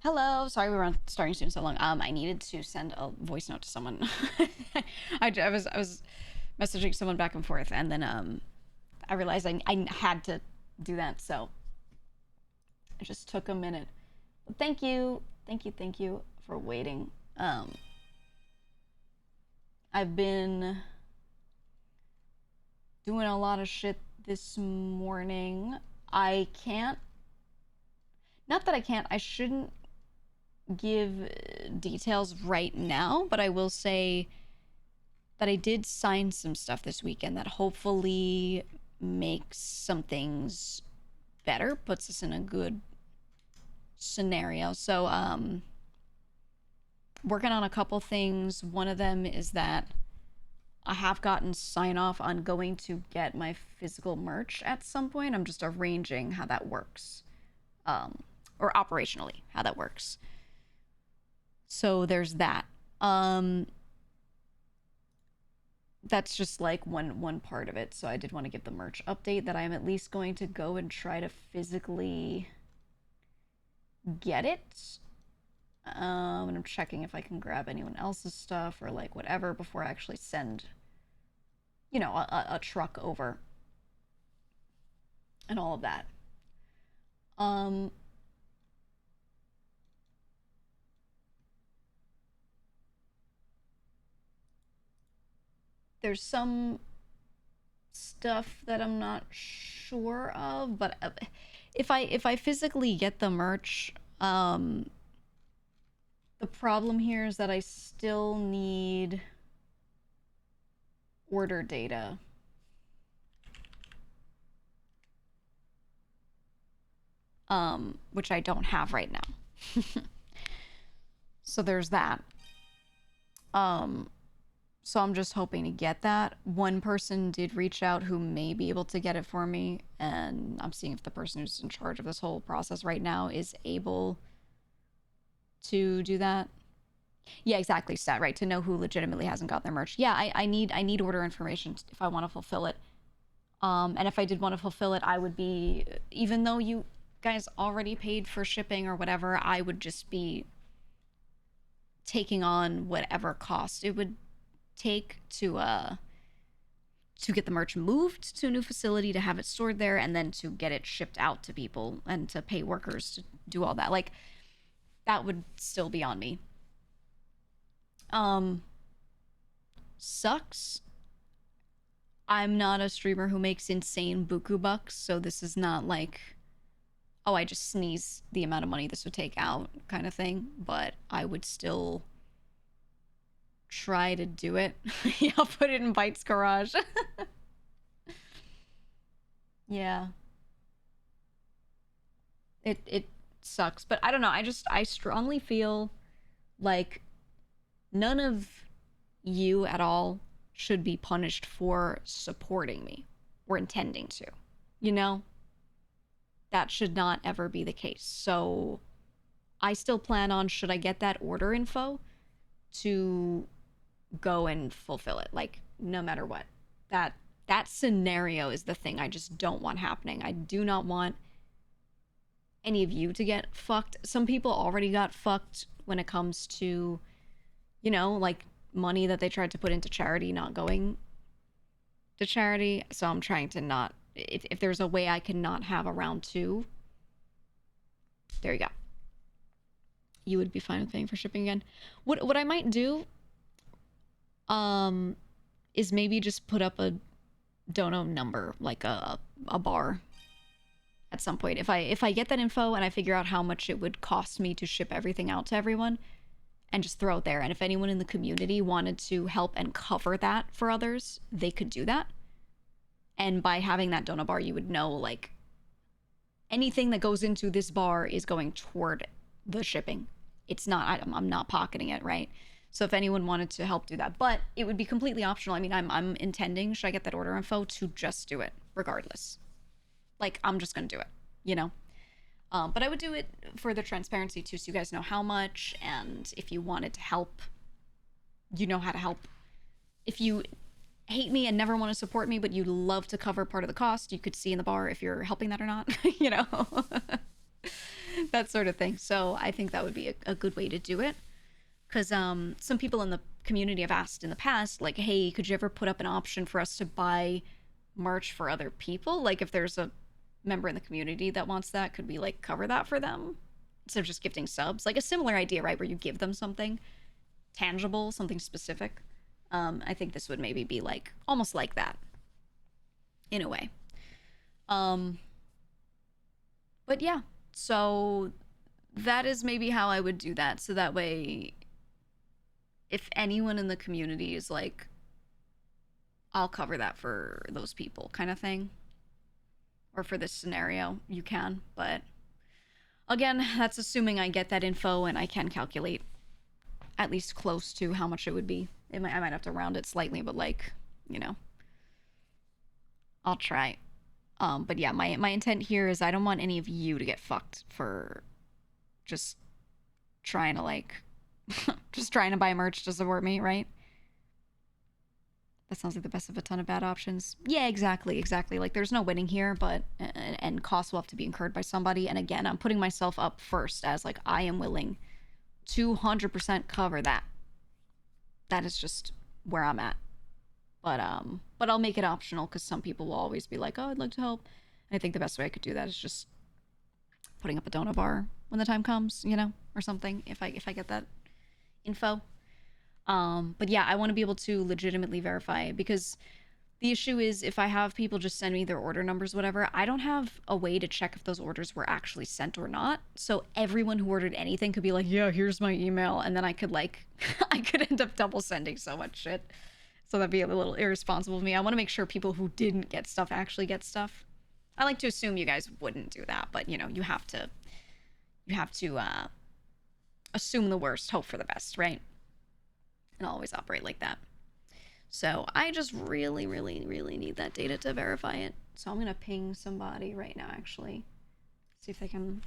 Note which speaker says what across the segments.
Speaker 1: Hello. Sorry we were starting soon so long. I needed to send a voice note to someone. I was messaging someone back and forth, and then I realized I had to do that, so it just took a minute. But thank you for waiting. I've been doing a lot of shit this morning. I can't. Not that I can't. I shouldn't give details right now, but I will say that I did sign some stuff this weekend that hopefully makes some things better, puts us in a good scenario. So, working on a couple things. One of them is that I have gotten sign off on going to get my physical merch at some point. I'm just arranging how that works, or operationally how that works. So there's that. Um, that's just like one part of it. So I did want to give the merch update that I'm at least going to go and try to physically get it. And I'm checking if I can grab anyone else's stuff or like whatever before I actually send, a truck over and all of that. Um, there's some stuff that I'm not sure of, but if I physically get the merch, the problem here is that I still need order data. Which I don't have right now. So there's that. Um, so I'm just hoping to get that. One person did reach out who may be able to get it for me, and I'm seeing if the person who's in charge of this whole process right now is able to do that. Yeah, exactly, stat, right? To know who legitimately hasn't got their merch. Yeah, I need order information if I want to fulfill it. And if I did want to fulfill it, I would be, even though you guys already paid for shipping or whatever, I would just be taking on whatever cost it would take to get the merch moved to a new facility, to have it stored there, and then to get it shipped out to people and to pay workers to do all that. Like, that would still be on me. Um, Sucks. I'm not a streamer who makes insane buku bucks, so this is not like, oh, I just sneeze the amount of money this would take out kind of thing, but I would still try to do it. Yeah, I'll put it in Byte's garage. Yeah. It sucks, but I don't know. I strongly feel like none of you at all should be punished for supporting me or intending to. You know? That should not ever be the case. So I still plan on, should I get that order info, to go and fulfill it, like, no matter what. That scenario is the thing I just don't want happening. I do not want any of you to get fucked. Some people already got fucked when it comes to, like, money that they tried to put into charity not going to charity. So I'm trying to not, if there's a way I can not have a round two, there you go. You would be fine with paying for shipping again. What I might do, is maybe just put up a dono number, like a bar at some point. If I get that info and I figure out how much it would cost me to ship everything out to everyone, and just throw it there. And if anyone in the community wanted to help and cover that for others, they could do that. And by having that dono bar, you would know, like, anything that goes into this bar is going toward the shipping. It's not, I'm not pocketing it, right? So if anyone wanted to help do that, but it would be completely optional. I mean, I'm intending, should I get that order info, to just do it regardless. Like, I'm just gonna do it, you know? But I would do it for the transparency too, so you guys know how much, and if you wanted to help, you know how to help. If you hate me and never want to support me, but you love to cover part of the cost, you could see in the bar if you're helping that or not. You know, that sort of thing. So I think that would be a good way to do it. Because some people in the community have asked in the past, like, hey, could you ever put up an option for us to buy merch for other people? Like, if there's a member in the community that wants that, could we, like, cover that for them? Instead of just gifting subs. Like, a similar idea, right? Where you give them something tangible, something specific. I think this would maybe be, like, almost like that. In a way. But yeah, so that is maybe how I would do that. So that way, if anyone in the community is like, I'll cover that for those people kind of thing. Or for this scenario, you can. But again, that's assuming I get that info and I can calculate at least close to how much it would be. I might have to round it slightly, but like, you know, I'll try. But yeah, my intent here is I don't want any of you to get fucked for just trying to like, just trying to buy merch to support me, right? That sounds like the best of a ton of bad options. Yeah, exactly. Like, there's no winning here, but, and costs will have to be incurred by somebody. And again, I'm putting myself up first as like, I am willing to 100% cover that. That is just where I'm at. But I'll make it optional because some people will always be like, oh, I'd like to help. And I think the best way I could do that is just putting up a donut bar when the time comes, you know, or something, if I get that info. But yeah, I want to be able to legitimately verify it because the issue is if I have people just send me their order numbers, whatever, I don't have a way to check if those orders were actually sent or not. So everyone who ordered anything could be like, yeah, here's my email. And then I could like, I could end up double sending so much shit. So that'd be a little irresponsible of me. I want to make sure people who didn't get stuff actually get stuff. I like to assume you guys wouldn't do that, but you know, you have to assume the worst, hope for the best, right? And always operate like that. So I just really need that data to verify it. So I'm gonna ping somebody right now, actually. See if they can.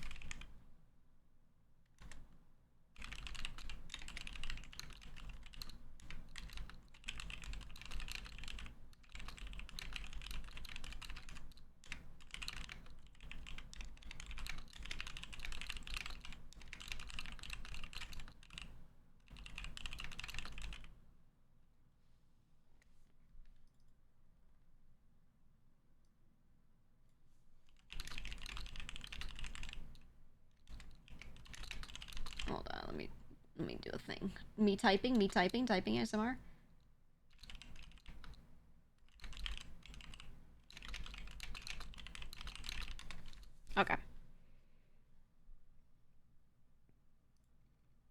Speaker 1: Hold on, let me do a thing. Me typing ASMR. Okay.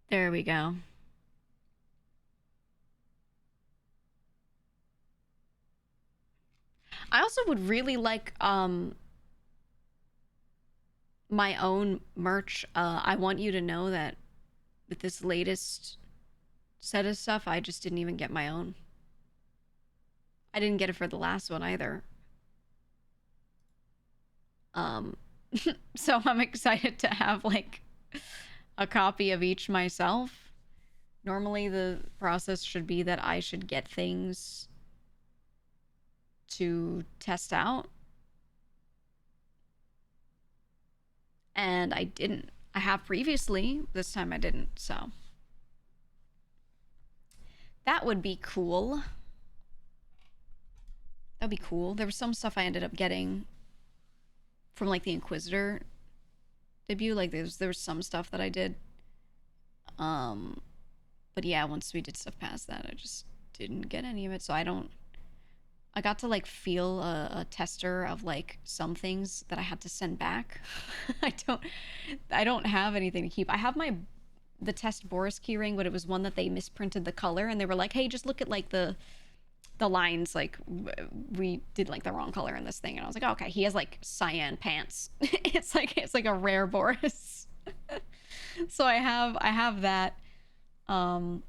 Speaker 1: There we go. I also would really like my own merch. I want you to know that with this latest set of stuff, I just didn't even get my own. I didn't get it for the last one either. So I'm excited to have like a copy of each myself. Normally the process should be that I should get things to test out. And I didn't. I have previously. This time I didn't, so. That would be cool. That'd be cool. There was some stuff I ended up getting from like the Inquisitor debut. Like there was some stuff that I did. But yeah, once we did stuff past that, I just didn't get any of it. So I got to like feel a tester of like some things that I had to send back. I don't have anything to keep. I have the test Boris keyring, but it was one that they misprinted the color and they were like, hey, just look at like the lines, like we did like the wrong color in this thing. And I was like, oh, okay, he has like cyan pants. it's like a rare Boris. So I have that. And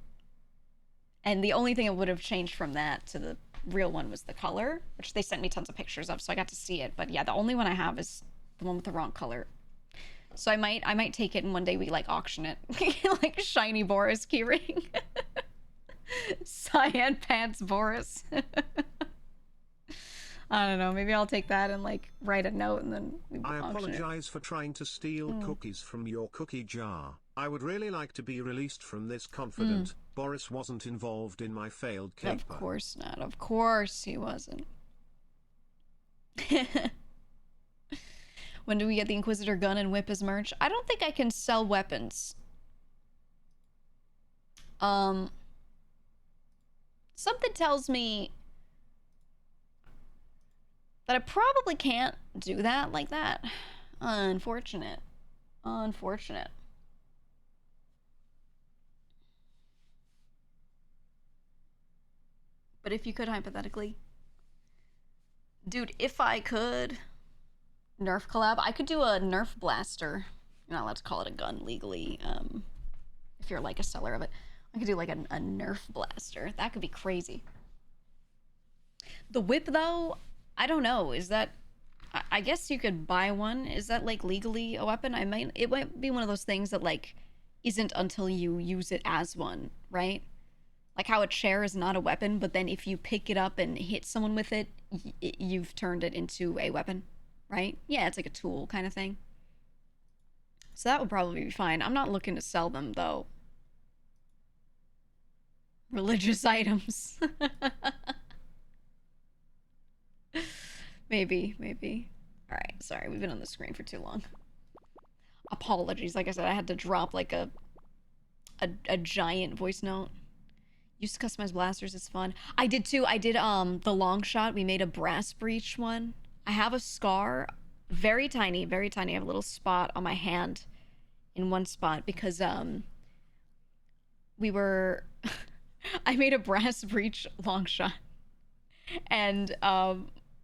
Speaker 1: the only thing that would have changed from that to the real one was the color, which they sent me tons of pictures of, so I got to see it. But yeah, the only one I have is the one with the wrong color. So I might take it and one day we like auction it. Like shiny Boris keyring. Cyan pants Boris. I don't know. Maybe I'll take that and like write a note and then
Speaker 2: I
Speaker 1: auction it.
Speaker 2: apologize for trying to steal cookies from your cookie jar. I would really like to be released from this confident. Boris wasn't involved in my failed caper.
Speaker 1: Of course not. Of course he wasn't. When do we get the Inquisitor gun and whip as merch? I don't think I can sell weapons. Something tells me that I probably can't do that like that. Unfortunate. Unfortunate. But if you could, hypothetically. Dude, if I could... Nerf collab. I could do a Nerf blaster. You're not allowed to call it a gun legally. If you're like a seller of it. I could do like a Nerf blaster. That could be crazy. The whip though, I don't know. Is that... I guess you could buy one. Is that like legally a weapon? It might be one of those things that like isn't until you use it as one, right? Like how a chair is not a weapon, but then if you pick it up and hit someone with it, you've turned it into a weapon, right? Yeah, it's like a tool kind of thing. So that would probably be fine. I'm not looking to sell them, though. Religious items. Maybe. All right, sorry. We've been on the screen for too long. Apologies. Like I said, I had to drop like a giant voice note. Used to customize blasters. It's fun. I did too. I did the long shot. We made a brass breech one. I have a scar, very tiny, very tiny. I have a little spot on my hand in one spot because we were I made a brass breech long shot and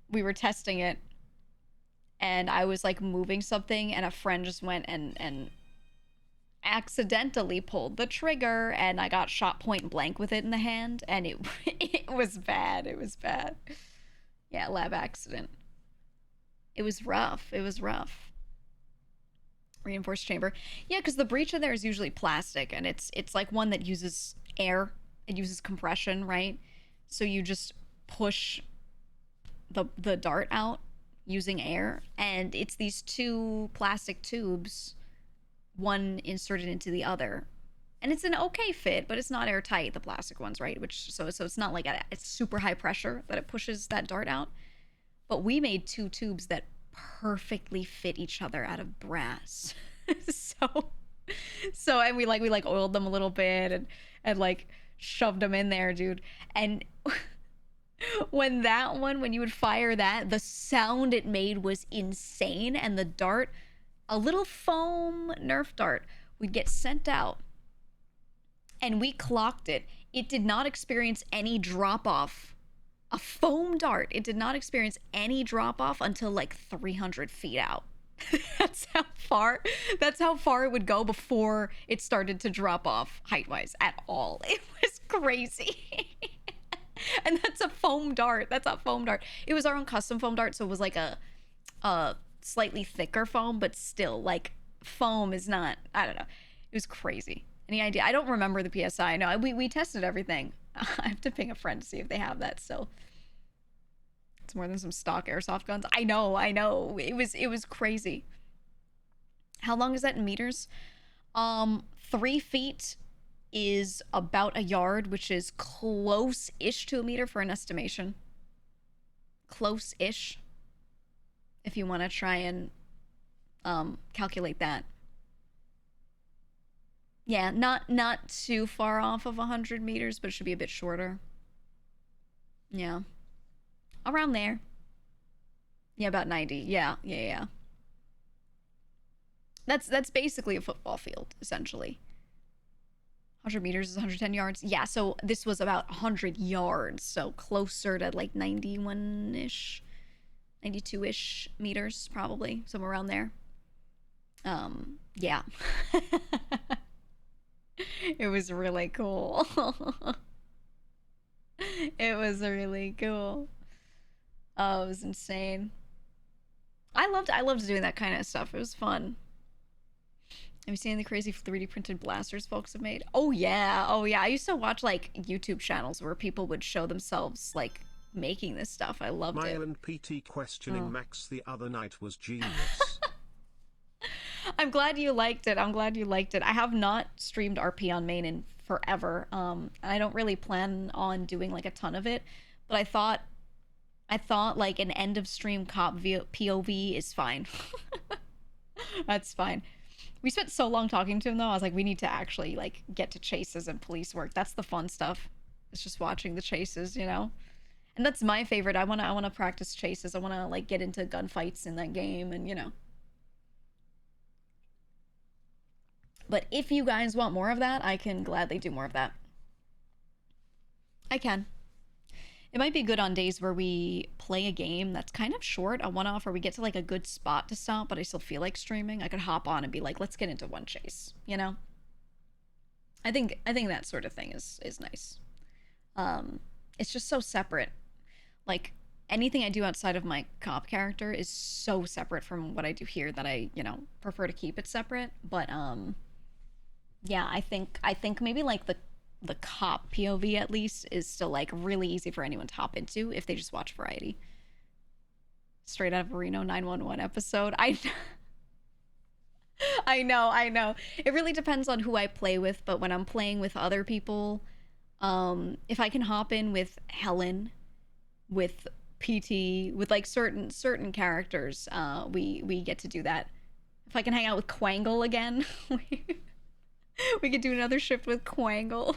Speaker 1: we were testing it and I was like moving something and a friend just went and accidentally pulled the trigger and I got shot point blank with it in the hand and it was bad. It was bad. Yeah, lab accident. It was rough. It was rough. Reinforced chamber. Yeah, because the breech in there is usually plastic and it's like one that uses air. It uses compression, right? So you just push the dart out using air and it's these two plastic tubes, one inserted into the other. And it's an okay fit, but it's not airtight, the plastic ones, right? So it's not like it's super high pressure that it pushes that dart out. But we made two tubes that perfectly fit each other out of brass. so and we oiled them a little bit and like shoved them in there, dude. And when you would fire that, the sound it made was insane. And the dart, a little foam Nerf dart, would get sent out. And we clocked it. It did not experience any drop off. A foam dart. It did not experience any drop off until like 300 feet out. That's how far it would go before it started to drop off height wise at all. It was crazy. And that's a foam dart. It was our own custom foam dart. So it was like a slightly thicker foam, but still like foam is not, I don't know. It was crazy. Any idea? I don't remember the PSI. No, we tested everything. I have to ping a friend to see if they have that still. It's more than some stock airsoft guns. I know. It was crazy. How long is that in meters? 3 feet is about a yard, which is close-ish to a meter for an estimation. Close-ish. If you want to try and calculate that. Yeah, not too far off of 100 meters, but it should be a bit shorter. Yeah. Around there. Yeah, about 90. Yeah. That's basically a football field, essentially. 100 meters is 110 yards. Yeah, so this was about 100 yards, so closer to like 91-ish, 92-ish meters, probably, somewhere around there. Yeah. It was really cool. It was really cool. Oh, it was insane. I loved doing that kind of stuff. It was fun. Have you seen the crazy 3D printed blasters folks have made? Oh yeah. I used to watch like YouTube channels where people would show themselves like making this stuff. I loved
Speaker 2: My
Speaker 1: it.
Speaker 2: and PT questioning Max the other night was genius.
Speaker 1: I'm glad you liked it. I'm glad you liked it. I have not streamed RP on main in forever. I don't really plan on doing like a ton of it, but I thought like an end of stream cop POV is fine. That's fine. We spent so long talking to him though. I was like, we need to actually like get to chases and police work. That's the fun stuff. It's just watching the chases, you know? And that's my favorite. I wanna practice chases. I wanna like get into gunfights in that game and you know. But if you guys want more of that, I can gladly do more of that. I can. It might be good on days where we play a game that's kind of short, a one-off, where we get to like a good spot to stop, but I still feel like streaming. I could hop on and be like, let's get into one chase, you know? I think that sort of thing is nice. It's just so separate. Like anything I do outside of my cop character is so separate from what I do here that I, you know, prefer to keep it separate. But yeah, I think maybe like the cop POV at least is still like really easy for anyone to hop into if they just watch Variety. Straight out of a Reno 911 episode. I know. It really depends on who I play with, but when I'm playing with other people, if I can hop in with Helen, with PT, with like certain characters, we get to do that. If I can hang out with Quangle again, we could do another shift with Quangle.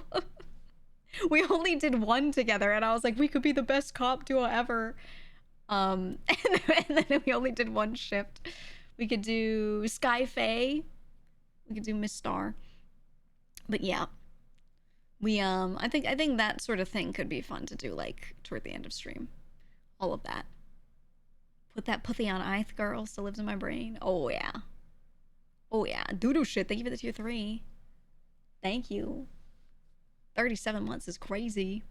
Speaker 1: We only did one together, and I was like, we could be the best cop duo ever. And then we only did one shift. We could do Sky Faye. We could do Miss Star. But yeah, we I think that sort of thing could be fun to do, like toward the end of stream. All of that. Put that pussy on ice, girl. Still lives in my brain. Oh yeah. Oh yeah. Doodoo shit. Thank you for the tier 3. Thank you. 37 months is crazy.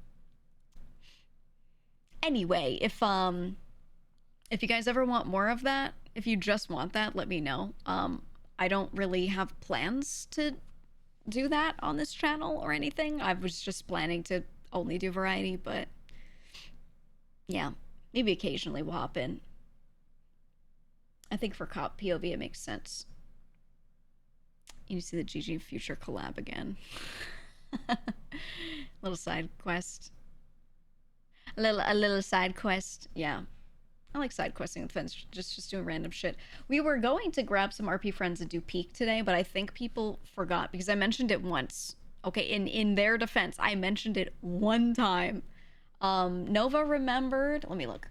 Speaker 1: Anyway, if you guys ever want more of that, if you just want that, let me know. I don't really have plans to do that on this channel or anything. I was just planning to only do Variety, but yeah, maybe occasionally we'll hop in. I think for cop POV it makes sense. You see the GG Future collab again. Little side quest. A little side quest. Yeah. I like side questing with friends, just doing random shit. We were going to grab some RP friends and do peak today, but I think people forgot because I mentioned it once. Okay, in their defense, I mentioned it one time. Nova remembered. Let me look.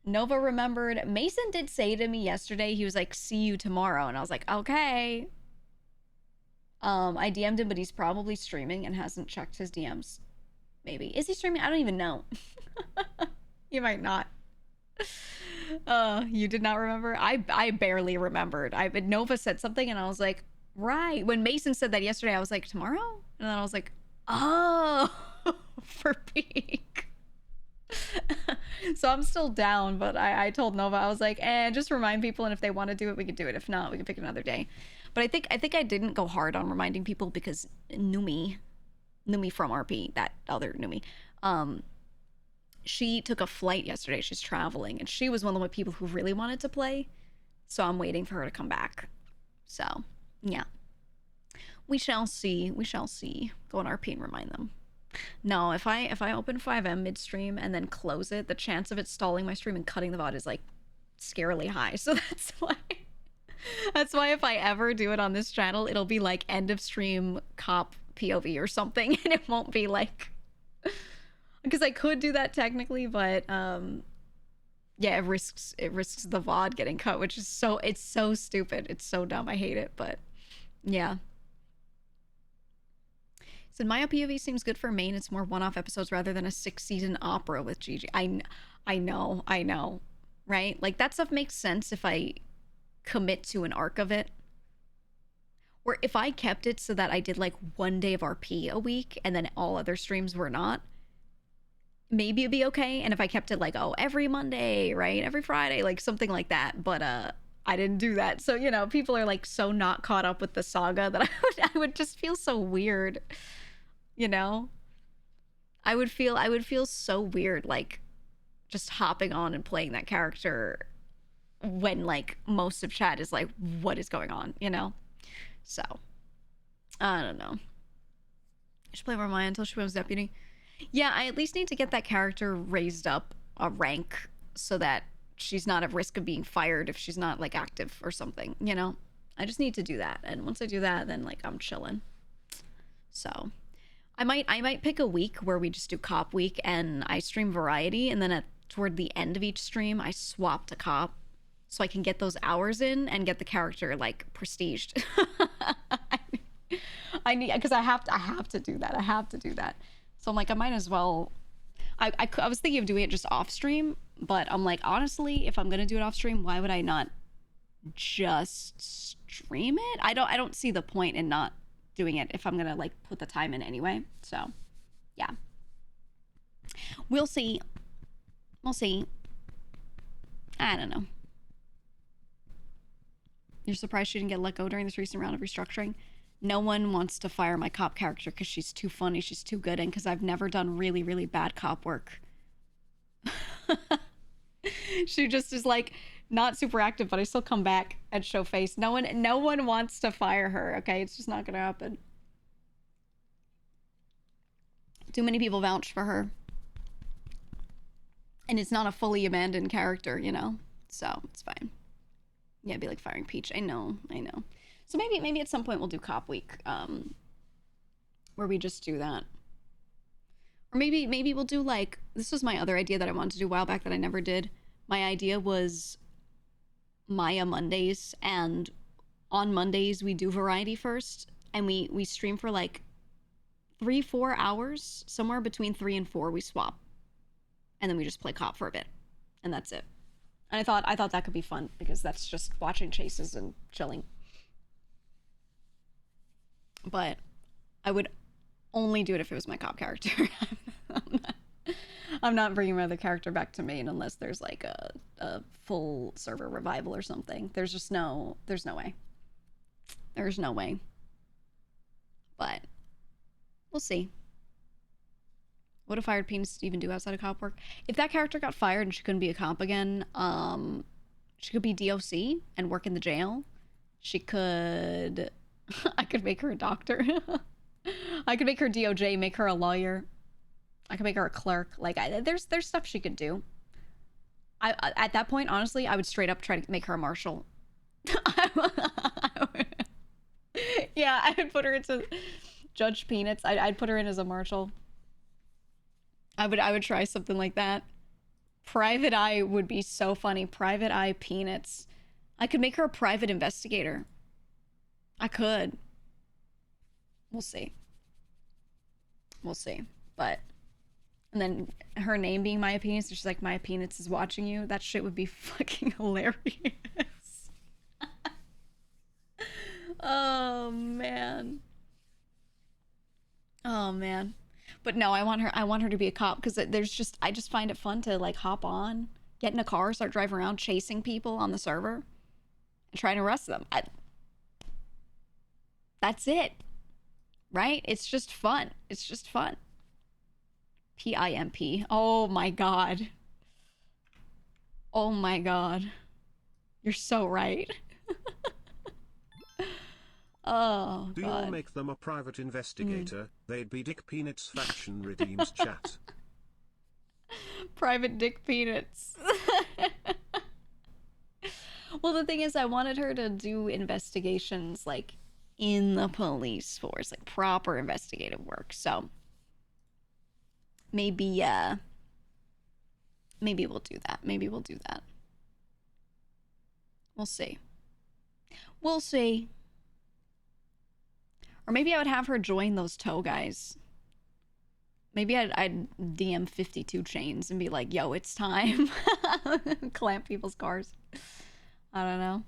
Speaker 1: Nova remembered. Mason did say to me yesterday, he was like, see you tomorrow. And I was like, okay. I DM'd him, but he's probably streaming and hasn't checked his DMs. Maybe. Is he streaming? I don't even know. You might not. You did not remember? I barely remembered. Nova said something and I was like, right. When Mason said that yesterday, I was like, tomorrow? And then I was like, oh, for peak. So I'm still down, but I told Nova, I was like, just remind people, and if they want to do it, we could do it. If not, we can pick another day. But I think I didn't go hard on reminding people because Numi from RP, that other Numi, she took a flight yesterday. She's traveling, and she was one of the people who really wanted to play. So I'm waiting for her to come back. So yeah, we shall see. We shall see. Go on RP and remind them. No, if I open 5M midstream and then close it, the chance of it stalling my stream and cutting the VOD is like scarily high. So that's why if I ever do it on this channel, it'll be like end of stream cop POV or something, and it won't be like, because I could do that technically, but yeah, it risks the VOD getting cut, which is it's so stupid. It's so dumb. I hate it, but yeah. So Maya POV seems good for main. It's more one-off episodes rather than a 6-season opera with GG. I know, right? Like that stuff makes sense if I commit to an arc of it. Or if I kept it so that I did like one day of RP a week and then all other streams were not, maybe it'd be okay. And if I kept it like, oh, every Monday, right? Every Friday, like something like that. But I didn't do that. So, you know, people are like so not caught up with the saga that I would just feel so weird. You know, I would feel so weird, like, just hopping on and playing that character when, like, most of chat is like, what is going on, you know? So, I don't know. I should play more Maya until she becomes deputy. Yeah, I at least need to get that character raised up a rank so that she's not at risk of being fired if she's not, like, active or something, you know? I just need to do that. And once I do that, then, like, I'm chilling. So, I might pick a week where we just do cop week and I stream variety, and then toward the end of each stream, I swap to cop so I can get those hours in and get the character, like, prestiged. I need, because I have to do that. I have to do that. So I'm like, I might as well. I was thinking of doing it just off stream, but I'm like, honestly, if I'm gonna do it off stream, why would I not just stream it? I don't see the point in not doing it if I'm gonna, like, put the time in anyway. So yeah, we'll see. We'll see. I don't know. You're surprised she didn't get let go during this recent round of restructuring? No one wants to fire my cop character because she's too funny, she's too good, and because I've never done really, really bad cop work. She just is, like, not super active, but I still come back and show face. No one wants to fire her, okay? It's just not gonna happen. Too many people vouch for her. And it's not a fully abandoned character, you know? So, it's fine. Yeah, it'd be like firing Peach. I know. So maybe at some point we'll do cop week, where we just do that. Or maybe we'll do, like, this was my other idea that I wanted to do a while back that I never did. My idea was Maya Mondays, and on Mondays we do variety first, and we stream for like 3-4 hours, somewhere between 3 and 4 we swap, and then we just play cop for a bit, and that's it. And I thought that could be fun because that's just watching chases and chilling. But I would only do it if it was my cop character. I'm not bringing my other character back to main unless there's, like, a full server revival or something. There's just there's no way. There's no way. But we'll see. What a fired penis to even do outside of cop work? If that character got fired and she couldn't be a cop again, she could be DOC and work in the jail. She could... I could make her a doctor. I could make her DOJ, make her a lawyer. I could make her a clerk. Like, there's stuff she could do. At that point, honestly, I would straight up try to make her a marshal. Yeah, I would put her into Judge Peanuts. I'd put her in as a marshal. I would try something like that. Private Eye would be so funny. Private Eye Peanuts. I could make her a private investigator. I could. We'll see. We'll see. But, and then her name being Maya Penis, she's like, Maya Penis is watching you. That shit would be fucking hilarious. Oh, man. Oh, man. But no, I want her to be a cop because I just find it fun to, like, hop on, get in a car, start driving around chasing people on the server and try to arrest them. That's it. Right? It's just fun. It's just fun. PIMP. Oh my god. Oh my god. You're so right. Oh,
Speaker 2: do
Speaker 1: god.
Speaker 2: you make them a private investigator? They'd be Dick Peanuts faction redeems chat.
Speaker 1: Private Dick Peanuts. Well, the thing is, I wanted her to do investigations, like, in the police force, like proper investigative work. So maybe we'll do that. Maybe we'll do that. We'll see. We'll see. Or maybe I would have her join those tow guys. Maybe I'd DM 52 chains and be like, yo, it's time. Clamp people's cars. I don't know.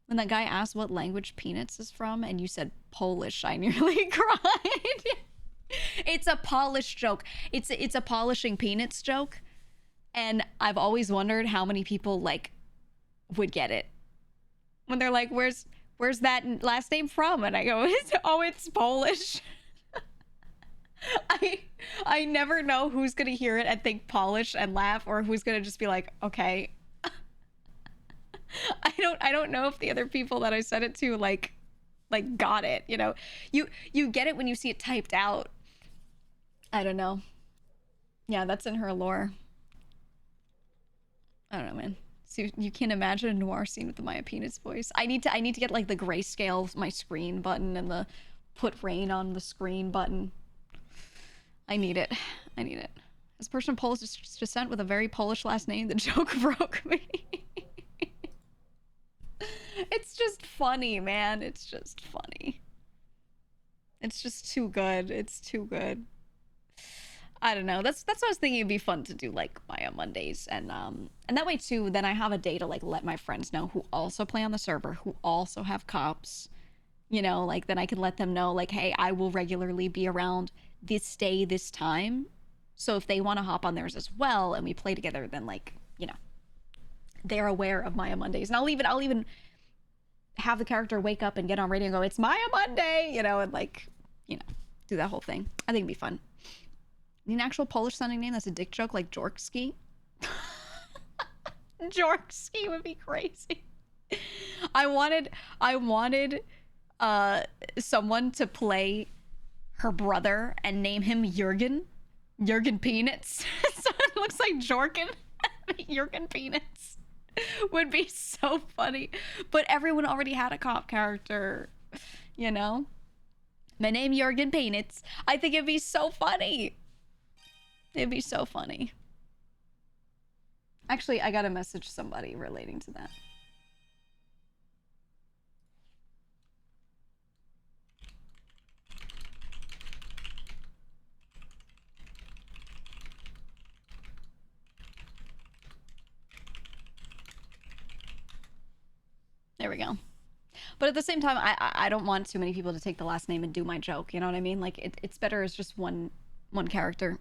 Speaker 1: When that guy asked what language Peanuts is from and you said Polish, I nearly cried. It's a Polish joke. It's a polishing Peanuts joke. And I've always wondered how many people, like, would get it. When they're like, where's that last name from? And I go, it's Polish. I I never know who's gonna hear it and think polished and laugh, or who's gonna just be like, okay. I don't know if the other people that I said it to like got it, you know. You get it when you see it typed out. I don't know. Yeah, that's in her lore. I don't know, man. So you can't imagine a noir scene with the Maya Penis voice. I need to get like the grayscale my screen button and the put rain on the screen button. I need it. I need it. As a person of Polish descent with a very Polish last name, the joke broke me. It's just funny, man. It's just funny. It's just too good. It's too good. I don't know. That's what I was thinking. It'd be fun to do like Maya Mondays, and that way too. Then I have a day to like let my friends know who also play on the server, who also have cops. You know, like then I can let them know like, hey, I will regularly be around this day, this time. So if they want to hop on theirs as well, and we play together, then like you know, they're aware of Maya Mondays, and I'll even have the character wake up and get on radio and go, it's Maya Monday, you know, and like, you know, do that whole thing. I think it'd be fun. Need an actual Polish sounding name that's a dick joke like Jorkski. Jorkski would be crazy. I wanted someone to play her brother and name him Jurgen Peanuts. So it looks like Jorkin. Jurgen Peanuts would be so funny. But everyone already had a cop character, you know? My name Jurgen Peanuts. I think it'd be so funny. It'd be so funny. Actually, I gotta message somebody relating to that. There we go. But at the same time, I don't want too many people to take the last name and do my joke. You know what I mean? Like it's better as just one character.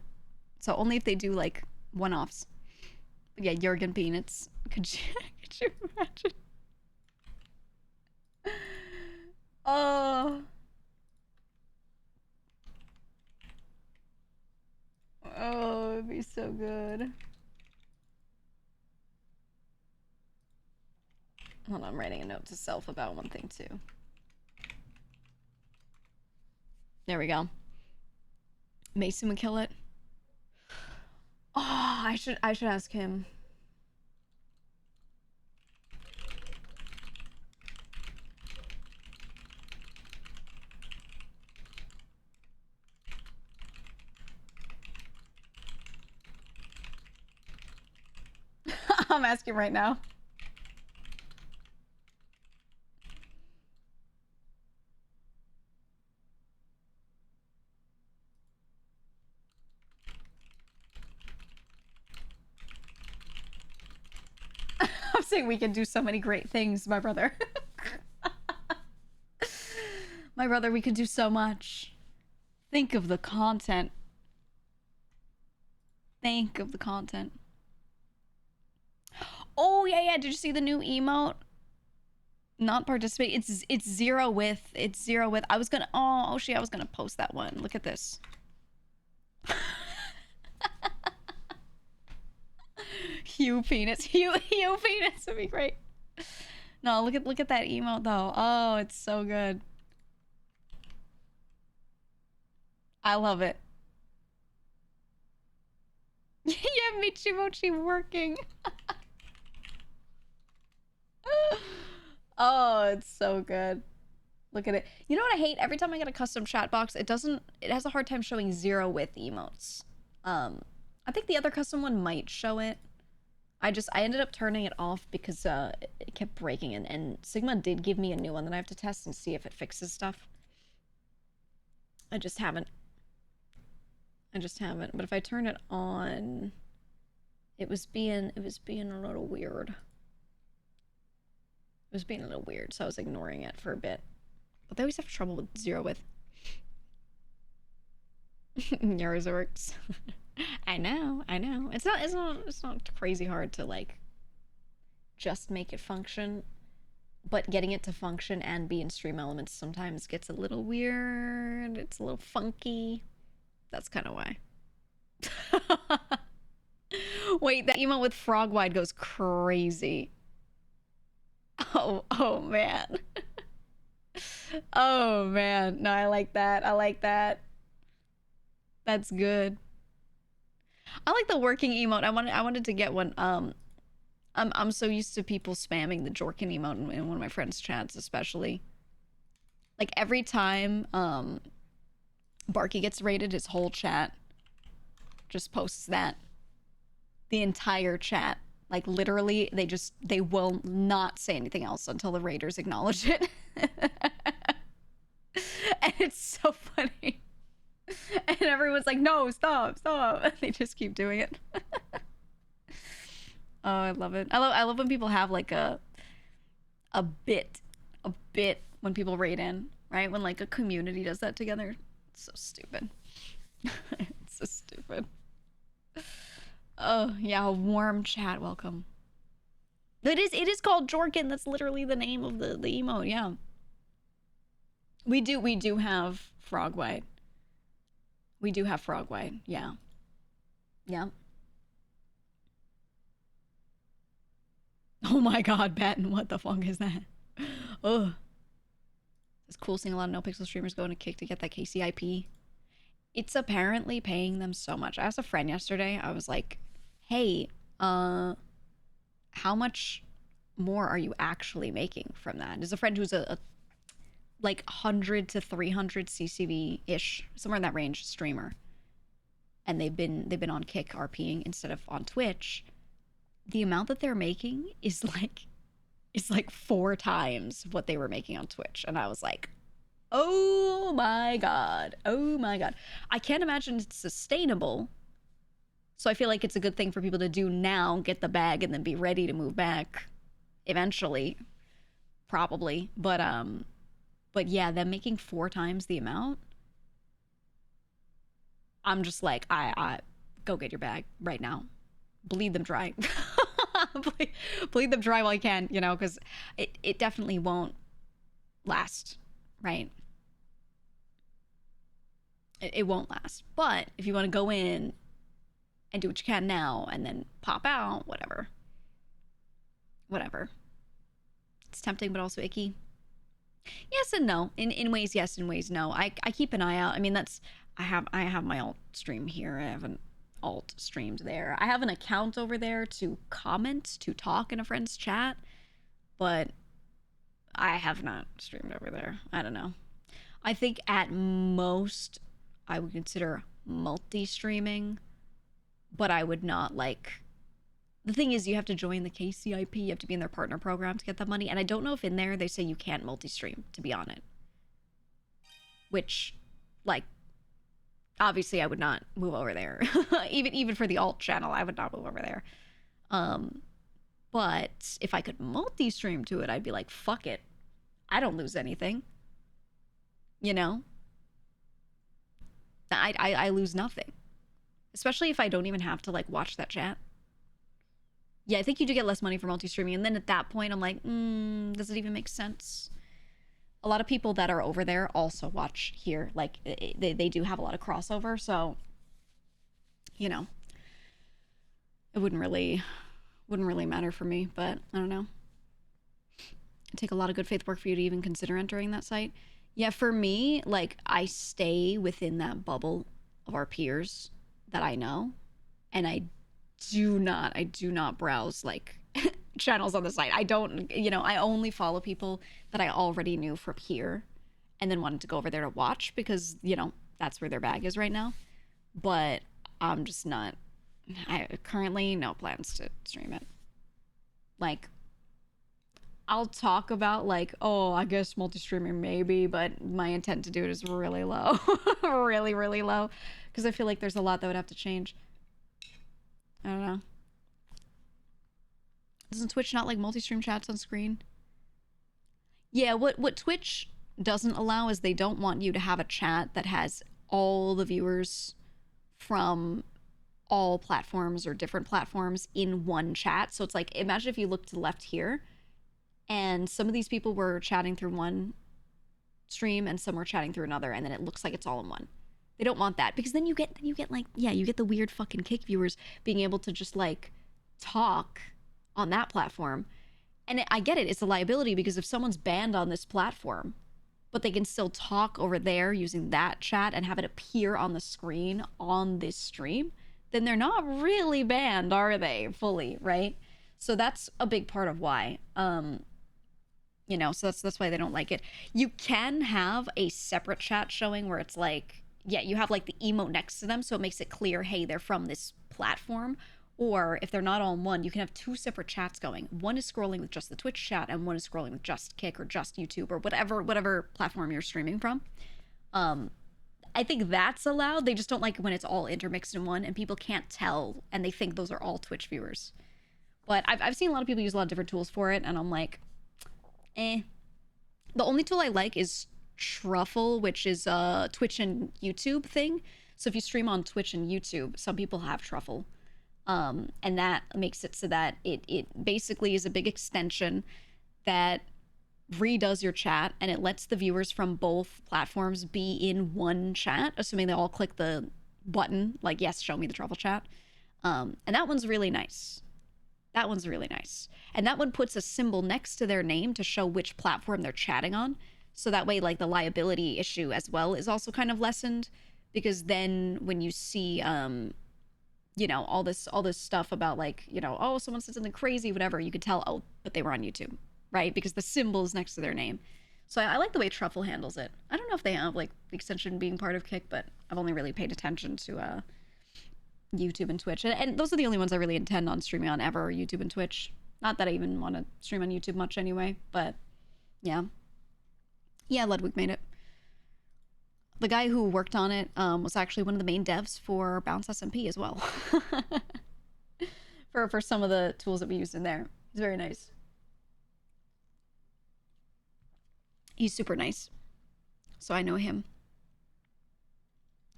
Speaker 1: So only if they do like one-offs. But yeah, Jurgen Peanuts. Could you imagine? Oh. Oh, it'd be so good. Hold on, I'm writing a note to self about one thing too. There we go. Mason would kill it. Oh, I should ask him. I'm asking right now. I'm saying we can do so many great things, my brother. My brother, we could do so much. Think of the content. Think of the content. Oh, yeah. Did you see the new emote? Not participate. It's zero with. It's zero with. I was gonna. Oh, shit. I was gonna post that one. Look at this. Hugh penis. Hugh penis would be great. No, look at that emote though. Oh, it's so good. I love it. Yeah, Michimochi working. Oh, it's so good. Look at it. You know what I hate? Every time I get a custom chat box, it has a hard time showing zero with emotes. I think the other custom one might show it. I ended up turning it off because it kept breaking, and Sigma did give me a new one that I have to test and see if it fixes stuff. I just haven't. But if I turn it on, it was being a little weird. It was being a little weird, so I was ignoring it for a bit. But they always have trouble with zero with. Yours works. I know. It's not crazy hard to like just make it function, but getting it to function and be in stream elements sometimes gets a little weird. It's a little funky. That's kind of why. Wait, that emote with frog wide goes crazy. Oh man. Oh man. No, I like that. I like that. That's good. I like the working emote. I wanted to get one. I'm so used to people spamming the Jorkin emote in one of my friends' chats, especially. Like every time Barky gets raided, his whole chat just posts that. The entire chat. Like literally, they will not say anything else until the raiders acknowledge it. And it's so funny. And everyone's like, no, stop. They just keep doing it. Oh, I love it. I love when people have like a bit when people raid in, right? When like a community does that together. It's so stupid. It's so stupid. Oh, yeah, a warm chat welcome. It is called Jorkin. That's literally the name of the emote, yeah. We do have frog white. We do have frog white, yeah. Yeah. Oh my god, Batten, what the fuck is that? Ugh. It's cool seeing a lot of no-pixel streamers going to Kick to get that KCIP. It's apparently paying them so much. I asked a friend yesterday, I was like, hey, how much more are you actually making from that? There's a friend who's a like 100 to 300 CCV-ish, somewhere in that range, streamer. And they've been on Kick RPing instead of on Twitch. The amount that they're making is like 4 times what they were making on Twitch. And I was like, oh my god. Oh my god. I can't imagine it's sustainable. So I feel like it's a good thing for people to do now, get the bag, and then be ready to move back eventually. Probably. But yeah, them making 4 times the amount. I'm just like, I go get your bag right now. Bleed them dry. Bleed them dry while you can, you know, because it definitely won't last, right? It won't last. But if you want to go in and do what you can now and then pop out, whatever. Whatever. It's tempting, but also icky. Yes and no. In ways, yes. In ways, no. I keep an eye out. I mean, I have my alt stream here. I have an alt streamed there. I have an account over there to comment, to talk in a friend's chat, but I have not streamed over there. I don't know. I think at most I would consider multi-streaming, but I would not like... The thing is, you have to join the KCIP, you have to be in their partner program to get that money, and I don't know if in there they say you can't multi-stream to be on it. Which, like, obviously I would not move over there. even for the alt channel, I would not move over there. But if I could multi-stream to it, I'd be like, fuck it. I don't lose anything. You know? I lose nothing. Especially if I don't even have to, like, watch that chat. Yeah, I think you do get less money for multi-streaming. And then at that point, I'm like, does it even make sense? A lot of people that are over there also watch here. Like, they do have a lot of crossover. So, you know, it wouldn't really matter for me. But I don't know. It'd take a lot of good faith work for you to even consider entering that site. Yeah, for me, like, I stay within that bubble of our peers that I know. And I do not browse, like, channels on the site. I don't, you know, I only follow people that I already knew from here and then wanted to go over there to watch because, you know, that's where their bag is right now. But I'm just not, I currently no plans to stream it. Like, I'll talk about, like, oh, I guess multi-streaming maybe, but my intent to do it is really low. Really, really low. Because I feel like there's a lot that would have to change. I don't know. Doesn't Twitch not like multi-stream chats on screen? Yeah, what Twitch doesn't allow is they don't want you to have a chat that has all the viewers from all platforms or different platforms in one chat. So it's like, imagine if you look to the left here and some of these people were chatting through one stream and some were chatting through another, and then it looks like it's all in one. They don't want that because then you get like, yeah, you get the weird fucking kick viewers being able to just like talk on that platform. And I get it, it's a liability because if someone's banned on this platform, but they can still talk over there using that chat and have it appear on the screen on this stream, then they're not really banned, are they? Fully, right? So that's a big part of why. You know, so that's why they don't like it. You can have a separate chat showing where it's like, yeah, you have like the emote next to them, so it makes it clear, hey, they're from this platform. Or if they're not all in one, you can have two separate chats going. One is scrolling with just the Twitch chat, and one is scrolling with just Kick or just YouTube or whatever platform you're streaming from. I think that's allowed. They just don't like it when it's all intermixed in one, and people can't tell, and they think those are all Twitch viewers. But I've seen a lot of people use a lot of different tools for it, and I'm like, eh. The only tool I like is Truffle, which is a Twitch and YouTube thing. So if you stream on Twitch and YouTube, some people have Truffle. And that makes it so that it basically is a big extension that redoes your chat, and it lets the viewers from both platforms be in one chat, assuming they all click the button, like, yes, show me the Truffle chat. And that one's really nice. That one's really nice. And that one puts a symbol next to their name to show which platform they're chatting on. So that way, like, the liability issue as well is also kind of lessened, because then when you see, you know, all this stuff about like, you know, oh, someone said something crazy, whatever, you could tell, oh, but they were on YouTube, right? Because the symbol is next to their name. So I like the way Truffle handles it. I don't know if they have like the extension being part of Kick, but I've only really paid attention to YouTube and Twitch. And those are the only ones I really intend on streaming on ever, YouTube and Twitch. Not that I even want to stream on YouTube much anyway, but yeah. Yeah, Ludwig made it. The guy who worked on it was actually one of the main devs for Bounce SMP as well. for some of the tools that we used in there. He's very nice. He's super nice. So I know him.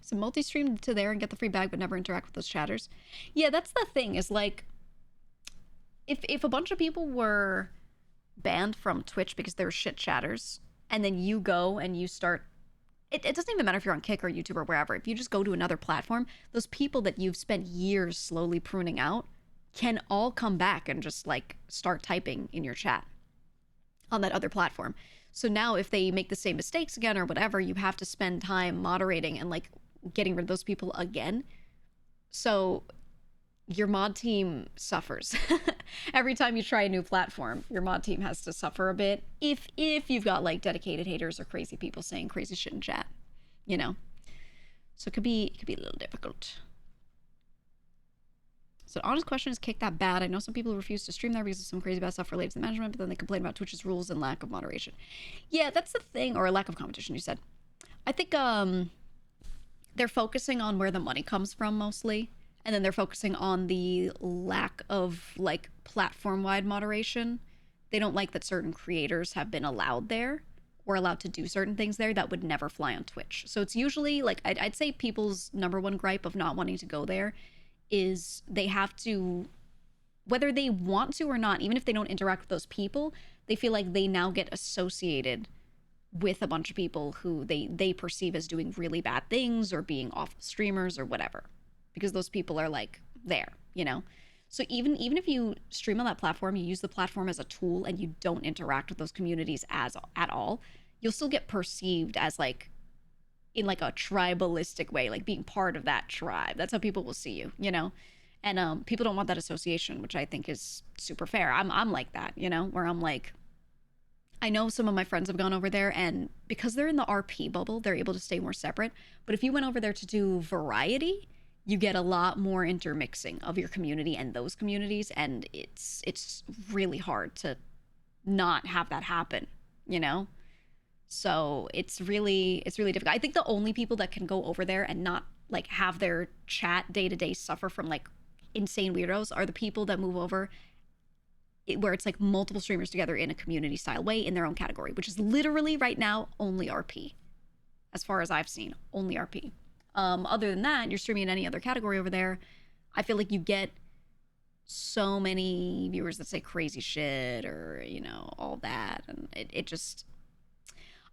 Speaker 1: So multi-stream to there and get the free bag but never interact with those chatters. Yeah, that's the thing, is like, if a bunch of people were banned from Twitch because they were shit chatters, and then you go and you start, it doesn't even matter if you're on Kick or YouTube or wherever, if you just go to another platform, those people that you've spent years slowly pruning out can all come back and just like start typing in your chat on that other platform. So now if they make the same mistakes again or whatever, you have to spend time moderating and like getting rid of those people again. So your mod team suffers. Every time you try a new platform, your mod team has to suffer a bit if you've got like dedicated haters or crazy people saying crazy shit in chat, you know. So it could be a little difficult. So the honest question is, Kick that bad? I know some people who refuse to stream there because of some crazy bad stuff related to the management, but then they complain about Twitch's rules and lack of moderation. Yeah, that's the thing, or a lack of competition, you said. I think they're focusing on where the money comes from mostly, and then they're focusing on the lack of like platform-wide moderation. They don't like that certain creators have been allowed there or allowed to do certain things there that would never fly on Twitch. So it's usually like, I'd say people's number one gripe of not wanting to go there is they have to, whether they want to or not, even if they don't interact with those people, they feel like they now get associated with a bunch of people who they perceive as doing really bad things or being awful streamers or whatever, because those people are like there, you know. So even if you stream on that platform, you use the platform as a tool and you don't interact with those communities at all, you'll still get perceived as like in like a tribalistic way, like being part of that tribe. That's how people will see you, you know. And people don't want that association, which I think is super fair. I'm like that, you know, where I'm like, I know some of my friends have gone over there, and because they're in the RP bubble, they're able to stay more separate. But if you went over there to do variety, you get a lot more intermixing of your community and those communities, and it's really hard to not have that happen, you know? So it's really difficult. I think the only people that can go over there and not like have their chat day to day suffer from like insane weirdos are the people that move over where it's like multiple streamers together in a community style way in their own category, which is literally right now only RP. As far as I've seen, only RP. Other than that, you're streaming in any other category over there, I feel like you get so many viewers that say crazy shit or, you know, all that. And it just,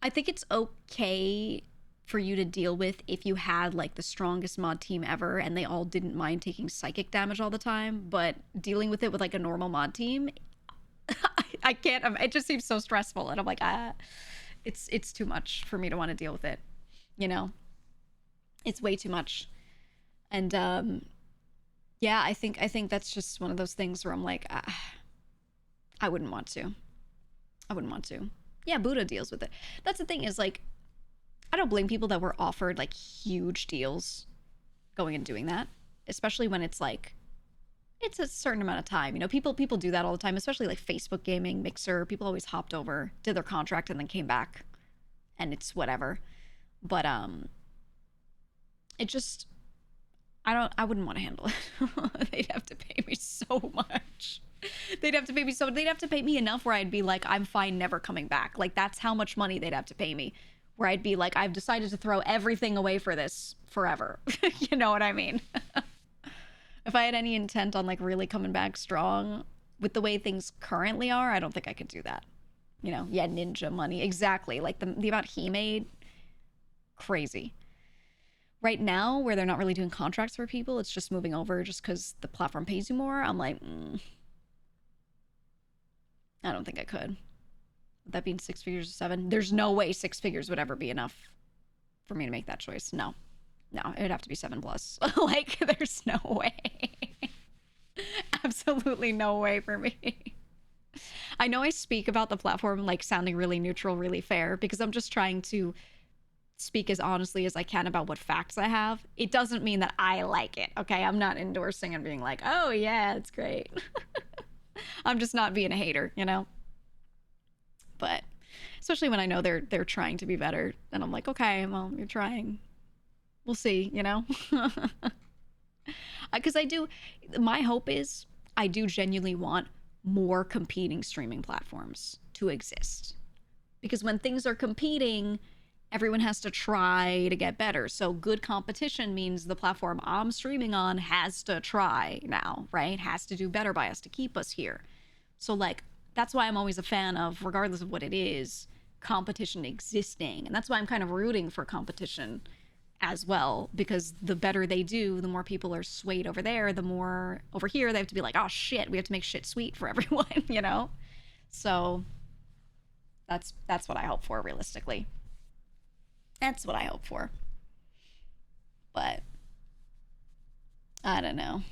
Speaker 1: I think it's okay for you to deal with if you had like the strongest mod team ever and they all didn't mind taking psychic damage all the time, but dealing with it with like a normal mod team, I can't, it just seems so stressful. And I'm like, it's too much for me to want to deal with it. You know, it's way too much. And yeah, I think that's just one of those things where I'm like, I wouldn't want to. I wouldn't want to. Yeah, Buddha deals with it. That's the thing is like, I don't blame people that were offered like huge deals going and doing that, especially when it's like, it's a certain amount of time. You know, people do that all the time, especially like Facebook gaming, Mixer. People always hopped over, did their contract, and then came back, and it's whatever. But it just, I wouldn't want to handle it. They'd have to pay me so much. They'd have to pay me enough where I'd be like, I'm fine never coming back. Like, that's how much money they'd have to pay me. Where I'd be like, I've decided to throw everything away for this forever. You know what I mean? If I had any intent on like really coming back strong with the way things currently are, I don't think I could do that. You know, yeah, ninja money. Exactly. Like the amount he made, crazy. Right now, where they're not really doing contracts for people, it's just moving over just because the platform pays you more. I'm like, I don't think I could. Would that be in 6 figures or 7? There's no way 6 figures would ever be enough for me to make that choice. No, it would have to be 7+. Like, there's no way. Absolutely no way for me. I know I speak about the platform like sounding really neutral, really fair, because I'm just trying to speak as honestly as I can about what facts I have. It doesn't mean that I like it, okay? I'm not endorsing and being like, oh yeah, it's great. I'm just not being a hater, you know? But especially when I know they're trying to be better, and I'm like, okay, well, you're trying. We'll see, you know? Because my hope is I do genuinely want more competing streaming platforms to exist. Because when things are competing, everyone has to try to get better. So good competition means the platform I'm streaming on has to try now, right? Has to do better by us to keep us here. So like, that's why I'm always a fan of, regardless of what it is, competition existing. And that's why I'm kind of rooting for competition as well, because the better they do, the more people are swayed over there, the more over here they have to be like, oh shit, we have to make shit sweet for everyone, you know? So that's what I hope for, realistically. That's what I hope for. But I don't know.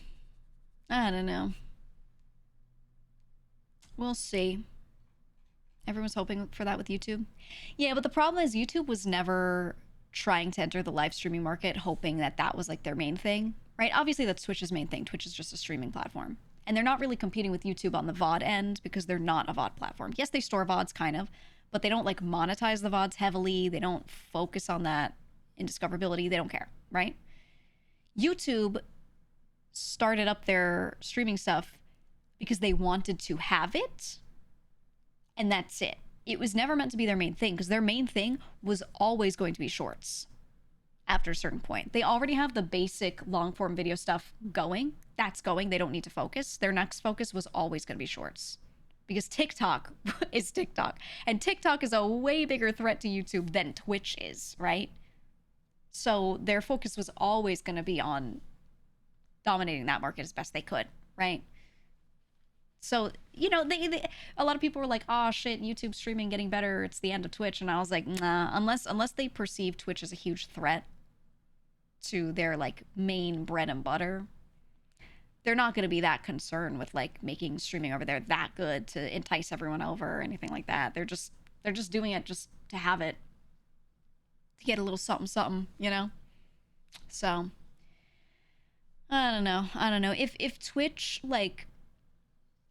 Speaker 1: We'll see. Everyone's hoping for that with YouTube. Yeah, but the problem is YouTube was never trying to enter the live streaming market hoping that that was like their main thing, right? Obviously that's Twitch's main thing. Twitch is just a streaming platform. And they're not really competing with YouTube on the VOD end because they're not a VOD platform. Yes, they store VODs kind of, but they don't like monetize the VODs heavily. They don't focus on that in discoverability. They don't care, right? YouTube started up their streaming stuff because they wanted to have it, and that's it. It was never meant to be their main thing, because their main thing was always going to be shorts after a certain point. They already have the basic long form video stuff going. That's going. They don't need to focus. Their next focus was always going to be shorts, because TikTok is TikTok, and TikTok is a way bigger threat to YouTube than Twitch is, right? So their focus was always going to be on dominating that market as best they could, right? So, you know, they a lot of people were like, oh shit, YouTube streaming getting better, it's the end of Twitch. And I was like, nah, unless they perceive Twitch as a huge threat to their like main bread and butter, they're not going to be that concerned with like making streaming over there that good to entice everyone over or anything like that. They're just doing it just to have it, to get a little something, you know? So I don't know. If Twitch, like,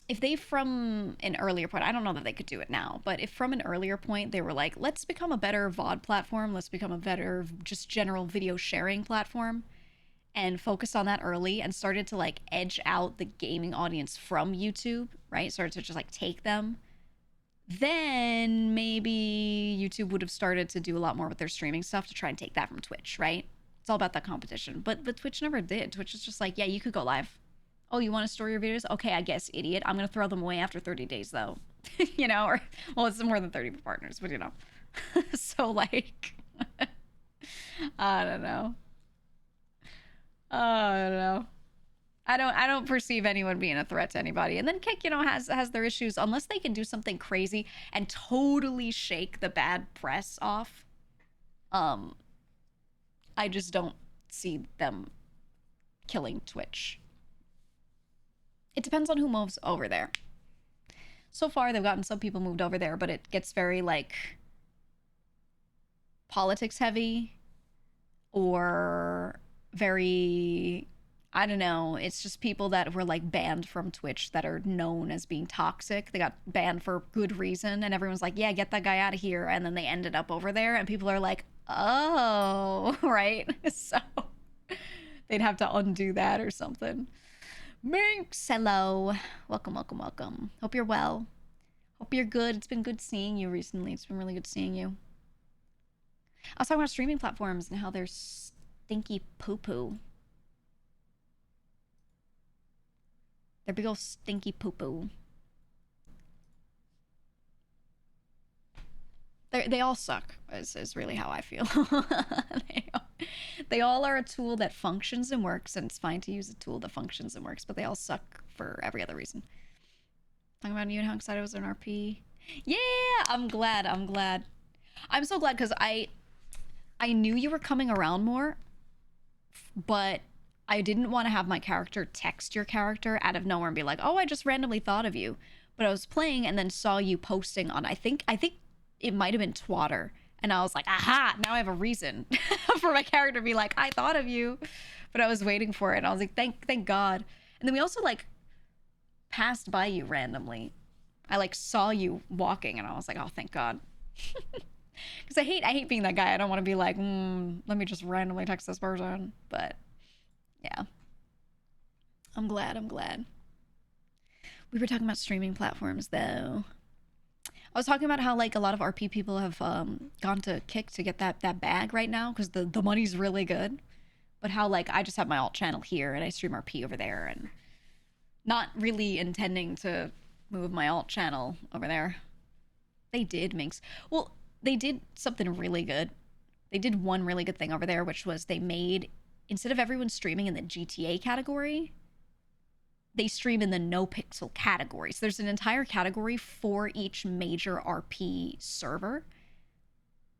Speaker 1: if they from an earlier point, I don't know that they could do it now, but if from an earlier point they were like, let's become a better VOD platform, let's become a better just general video sharing platform, and focused on that early and started to like edge out the gaming audience from YouTube, right? Started to just like take them, then maybe YouTube would have started to do a lot more with their streaming stuff to try and take that from Twitch, right? It's all about that competition. But Twitch never did. Twitch is just like, yeah, you could go live. Oh, you want to store your videos? Okay, I guess, idiot. I'm going to throw them away after 30 days, though. You know, or, well, it's more than 30 partners, but you know. So, like, I don't know. I don't know. I don't perceive anyone being a threat to anybody. And then Kick, you know, has their issues unless they can do something crazy and totally shake the bad press off. I just don't see them killing Twitch. It depends on who moves over there. So far, they've gotten some people moved over there, but it gets very, like, politics heavy or very, I don't know, it's just people that were, like, banned from Twitch that are known as being toxic. They got banned for good reason, and everyone's like, yeah, get that guy out of here, and then they ended up over there, and people are like, oh, right? So they'd have to undo that or something. Minx, hello. Welcome, welcome, welcome. Hope you're well. Hope you're good. It's been good seeing you recently. It's been really good seeing you. I was talking about streaming platforms and how they're stinky poo-poo. They're big old stinky poo-poo. They all suck, is really how I feel. They all are a tool that functions and works, and it's fine to use a tool that functions and works, but they all suck for every other reason. Talking about you and how excited I was in RP. Yeah, I'm glad. I'm so glad because I knew you were coming around more, but I didn't want to have my character text your character out of nowhere and be like, oh, I just randomly thought of you. But I was playing and then saw you posting on, I think it might have been Twatter. And I was like, aha, now I have a reason for my character to be like, I thought of you. But I was waiting for it. And I was like, thank God. And then we also like passed by you randomly. I like saw you walking and I was like, oh, thank God. Because I hate being that guy. I don't want to be like, let me just randomly text this person. But yeah, I'm glad. We were talking about streaming platforms though. I was talking about how like a lot of RP people have gone to Kick to get that bag right now because the money's really good. But how like I just have my alt channel here and I stream RP over there and not really intending to move my alt channel over there. They did, Minx. Well, they did something really good. They did one really good thing over there, which was they made, instead of everyone streaming in the GTA category, they stream in the no pixel category. So there's an entire category for each major RP server,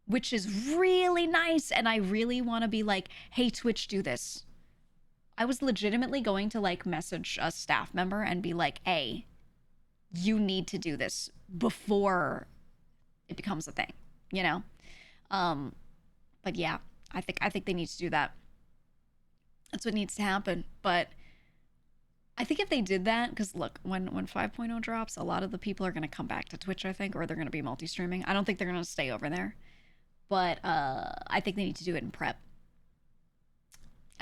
Speaker 1: which is really nice. And I really want to be like, hey, Twitch, do this. I was legitimately going to like message a staff member and be like, hey, you need to do this before it becomes a thing, you know? But yeah, I think they need to do that. That's what needs to happen. But I think if they did that, because look, when 5.0 drops, a lot of the people are going to come back to Twitch, I think, or they're going to be multi-streaming. I don't think they're going to stay over there. But I think they need to do it in prep.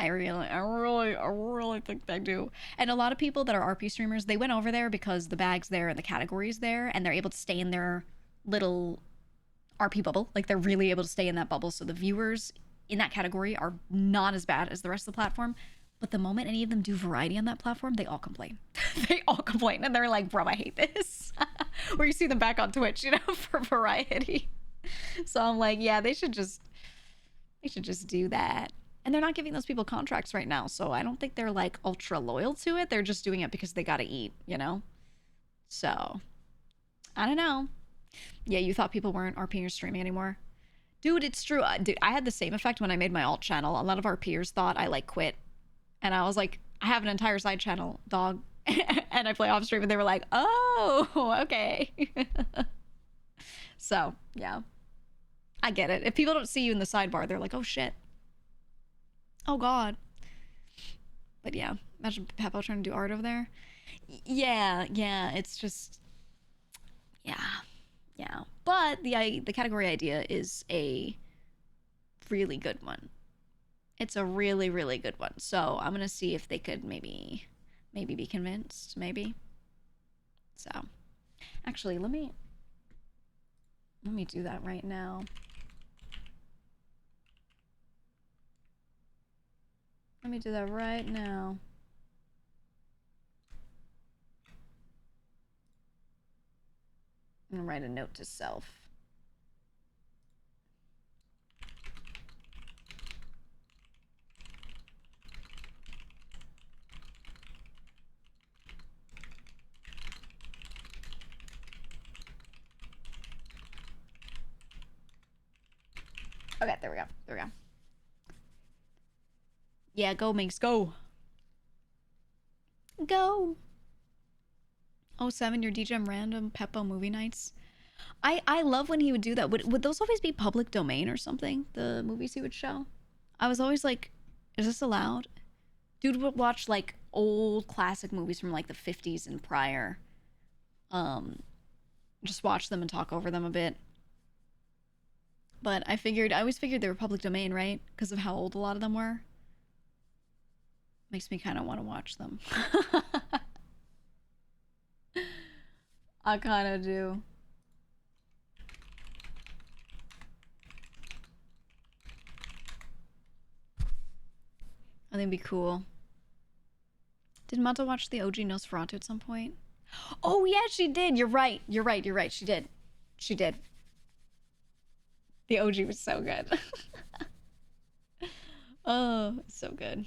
Speaker 1: I really think they do. And a lot of people that are RP streamers, they went over there because the bag's there and the category's there, and they're able to stay in their little RP bubble. Like, they're really able to stay in that bubble. So the viewers in that category are not as bad as the rest of the platform. But the moment any of them do variety on that platform, they all complain. They all complain. And they're like, bro, I hate this. Or you see them back on Twitch, you know, for variety. So I'm like, yeah, they should just do that. And they're not giving those people contracts right now. So I don't think they're like ultra loyal to it. They're just doing it because they got to eat, you know? So I don't know. Yeah, you thought people weren't RPing or streaming anymore. Dude, it's true. Dude, I had the same effect when I made my alt channel. A lot of our peers thought I like quit. And I was like, I have an entire side channel, dog. And I play off stream and they were like, oh, okay. So, yeah. I get it. If people don't see you in the sidebar, they're like, oh shit. Oh god. But yeah, imagine Peppo trying to do art over there. Yeah, it's just, yeah. But the category idea is a really good one. It's a really, really good one. So I'm gonna see if they could maybe be convinced, maybe. So, actually, let me do that right now. Let me do that right now. I'm gonna write a note to self. Okay, there we go. There we go. Yeah, go, Minx, go. Go. Oh, 7, your DJM random Peppo movie nights. I love when he would do that. Would those always be public domain or something? The movies he would show? I was always like, is this allowed? Dude would watch like old classic movies from like the 50s and prior. Just watch them and talk over them a bit. But I always figured they were public domain, right? Because of how old a lot of them were. Makes me kind of want to watch them. I kind of do. I think it'd be cool. Did Mata watch the OG Nosferatu at some point? Oh, yeah, she did. You're right. You're right. You're right. She did. She did. The OG was so good. Oh, so good.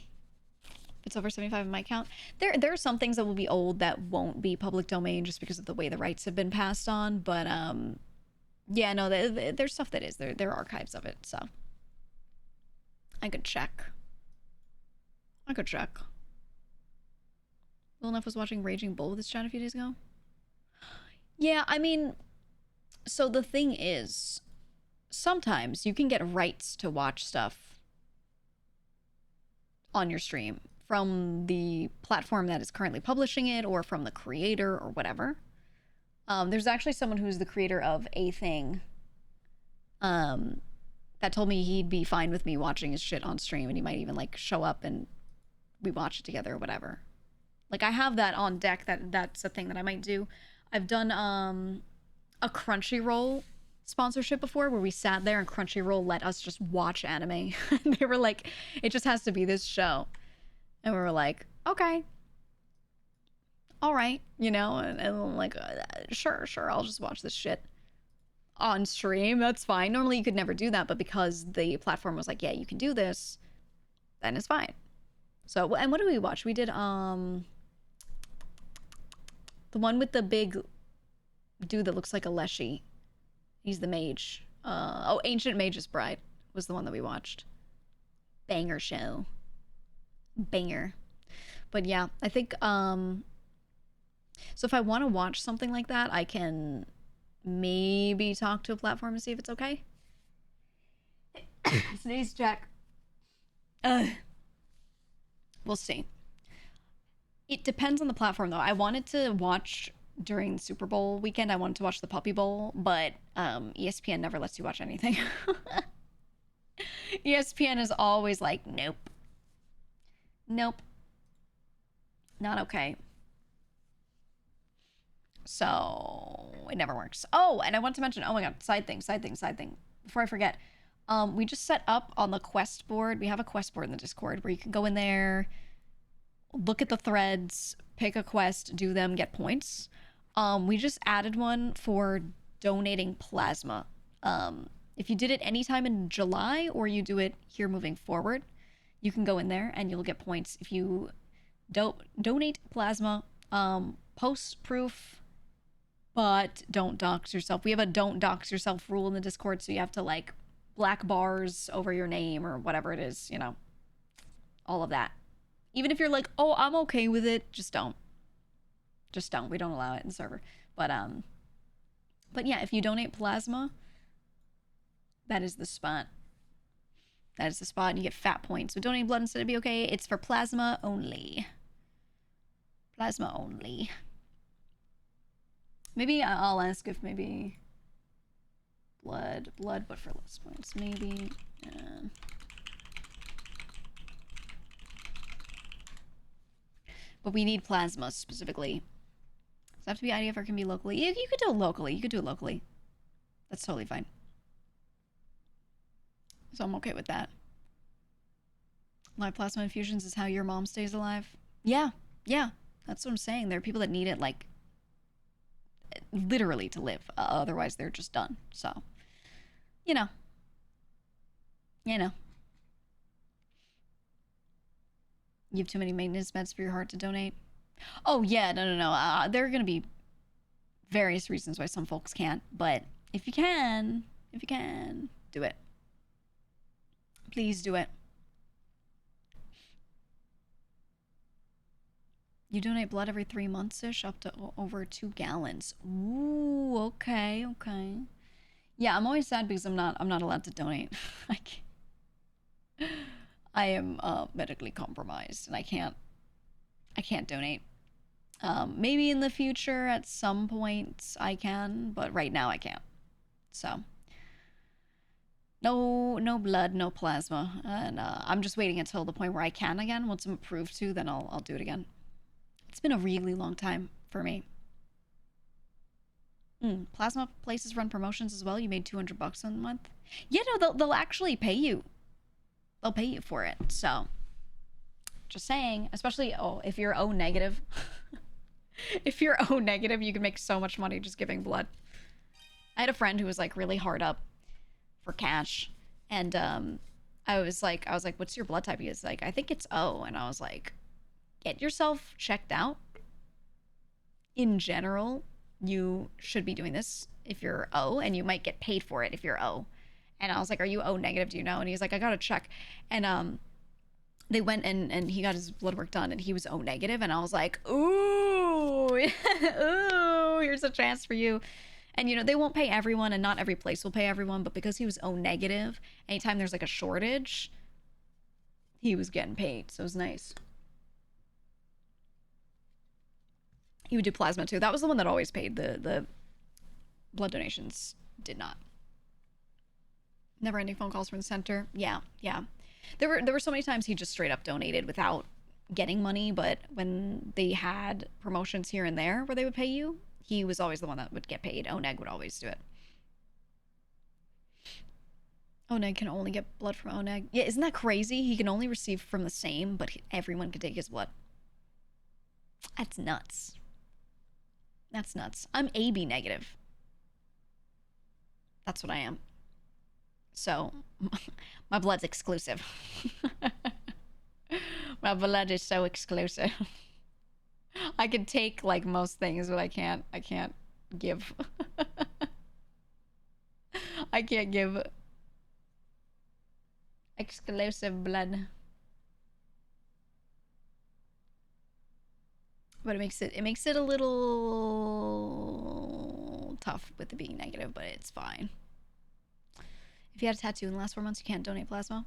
Speaker 1: If it's over 75 in my count. There are some things that will be old that won't be public domain just because of the way the rights have been passed on. But, yeah, no, there's stuff that is. There are archives of it, so. I could check. Lil Neff was watching Raging Bull with his chat a few days ago. Yeah, I mean, so the thing is, sometimes you can get rights to watch stuff on your stream from the platform that is currently publishing it or from the creator or whatever. There's actually someone who's the creator of A Thing that told me he'd be fine with me watching his shit on stream, and he might even like show up and we watch it together or whatever. Like, I have that on deck. That's a thing that I might do. I've done a Crunchyroll sponsorship before where we sat there and Crunchyroll let us just watch anime. They were like, it just has to be this show. And we were like, okay. All right. You know, and I'm like, sure, I'll just watch this shit on stream. That's fine. Normally you could never do that, but because the platform was like, yeah, you can do this, then it's fine. So, and what did we watch? We did, the one with the big dude that looks like a Leshy. He's the mage. Oh, Ancient Mage's Bride was the one that we watched. Banger show. Banger. But yeah, I think, so if I want to watch something like that, I can maybe talk to a platform and see if it's okay. Sneeze check. We'll see. It depends on the platform, though. I wanted to watch during the Super Bowl weekend. I wanted to watch the Puppy Bowl, but ESPN never lets you watch anything. ESPN is always like, nope. Nope. Not okay. So it never works. Oh, and I want to mention, oh my god, side thing. Before I forget, we just set up on the quest board. We have a quest board in the Discord where you can go in there, look at the threads, pick a quest, do them, get points. We just added one for donating plasma. If you did it anytime in July or you do it here moving forward, you can go in there and you'll get points. If you donate plasma, post proof, but don't dox yourself. We have a don't dox yourself rule in the Discord, so you have to like black bars over your name or whatever it is, you know, all of that. Even if you're like, oh, I'm okay with it, just don't. We don't allow it in the server. But yeah, if you donate plasma, that is the spot. And you get fat points. So donating blood instead of be okay. It's for plasma only. Maybe I'll ask if maybe blood, but for less points. Maybe. But we need plasma specifically. Does it have to be IDF or can be locally? You could do it locally. That's totally fine. So I'm okay with that. Live plasma infusions is how your mom stays alive. Yeah. That's what I'm saying. There are people that need it, like, literally to live. Otherwise, they're just done. So, you know. You have too many maintenance meds for your heart to donate. Oh, yeah. No. There are going to be various reasons why some folks can't. But if you can, do it. Please do it. You donate blood every 3 months-ish, up to over 2 gallons. Ooh, okay, okay. Yeah, I'm always sad because I'm not allowed to donate. I am medically compromised and I can't donate. Maybe in the future at some point I can, but right now I can't. So no blood, no plasma, and I'm just waiting until the point where I can again. Once I'm approved to, then I'll do it again. It's been a really long time for me. Plasma places run promotions as well. You made $200 a month. Yeah, no, they'll actually pay you. They'll pay you for it. So, just saying. Especially, if you're O negative. If you're O negative, you can make so much money just giving blood. I had a friend who was like really hard up for cash, and I was like, "What's your blood type?" He was like, "I think it's O," and I was like, "Get yourself checked out. In general, you should be doing this if you're O, and you might get paid for it if you're O." And I was like, "Are you O negative? Do you know?" And he's like, "I gotta check." And they went and he got his blood work done, and he was O negative, and I was like, "Ooh, ooh, here's a chance for you." And you know, they won't pay everyone, and not every place will pay everyone, but because he was O negative, anytime there's like a shortage, he was getting paid, so it was nice. He would do plasma too. That was the one that always paid. The blood donations did not. Never ending phone calls from the center. Yeah. There were so many times he just straight up donated without getting money, but when they had promotions here and there where they would pay you, he was always the one that would get paid. Oneg would always do it. Oneg can only get blood from Oneg. Yeah, isn't that crazy? He can only receive from the same, but everyone can take his blood. That's nuts. That's nuts. I'm AB negative. That's what I am. So, my blood's exclusive. My blood is so exclusive. I can take like most things, but I can't give. I can't give exclusive blood. But it makes it a little tough with it being negative, but it's fine. If you had a tattoo in the last 4 months, you can't donate plasma.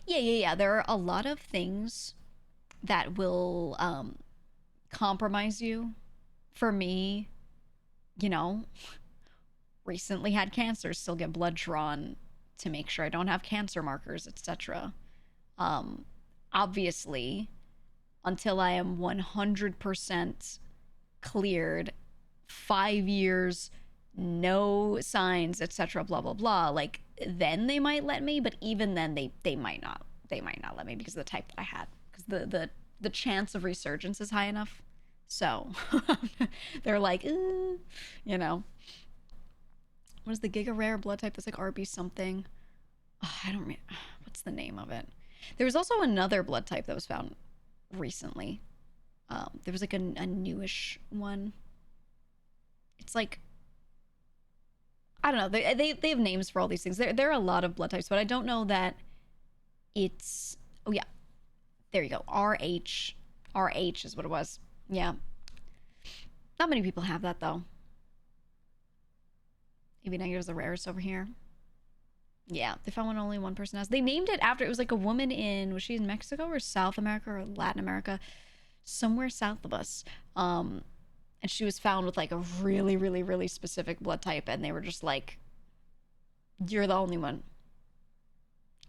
Speaker 1: Yeah. There are a lot of things that will compromise you. For me, you know, recently had cancer, still get blood drawn to make sure I don't have cancer markers, etc. Obviously, until I am 100% cleared, 5 years, no signs, etc., blah blah blah, like then they might let me, but even then they might not let me because of the type that I had, because the chance of resurgence is high enough. So they're like, you know, what is the giga rare blood type that's like RB something? Oh, I don't remember. What's the name of it? There was also another blood type that was found recently. There was like a newish one. It's like, I don't know. They have names for all these things. There are a lot of blood types, but I don't know that it's. Oh yeah, there you go. RH is what it was. Yeah. Not many people have that though. AB negative is the rarest over here. Yeah, they found one only one person has. They named it after, it was like a woman in, was she in Mexico or South America or Latin America? Somewhere south of us. And she was found with like a really, really, really specific blood type, and they were just like, "You're the only one."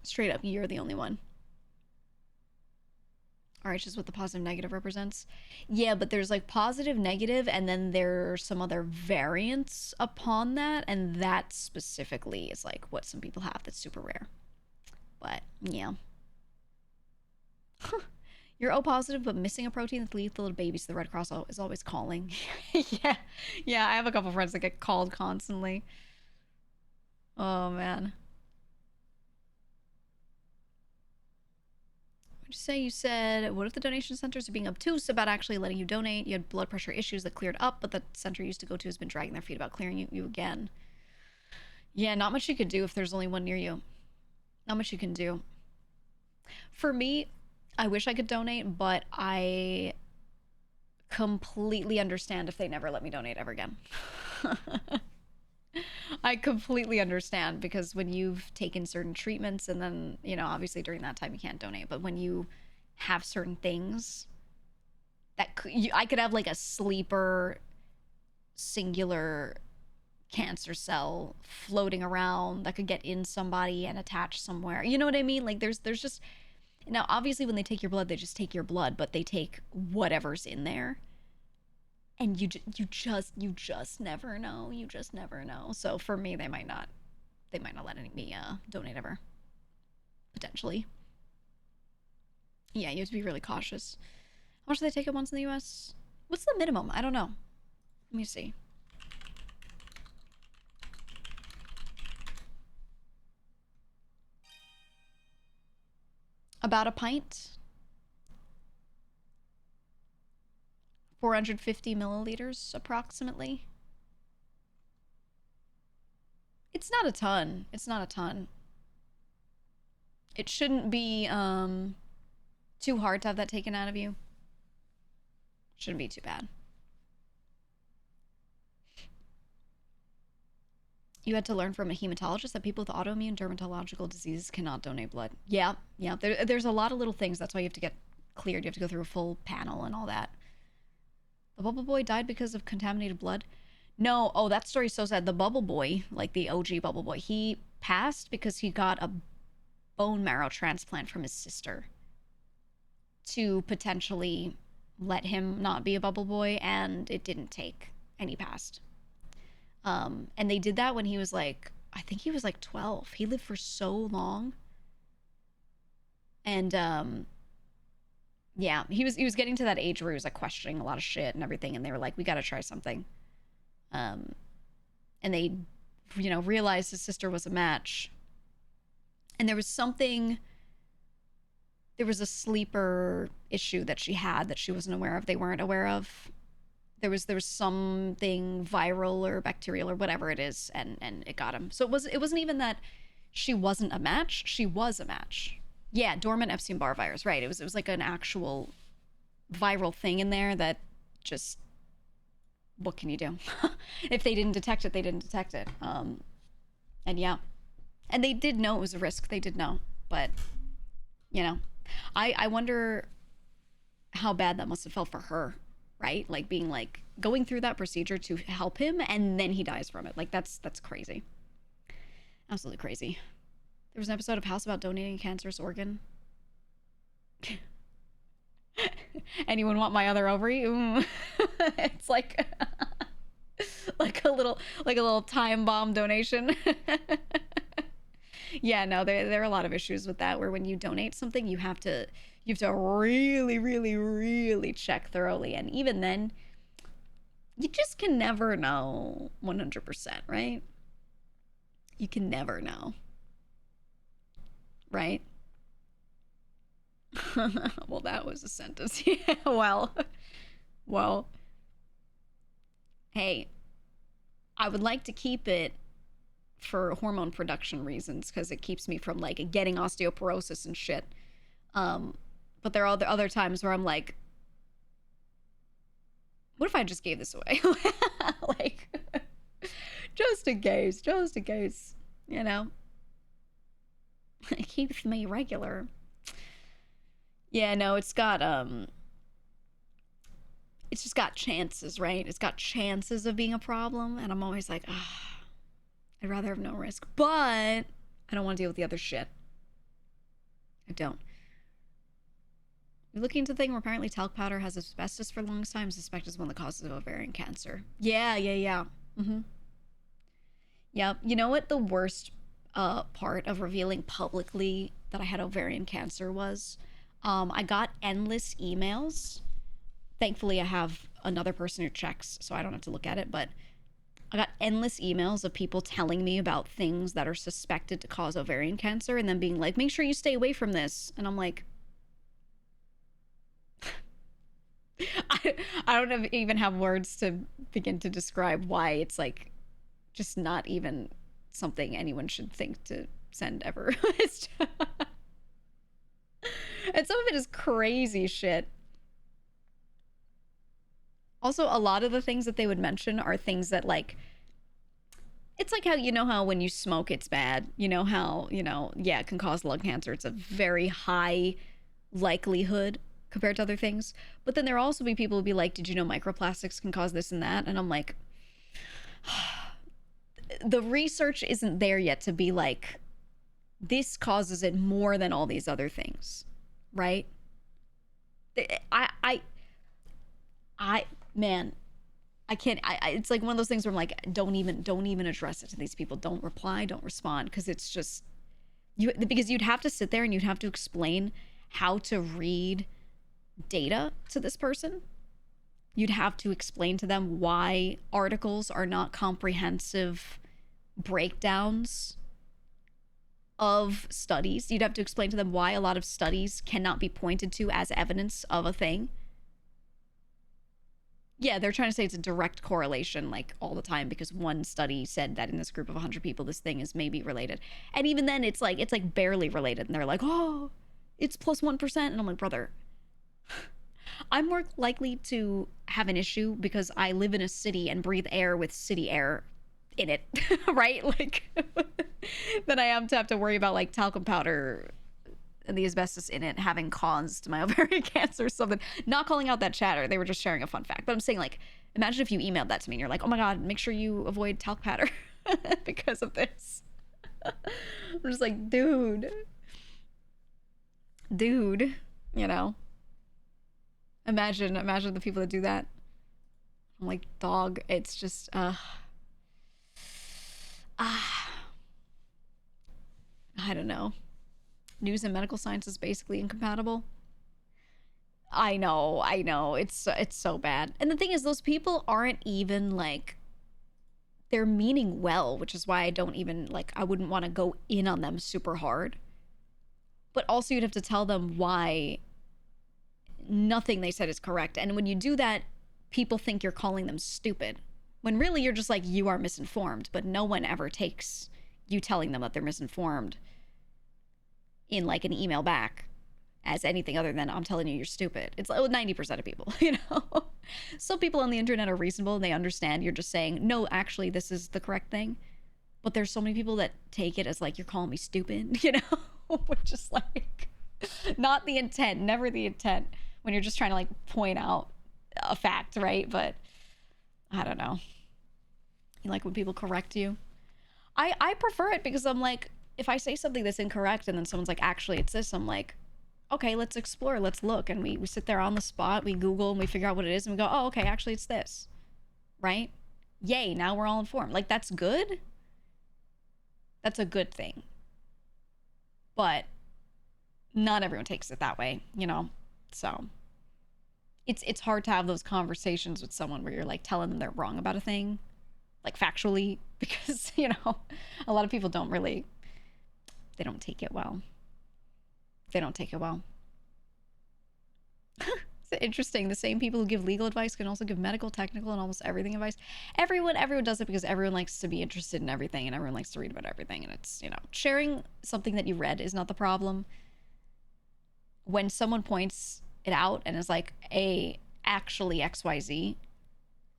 Speaker 1: Straight up, you're the only one. RH is what the positive negative represents. Yeah, but there's like positive, negative, and then there's some other variants upon that, and that specifically is like what some people have that's super rare. But yeah. You're O positive, but missing a protein that's lethal to babies. So the Red Cross is always calling. Yeah. I have a couple friends that get called constantly. Oh man. What'd you say? You said, what if the donation centers are being obtuse about actually letting you donate? You had blood pressure issues that cleared up, but the center you used to go to has been dragging their feet about clearing you again. Yeah, not much you could do if there's only one near you. Not much you can do. For me, I wish I could donate, but I completely understand if they never let me donate ever again. I completely understand, because when you've taken certain treatments and then, you know, obviously during that time you can't donate, but when you have certain things that I could have like a sleeper singular cancer cell floating around that could get in somebody and attach somewhere. You know what I mean? Like there's just, now obviously when they take your blood, they just take your blood, but they take whatever's in there. And you just never know. You just never know. So for me, they might not let me donate ever. Potentially. Yeah, you have to be really cautious. How much do they take at once in the US? What's the minimum? I don't know. Let me see. About a pint. 450 milliliters, approximately. It's not a ton. It's not a ton. It shouldn't be too hard to have that taken out of you. Shouldn't be too bad. You had to learn from a hematologist that people with autoimmune dermatological diseases cannot donate blood. Yeah, yeah. There's a lot of little things. That's why you have to get cleared. You have to go through a full panel and all that. The Bubble Boy died because of contaminated blood. No, oh, that story's so sad. The Bubble Boy, like the OG Bubble Boy, he passed because he got a bone marrow transplant from his sister to potentially let him not be a Bubble Boy, and it didn't take, and he passed. And they did that when he was like, I think he was like 12. He lived for so long. And yeah, he was getting to that age where he was like questioning a lot of shit and everything, and they were like, we got to try something. And they, you know, realized his sister was a match. And there was something, there was a sleeper issue that she had that she wasn't aware of, they weren't aware of. There was something viral or bacterial or whatever it is, and it got him. So it wasn't even that she wasn't a match, she was a match. Yeah, dormant Epstein-Barr virus, right. It was like an actual viral thing in there that just, what can you do? If they didn't detect it, they didn't detect it. And yeah. And they did know it was a risk. They did know. But, you know, I wonder how bad that must have felt for her, right? Like being like, going through that procedure to help him, and then he dies from it. Like that's crazy. Absolutely crazy. There was an episode of House about donating a cancerous organ. Anyone want my other ovary? It's like like a little time bomb donation. Yeah, no, there are a lot of issues with that, where when you donate something, you have to really, really, really check thoroughly, and even then, you just can never know 100%, right? You can never know, right? Well, that was a sentence. Yeah, well, hey, I would like to keep it for hormone production reasons, because it keeps me from like getting osteoporosis and shit. But there are other times where I'm like, what if I just gave this away? Like, just in case, you know? It keeps me regular. Yeah, no, it's just got chances, right? It's got chances of being a problem, and I'm always like, I'd rather have no risk, but I don't want to deal with the other shit. I don't. You're looking into the thing where apparently talc powder has asbestos for a long time, suspected as one of the causes of ovarian cancer. Yeah. Mm-hmm. Yeah, you know what the worst part of revealing publicly that I had ovarian cancer was? I got endless emails. Thankfully, I have another person who checks, so I don't have to look at it, but I got endless emails of people telling me about things that are suspected to cause ovarian cancer, and then being like, make sure you stay away from this. And I'm like, I don't even have words to begin to describe why it's like just not even something anyone should think to send ever. It's just... shit is crazy shit. Also, a lot of the things that they would mention are things that, like, it's like how, you know how when you smoke it's bad, you know how, you know, yeah, it can cause lung cancer. It's a very high likelihood compared to other things. But then there will also be people who be like, did you know microplastics can cause this and that? And I'm like, the research isn't there yet to be like, this causes it more than all these other things, right? Man, I can't. It's like one of those things where I'm like, don't even address it to these people. Don't reply. Don't respond, because it's just because you'd have to sit there and you'd have to explain how to read data to this person. You'd have to explain to them why articles are not comprehensive breakdowns of studies. You'd have to explain to them why a lot of studies cannot be pointed to as evidence of a thing. Yeah, they're trying to say it's a direct correlation, like, all the time, because one study said that in this group of 100 people, this thing is maybe related. And even then, it's like barely related. And they're like, oh, it's plus 1%. And I'm like, brother, I'm more likely to have an issue because I live in a city and breathe air with city air in it, right? Like, than I am to have to worry about, like, talcum powder and the asbestos in it having caused my ovarian cancer or something. Not calling out that chatter. They were just sharing a fun fact. But I'm saying, like, imagine if you emailed that to me and you're like, oh my God, make sure you avoid talc powder because of this. I'm just like, dude, you know, imagine the people that do that. I'm like, dog, it's just, I don't know. News and medical science is basically incompatible. I know. It's so bad. And the thing is, those people aren't even, like, they're meaning well, which is why I don't even, like, I wouldn't want to go in on them super hard. But also you'd have to tell them why nothing they said is correct. And when you do that, people think you're calling them stupid, when really you're just like, you are misinformed. But no one ever takes you telling them that they're misinformed in, like, an email back as anything other than, I'm telling you you're stupid. It's like 90% of people, you know? Some people on the internet are reasonable and they understand you're just saying, no, actually, this is the correct thing. But there's so many people that take it as, like, you're calling me stupid, you know? Which is, like, not the intent, never the intent, when you're just trying to, like, point out a fact, right? But I don't know. You like when people correct you? I prefer it because I'm like, if I say something that's incorrect and then someone's like, actually, it's this, I'm like, okay, let's explore, let's look. And we sit there on the spot, we Google and we figure out what it is and we go, oh, okay, actually it's this, right? Yay, now we're all informed. Like, that's good. That's a good thing. But not everyone takes it that way, you know? So it's hard to have those conversations with someone where you're, like, telling them they're wrong about a thing, like, factually, because, you know, a lot of people don't really, they don't take it well. They don't take it well. It's interesting. The same people who give legal advice can also give medical, technical, and almost everything advice. Everyone does it because everyone likes to be interested in everything and everyone likes to read about everything. And it's, you know, sharing something that you read is not the problem. When someone points it out and is like, actually XYZ,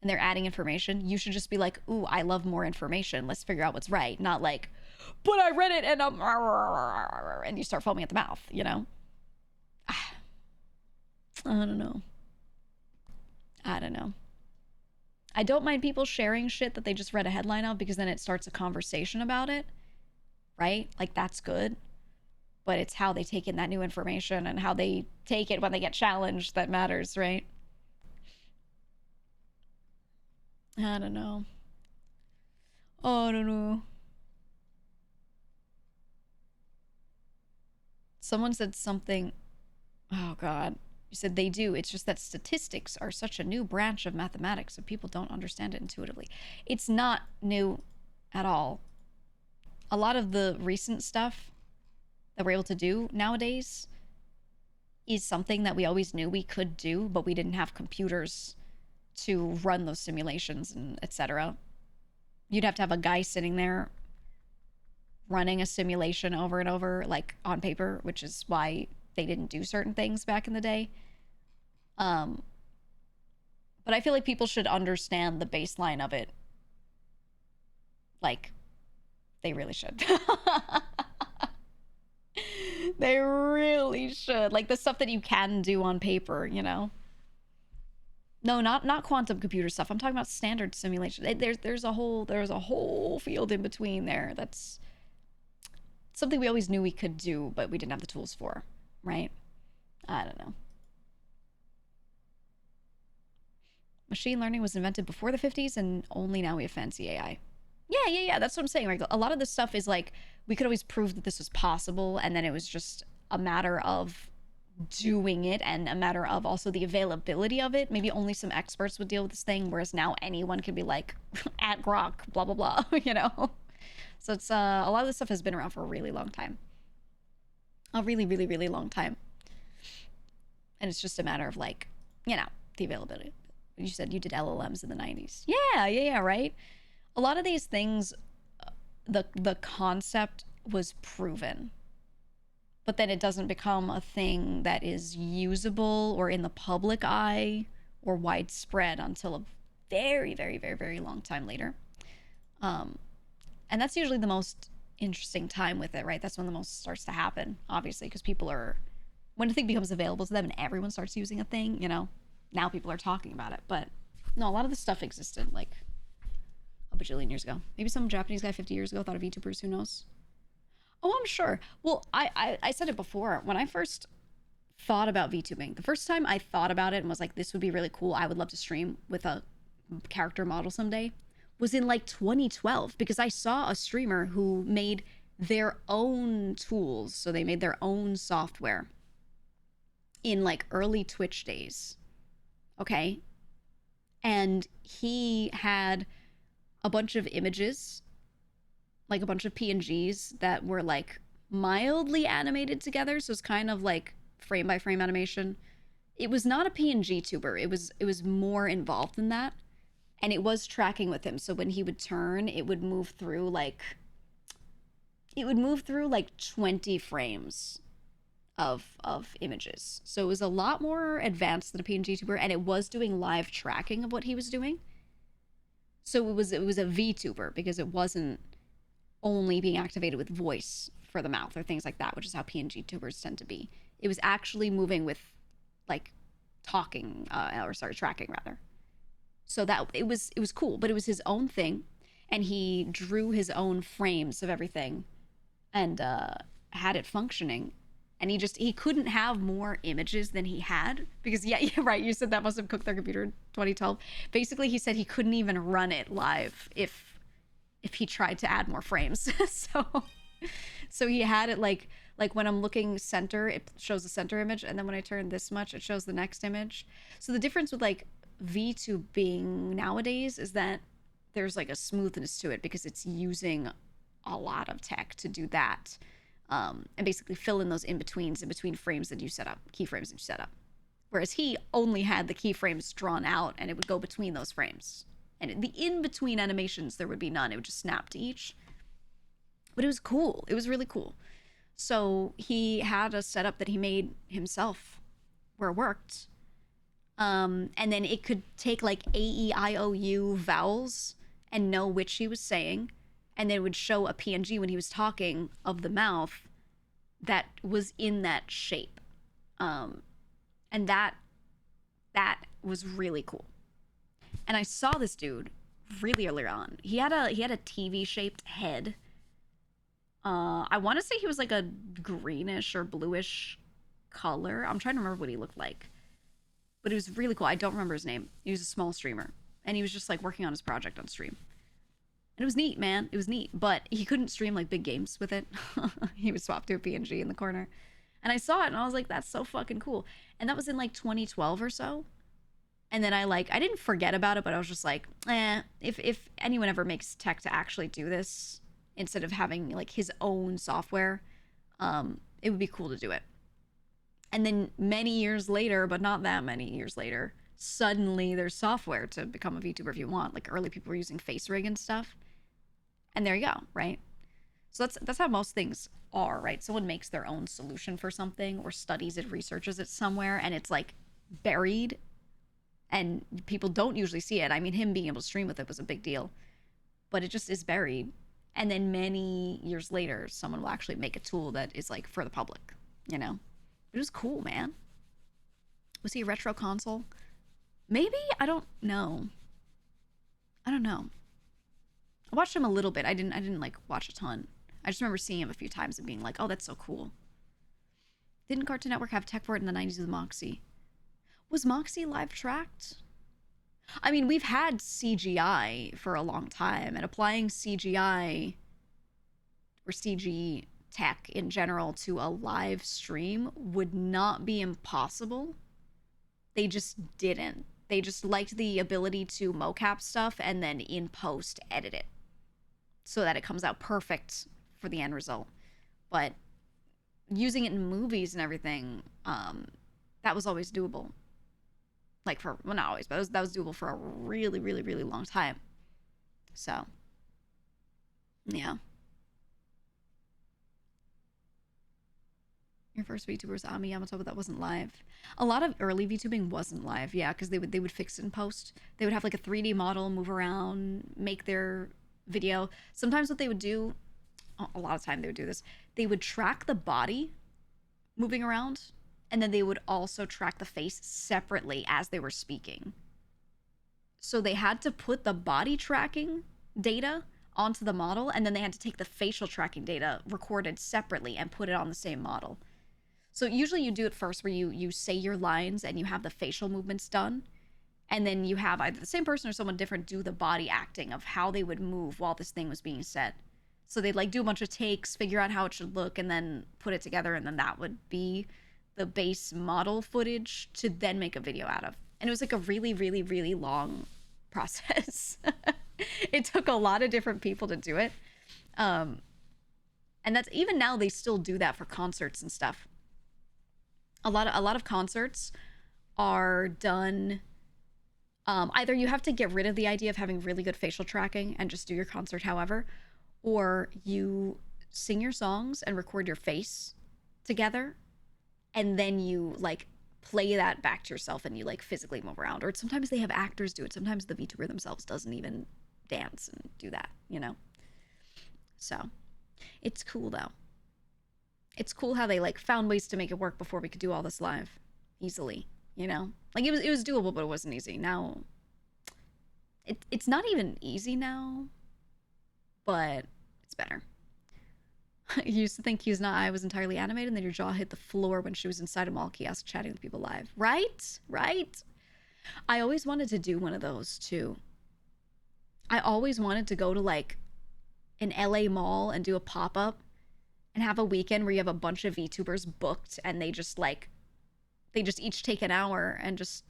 Speaker 1: and they're adding information, you should just be like, ooh, I love more information. Let's figure out what's right. Not like, but I read it and and you start foaming at the mouth, you know? I don't know. I don't mind people sharing shit that they just read a headline of, because then it starts a conversation about it, right? Like, that's good. But it's how they take in that new information and how they take it when they get challenged that matters, right? I don't know. Oh, I don't know. Someone said something. Oh, God. You said they do. It's just that statistics are such a new branch of mathematics, so people don't understand it intuitively. It's not new at all. A lot of the recent stuff that we're able to do nowadays is something that we always knew we could do, but we didn't have computers to run those simulations and etc. You'd have to have a guy sitting there running a simulation over and over, like, on paper, which is why they didn't do certain things back in the day. But I feel like people should understand the baseline of it. Like, they really should. They really should. Like, the stuff that you can do on paper, you know? No, not quantum computer stuff. I'm talking about standard simulation. There's a whole field in between there. That's something we always knew we could do, but we didn't have the tools for, right? I don't know. Machine learning was invented before the 50s, and only now we have fancy AI. Yeah. That's what I'm saying. Like, a lot of this stuff is like, we could always prove that this was possible, and then it was just a matter of doing it and a matter of also the availability of it. Maybe only some experts would deal with this thing, whereas now anyone can be like, at Grok, blah, blah, blah, you know? So it's, a lot of this stuff has been around for a really long time. A really, really, really long time. And it's just a matter of like, you know, the availability. You said you did LLMs in the 90s. Yeah, right? A lot of these things, the concept was proven, but then it doesn't become a thing that is usable or in the public eye or widespread until a very, very, very, very long time later. And that's usually the most interesting time with it, right? That's when the most starts to happen, obviously, because people are, when a thing becomes available to them and everyone starts using a thing, you know, now people are talking about it. But no, a lot of this stuff existed like a bajillion years ago. Maybe some Japanese guy 50 years ago thought of VTubers, who knows? Oh, I'm sure. Well, I said it before. When I first thought about VTubing, the first time I thought about it and was like, this would be really cool, I would love to stream with a character model someday, was in like 2012, because I saw a streamer who made their own tools. So they made their own software in like early Twitch days. Okay. And he had a bunch of images, like a bunch of PNGs that were like mildly animated together. So it's kind of like frame by frame animation. It was not a PNG tuber. It was more involved than that. And it was tracking with him. So when he would turn, it would move through like 20 frames of images. So it was a lot more advanced than a PNG tuber, and it was doing live tracking of what he was doing. So it was a VTuber, because it wasn't only being activated with voice for the mouth or things like that, which is how PNG tubers tend to be. It was actually moving with like tracking rather. So that it was cool, but it was his own thing, and he drew his own frames of everything and had it functioning. And he couldn't have more images than he had, because yeah, right, you said that must have cooked their computer in 2012. Basically, he said he couldn't even run it live if he tried to add more frames. so he had it like when I'm looking center, it shows the center image, and then when I turn this much, it shows the next image. So the difference with like VTubing nowadays is that there's like a smoothness to it, because it's using a lot of tech to do that. And basically fill in those in-betweens in between frames that you set up, keyframes that you set up. Whereas he only had the keyframes drawn out, and it would go between those frames. And the in-between animations, there would be none. It would just snap to each. But it was cool. It was really cool. So he had a setup that he made himself where it worked. And then it could take like A-E-I-O-U vowels and know which he was saying. And then it would show a PNG when he was talking of the mouth that was in that shape. And that was really cool. And I saw this dude really early on. He had a TV shaped head. I want to say he was like a greenish or bluish color. I'm trying to remember what he looked like. But it was really cool. I don't remember his name. He was a small streamer, and he was just like working on his project on stream. And it was neat, man. It was neat. But he couldn't stream like big games with it. He would swap to a PNG in the corner. And I saw it and I was like, that's so fucking cool. And that was in like 2012 or so. And then I didn't forget about it, but I was just like, if anyone ever makes tech to actually do this instead of having like his own software, it would be cool to do it. And then many years later, but not that many years later, suddenly there's software to become a VTuber if you want. Like early people were using face rig and stuff. And there you go, right? So that's how most things are, right? Someone makes their own solution for something or studies it, researches it somewhere, and it's like buried and people don't usually see it. I mean, him being able to stream with it was a big deal, but it just is buried. And then many years later, someone will actually make a tool that is like for the public, you know? It was cool, man. Was he a retro console? Maybe? I don't know. I don't know. I watched him a little bit. I didn't like watch a ton. I just remember seeing him a few times and being like, oh, that's so cool. Didn't Cartoon Network have tech for it in the 90s with Moxie? Was Moxie live tracked? I mean, we've had CGI for a long time, and applying CGI or CG tech in general to a live stream would not be impossible. They just didn't. They just liked the ability to mocap stuff and then in post edit it so that it comes out perfect for the end result. But using it in movies and everything, that was always doable. Like for, well, not always, but that was doable for a really, really, really long time. So, yeah. Your first VTuber was Ami Yamato, but that wasn't live. A lot of early VTubing wasn't live, yeah, because they would fix it in post. They would have like a 3D model, move around, make their video. Sometimes what they would do, a lot of time they would do this, they would track the body moving around, and then they would also track the face separately as they were speaking. So they had to put the body tracking data onto the model, and then they had to take the facial tracking data recorded separately and put it on the same model. So usually you do it first where you say your lines and you have the facial movements done, and then you have either the same person or someone different do the body acting of how they would move while this thing was being said. So they'd like do a bunch of takes, figure out how it should look, and then put it together, and then that would be the base model footage to then make a video out of. And it was like a really, really, really long process. It took a lot of different people to do it. And that's, even now they still do that for concerts and stuff. A lot of concerts are done, either you have to get rid of the idea of having really good facial tracking and just do your concert however, or you sing your songs and record your face together, and then you like play that back to yourself and you like physically move around. Or sometimes they have actors do it. Sometimes the VTuber themselves doesn't even dance and do that, you know? So it's cool though. It's cool how they like found ways to make it work before we could do all this live easily, you know? Like it was doable, but it wasn't easy. Now it's not even easy now, but it's better. You used to think I was entirely animated, and then your jaw hit the floor when she was inside a mall kiosk chatting with people live. Right? Right? I always wanted to do one of those too. I always wanted to go to like an LA mall and do a pop-up and have a weekend where you have a bunch of VTubers booked, and they just each take an hour and just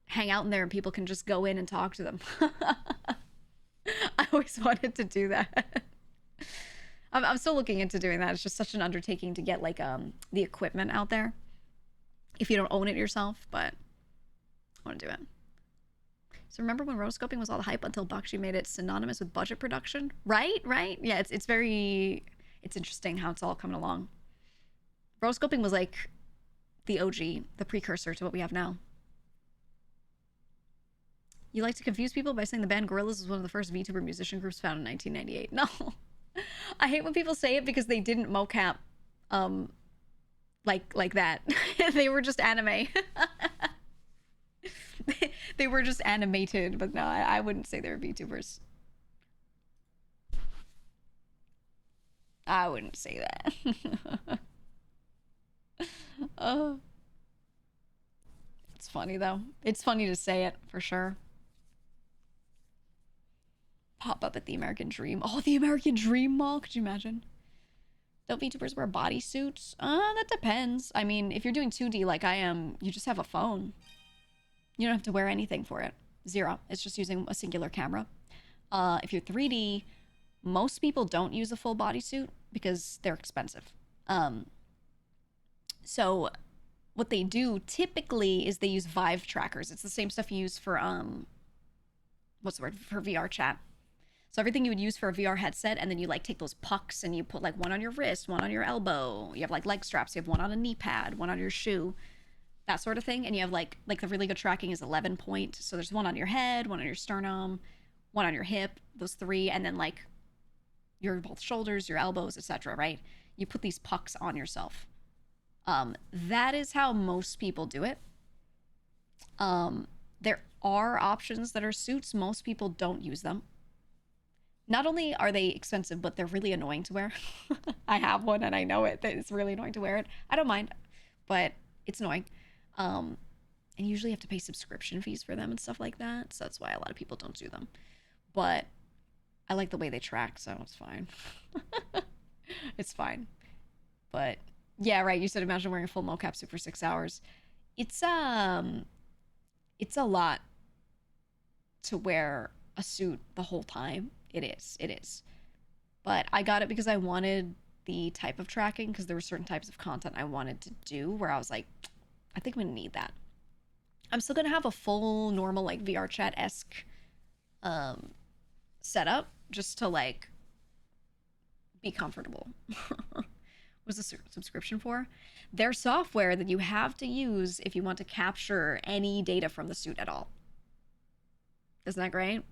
Speaker 1: hang out in there, and people can just go in and talk to them. I always wanted to do that. I'm still looking into doing that. It's just such an undertaking to get like the equipment out there if you don't own it yourself, but I want to do it. So remember when rotoscoping was all the hype until Bakshi made it synonymous with budget production? Right? Yeah, it's interesting how it's all coming along. Rotoscoping was like the OG, the precursor to what we have now. You like to confuse people by saying the band Gorillaz was one of the first VTuber musician groups found in 1998. No. I hate when people say it because they didn't mocap like that. They were just anime. They were just animated, but no, I wouldn't say they were VTubers. I wouldn't say that. It's funny though. It's funny to say it for sure. Pop up at the American Dream. Oh, the American Dream Mall. Could you imagine? Don't VTubers wear bodysuits? That depends. I mean, if you're doing 2D like I am, you just have a phone. You don't have to wear anything for it. Zero. It's just using a singular camera. If you're 3D, most people don't use a full bodysuit because they're expensive. So what they do typically is they use Vive trackers. It's the same stuff you use for, what's the word? For VR chat. So everything you would use for a VR headset, and then you like take those pucks and you put like one on your wrist, one on your elbow. You have like leg straps. You have one on a knee pad, one on your shoe, that sort of thing. And you have like the really good tracking is 11 point. So there's one on your head, one on your sternum, one on your hip, those three, and then like your both shoulders, your elbows, etc. Right? You put these pucks on yourself. That is how most people do it. There are options that are suits. Most people don't use them. Not only are they expensive, but they're really annoying to wear. I have one and I know it. That it's really annoying to wear it. I don't mind, but it's annoying. And you usually have to pay subscription fees for them and stuff like that. So that's why a lot of people don't do them. But I like the way they track, so it's fine. It's fine. But yeah, right. You said imagine wearing a full mocap suit for 6 hours. It's a lot to wear a suit the whole time. It is. But I got it because I wanted the type of tracking, because there were certain types of content I wanted to do where I was like, I think I'm gonna need that. I'm still gonna have a full normal like VR chat-esque setup just to like be comfortable. What's the subscription for? Their software that you have to use if you want to capture any data from the suit at all. Isn't that great?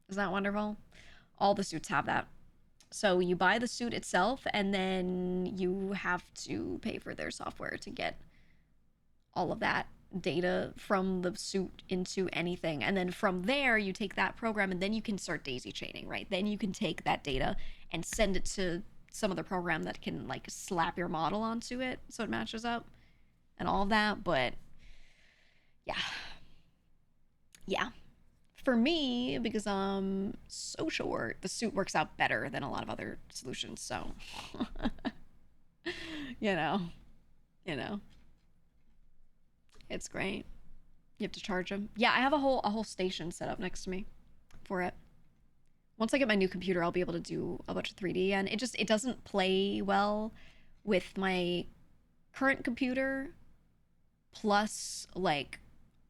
Speaker 1: Isn't that wonderful? All the suits have that. So you buy the suit itself, and then you have to pay for their software to get all of that data from the suit into anything. And then from there, you take that program, and then you can start daisy chaining, right? Then you can take that data and send it to some other program that can like slap your model onto it so it matches up and all of that. But yeah, for me, because I'm so short, the suit works out better than a lot of other solutions. So you know it's great. You have to charge them. Yeah, I have a whole station set up next to me for it. Once I get my new computer, I'll be able to do a bunch of 3D, and it doesn't play well with my current computer, plus like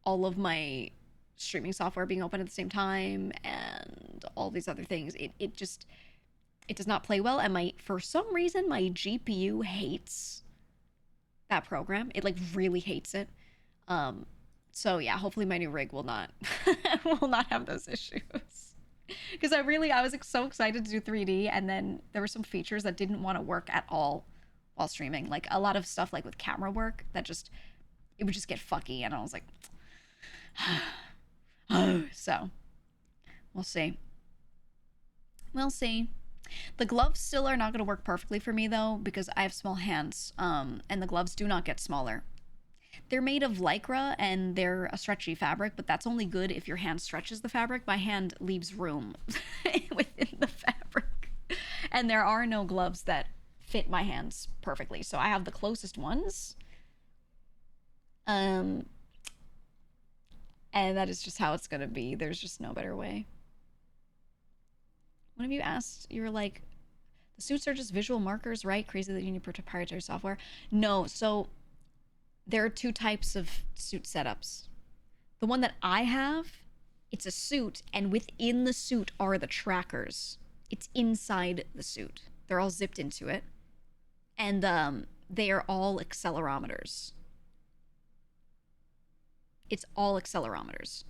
Speaker 1: all of my streaming software being open at the same time and all these other things. It does not play well, and for some reason my GPU hates that program. It like really hates it. So yeah, hopefully my new rig will not will not have those issues. Because I was so excited to do 3D, and then there were some features that didn't want to work at all while streaming. Like a lot of stuff like with camera work that it would just get fucky, and I was like, so we'll see. We'll see. The gloves still are not going to work perfectly for me though, because I have small hands, and the gloves do not get smaller. They're made of Lycra, and they're a stretchy fabric, but that's only good if your hand stretches the fabric. My hand leaves room within the fabric. And there are no gloves that fit my hands perfectly. So I have the closest ones. And that is just how it's going to be. There's just no better way. One of you asked, you were like, the suits are just visual markers, right? Crazy that you need proprietary software. No, so there are two types of suit setups. The one that I have, it's a suit, and within the suit are the trackers. It's inside the suit. They're all zipped into it. And they are all accelerometers. It's all accelerometers.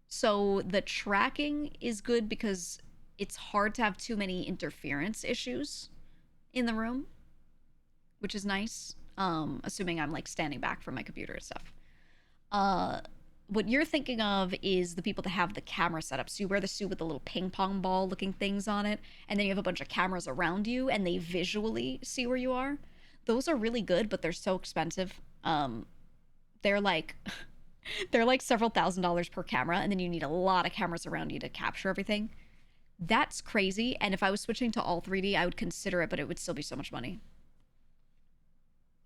Speaker 1: So the tracking is good because it's hard to have too many interference issues in the room, which is nice. Assuming I'm like standing back from my computer and stuff. What you're thinking of is the people that have the camera setup. So you wear the suit with the little ping pong ball looking things on it, and then you have a bunch of cameras around you, and they visually see where you are. Those are really good, but they're so expensive. They're like several $1,000s per camera, and then you need a lot of cameras around you to capture everything. That's crazy, and if I was switching to all 3D, I would consider it, but it would still be so much money.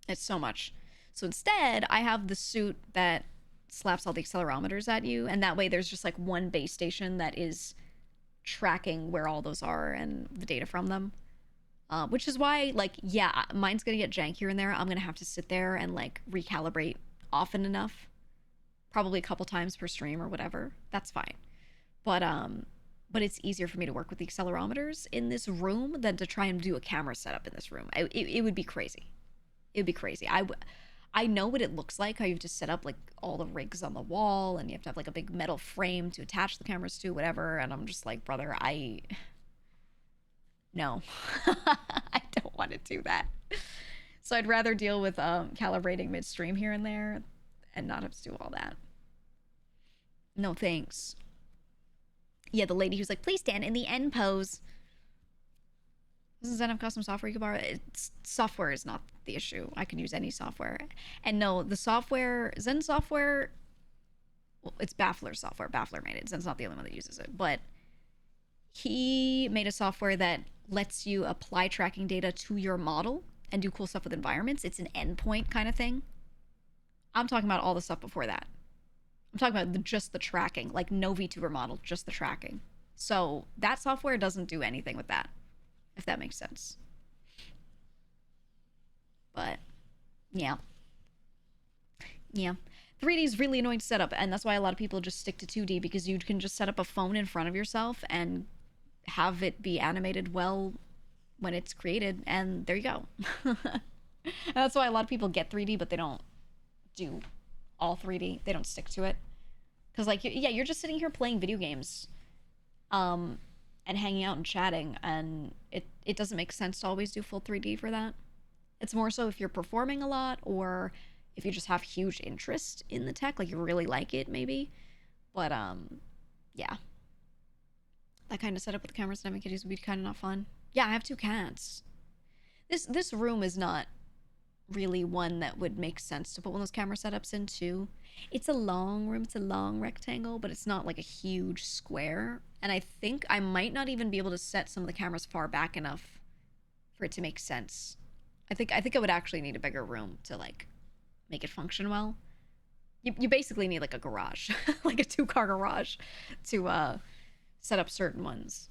Speaker 1: It's so much. So instead, I have the suit that slaps all the accelerometers at you, and that way there's just like one base station that is tracking where all those are and the data from them. Which is why, like, yeah, mine's gonna get jank here and there. I'm gonna have to sit there and like recalibrate often enough, probably a couple times per stream or whatever. That's fine. But but it's easier for me to work with the accelerometers in this room than to try and do a camera setup in this room. It would be crazy. It would be crazy. I know what it looks like, how you have to set up like all the rigs on the wall and you have to have like a big metal frame to attach the cameras to, whatever. And I'm just like, brother, no, I don't want to do that. So I'd rather deal with calibrating midstream here and there and not have to do all that. No thanks. Yeah, the lady who's like, please stand in the end pose. Doesn't Zen have custom software you can borrow? Software is not the issue. I can use any software. And no, the software, Zen software, well, it's Baffler software. Baffler made it. Zen's not the only one that uses it. But he made a software that lets you apply tracking data to your model and do cool stuff with environments. It's an endpoint kind of thing. I'm talking about all the stuff before that. I'm talking about just the tracking, like no VTuber model, just the tracking. So that software doesn't do anything with that, if that makes sense. But yeah. 3D is really annoying to set up, and that's why a lot of people just stick to 2D, because you can just set up a phone in front of yourself and have it be animated well when it's created, and there you go. And that's why a lot of people get 3D, but they don't do all 3D. They don't stick to it. Because, like, yeah, you're just sitting here playing video games and hanging out and chatting, and it doesn't make sense to always do full 3D for that. It's more so if you're performing a lot, or if you just have huge interest in the tech, like you really like it, maybe. But, yeah. That kind of setup with the cameras and having kitties would be kind of not fun. Yeah, I have 2 cats. This room is not really one that would make sense to put one of those camera setups into. It's a long room, it's a long rectangle, but it's not like a huge square. And I think I might not even be able to set some of the cameras far back enough for it to make sense. I think I would actually need a bigger room to like make it function well. You basically need like a garage, like a 2-car garage to set up certain ones.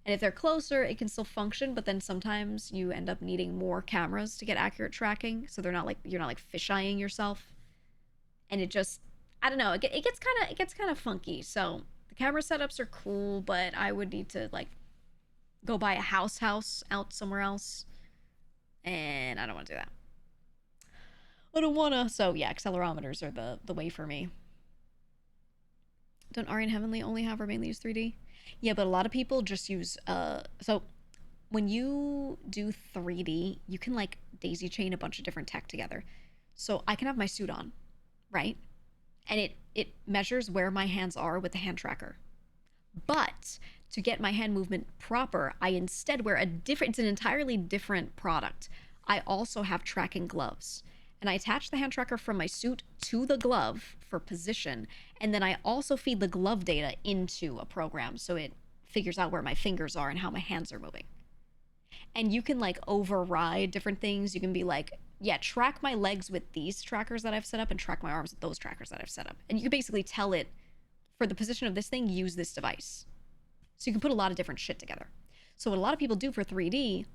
Speaker 1: And if they're closer, it can still function, but then sometimes you end up needing more cameras to get accurate tracking, so they're not like, you're not like fisheyeing yourself. And it just, I don't know, it gets kind of funky. So the camera setups are cool, but I would need to like go buy a house out somewhere else, and I don't want to do that. I don't want to. So yeah, accelerometers are the way for me. Don't Ari and Heavenly only have or mainly use 3D? Yeah, but a lot of people just use, so when you do 3D, you can like daisy chain a bunch of different tech together. So I can have my suit on, right? And it measures where my hands are with the hand tracker. But to get my hand movement proper, I instead wear it's an entirely different product. I also have tracking gloves. And I attach the hand tracker from my suit to the glove for position, and then I also feed the glove data into a program so it figures out where my fingers are and how my hands are moving. And you can like override different things. You can be like, yeah, track my legs with these trackers that I've set up and track my arms with those trackers that I've set up. And you can basically tell it, for the position of this thing, use this device. So you can put a lot of different shit together. So what a lot of people do for 3D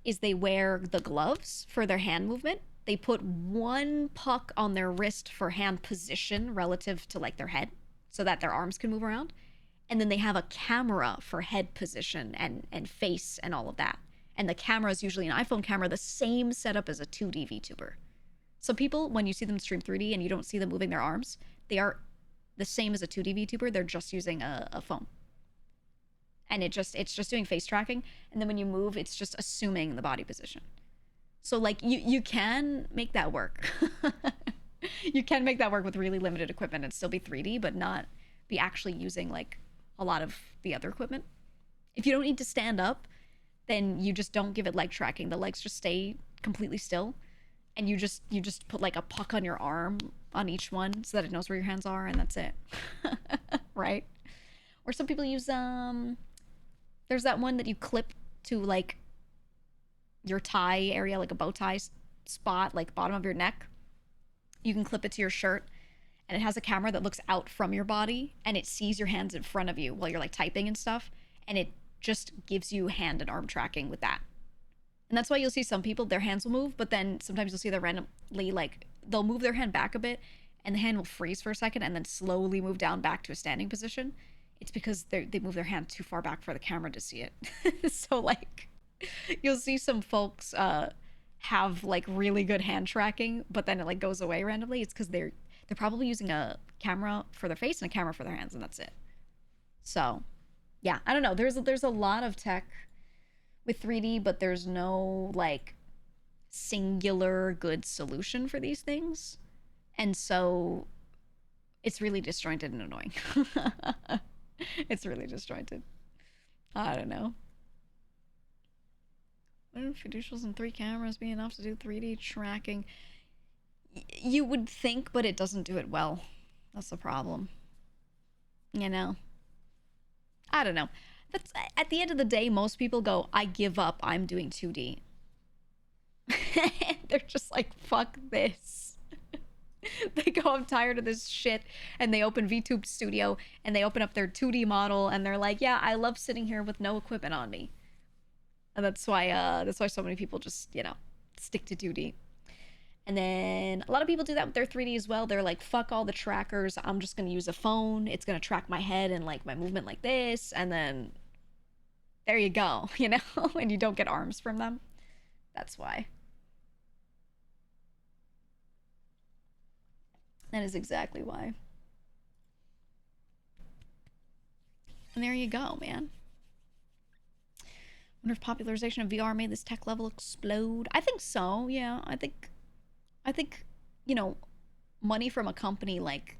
Speaker 1: is they wear the gloves for their hand movement. They put one puck on their wrist for hand position relative to like their head so that their arms can move around. And then they have a camera for head position and face and all of that. And the camera is usually an iPhone camera, the same setup as a 2D VTuber. So people, when you see them stream 3D and you don't see them moving their arms, they are the same as a 2D VTuber. They're just using a phone. And it's just doing face tracking. And then when you move, it's just assuming the body position. So like you can make that work. You can make that work with really limited equipment and still be 3D, but not be actually using like a lot of the other equipment. If you don't need to stand up, then you just don't give it leg tracking. The legs just stay completely still, and you just put like a puck on your arm on each one so that it knows where your hands are, and that's it. Right? Or some people use there's that one that you clip to like your tie area, like a bow tie spot, like bottom of your neck. You can clip it to your shirt, and it has a camera that looks out from your body, and it sees your hands in front of you while you're like typing and stuff, and it just gives you hand and arm tracking with that. And that's why you'll see some people, their hands will move, but then sometimes you'll see them randomly, like they'll move their hand back a bit and the hand will freeze for a second and then slowly move down back to a standing position. it's because they move their hand too far back for the camera to see it. So like you'll see some folks have like really good hand tracking, but then it like goes away randomly. It's because they're probably using a camera for their face and a camera for their hands, and that's it. So yeah, I don't know. There's a lot of tech with 3D, but there's no like singular good solution for these things. And so it's really disjointed and annoying. It's really disjointed. I don't know. Wouldn't fiducials and 3 cameras be enough to do 3D tracking? You would think, but it doesn't do it well. That's the problem. You know? I don't know. That's at the end of the day, most people go, I give up, I'm doing 2D. They're just like, fuck this. They go, I'm tired of this shit, and they open VTube Studio and they open up their 2D model and they're like, yeah, I love sitting here with no equipment on me. And that's why so many people just, you know, stick to 2D. And then a lot of people do that with their 3D as well. They're like, fuck all the trackers, I'm just gonna use a phone, it's gonna track my head and like my movement like this, and then there you go, you know. And you don't get arms from them. That's why. That is exactly why. And there you go, man. Wonder if popularization of VR made this tech level explode. I think so, yeah. I think, you know, money from a company like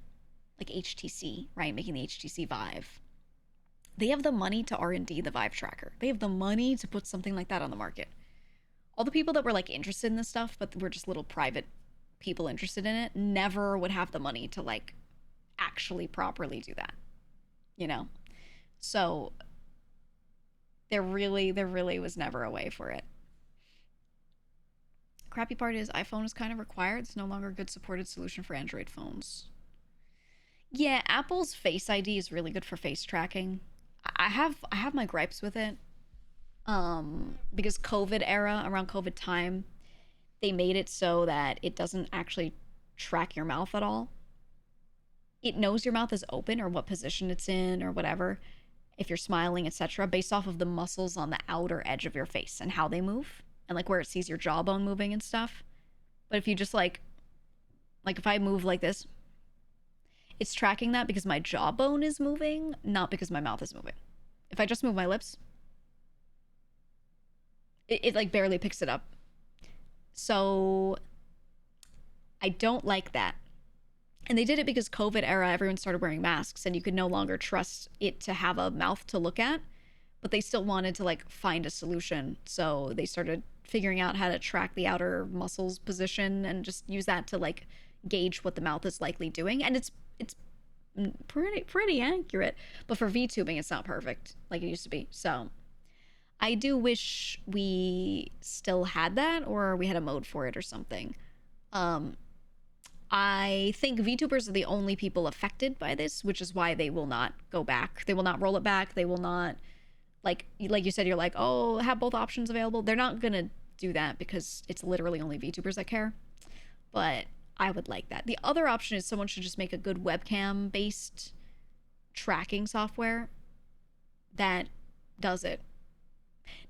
Speaker 1: HTC, right? Making the HTC Vive. They have the money to R&D the Vive tracker. They have the money to put something like that on the market. All the people that were like interested in this stuff, but were just little private people interested in it, never would have the money to like actually properly do that, you know. So there really was never a way for it. Crappy part is iPhone is kind of required. It's no longer a good supported solution for Android phones. Yeah, Apple's Face ID is really good for face tracking. I have my gripes with it, because COVID era, around COVID time, they made it so that it doesn't actually track your mouth at all. It knows your mouth is open or what position it's in or whatever, if you're smiling, etc., based off of the muscles on the outer edge of your face and how they move and like where it sees your jawbone moving and stuff. But if you just like if I move like this, it's tracking that because my jawbone is moving, not because my mouth is moving. If I just move my lips, it like barely picks it up. So I don't like that. And they did it because COVID era, everyone started wearing masks and you could no longer trust it to have a mouth to look at, but they still wanted to like find a solution. So they started figuring out how to track the outer muscles position and just use that to like gauge what the mouth is likely doing. And it's pretty accurate, but for VTubing, it's not perfect like it used to be. So I do wish we still had that, or we had a mode for it or something. I think VTubers are the only people affected by this, which is why they will not go back. They will not roll it back. They will not, like you said, you're like, oh, have both options available. They're not gonna do that because it's literally only VTubers that care. But I would like that. The other option is someone should just make a good webcam-based tracking software that does it.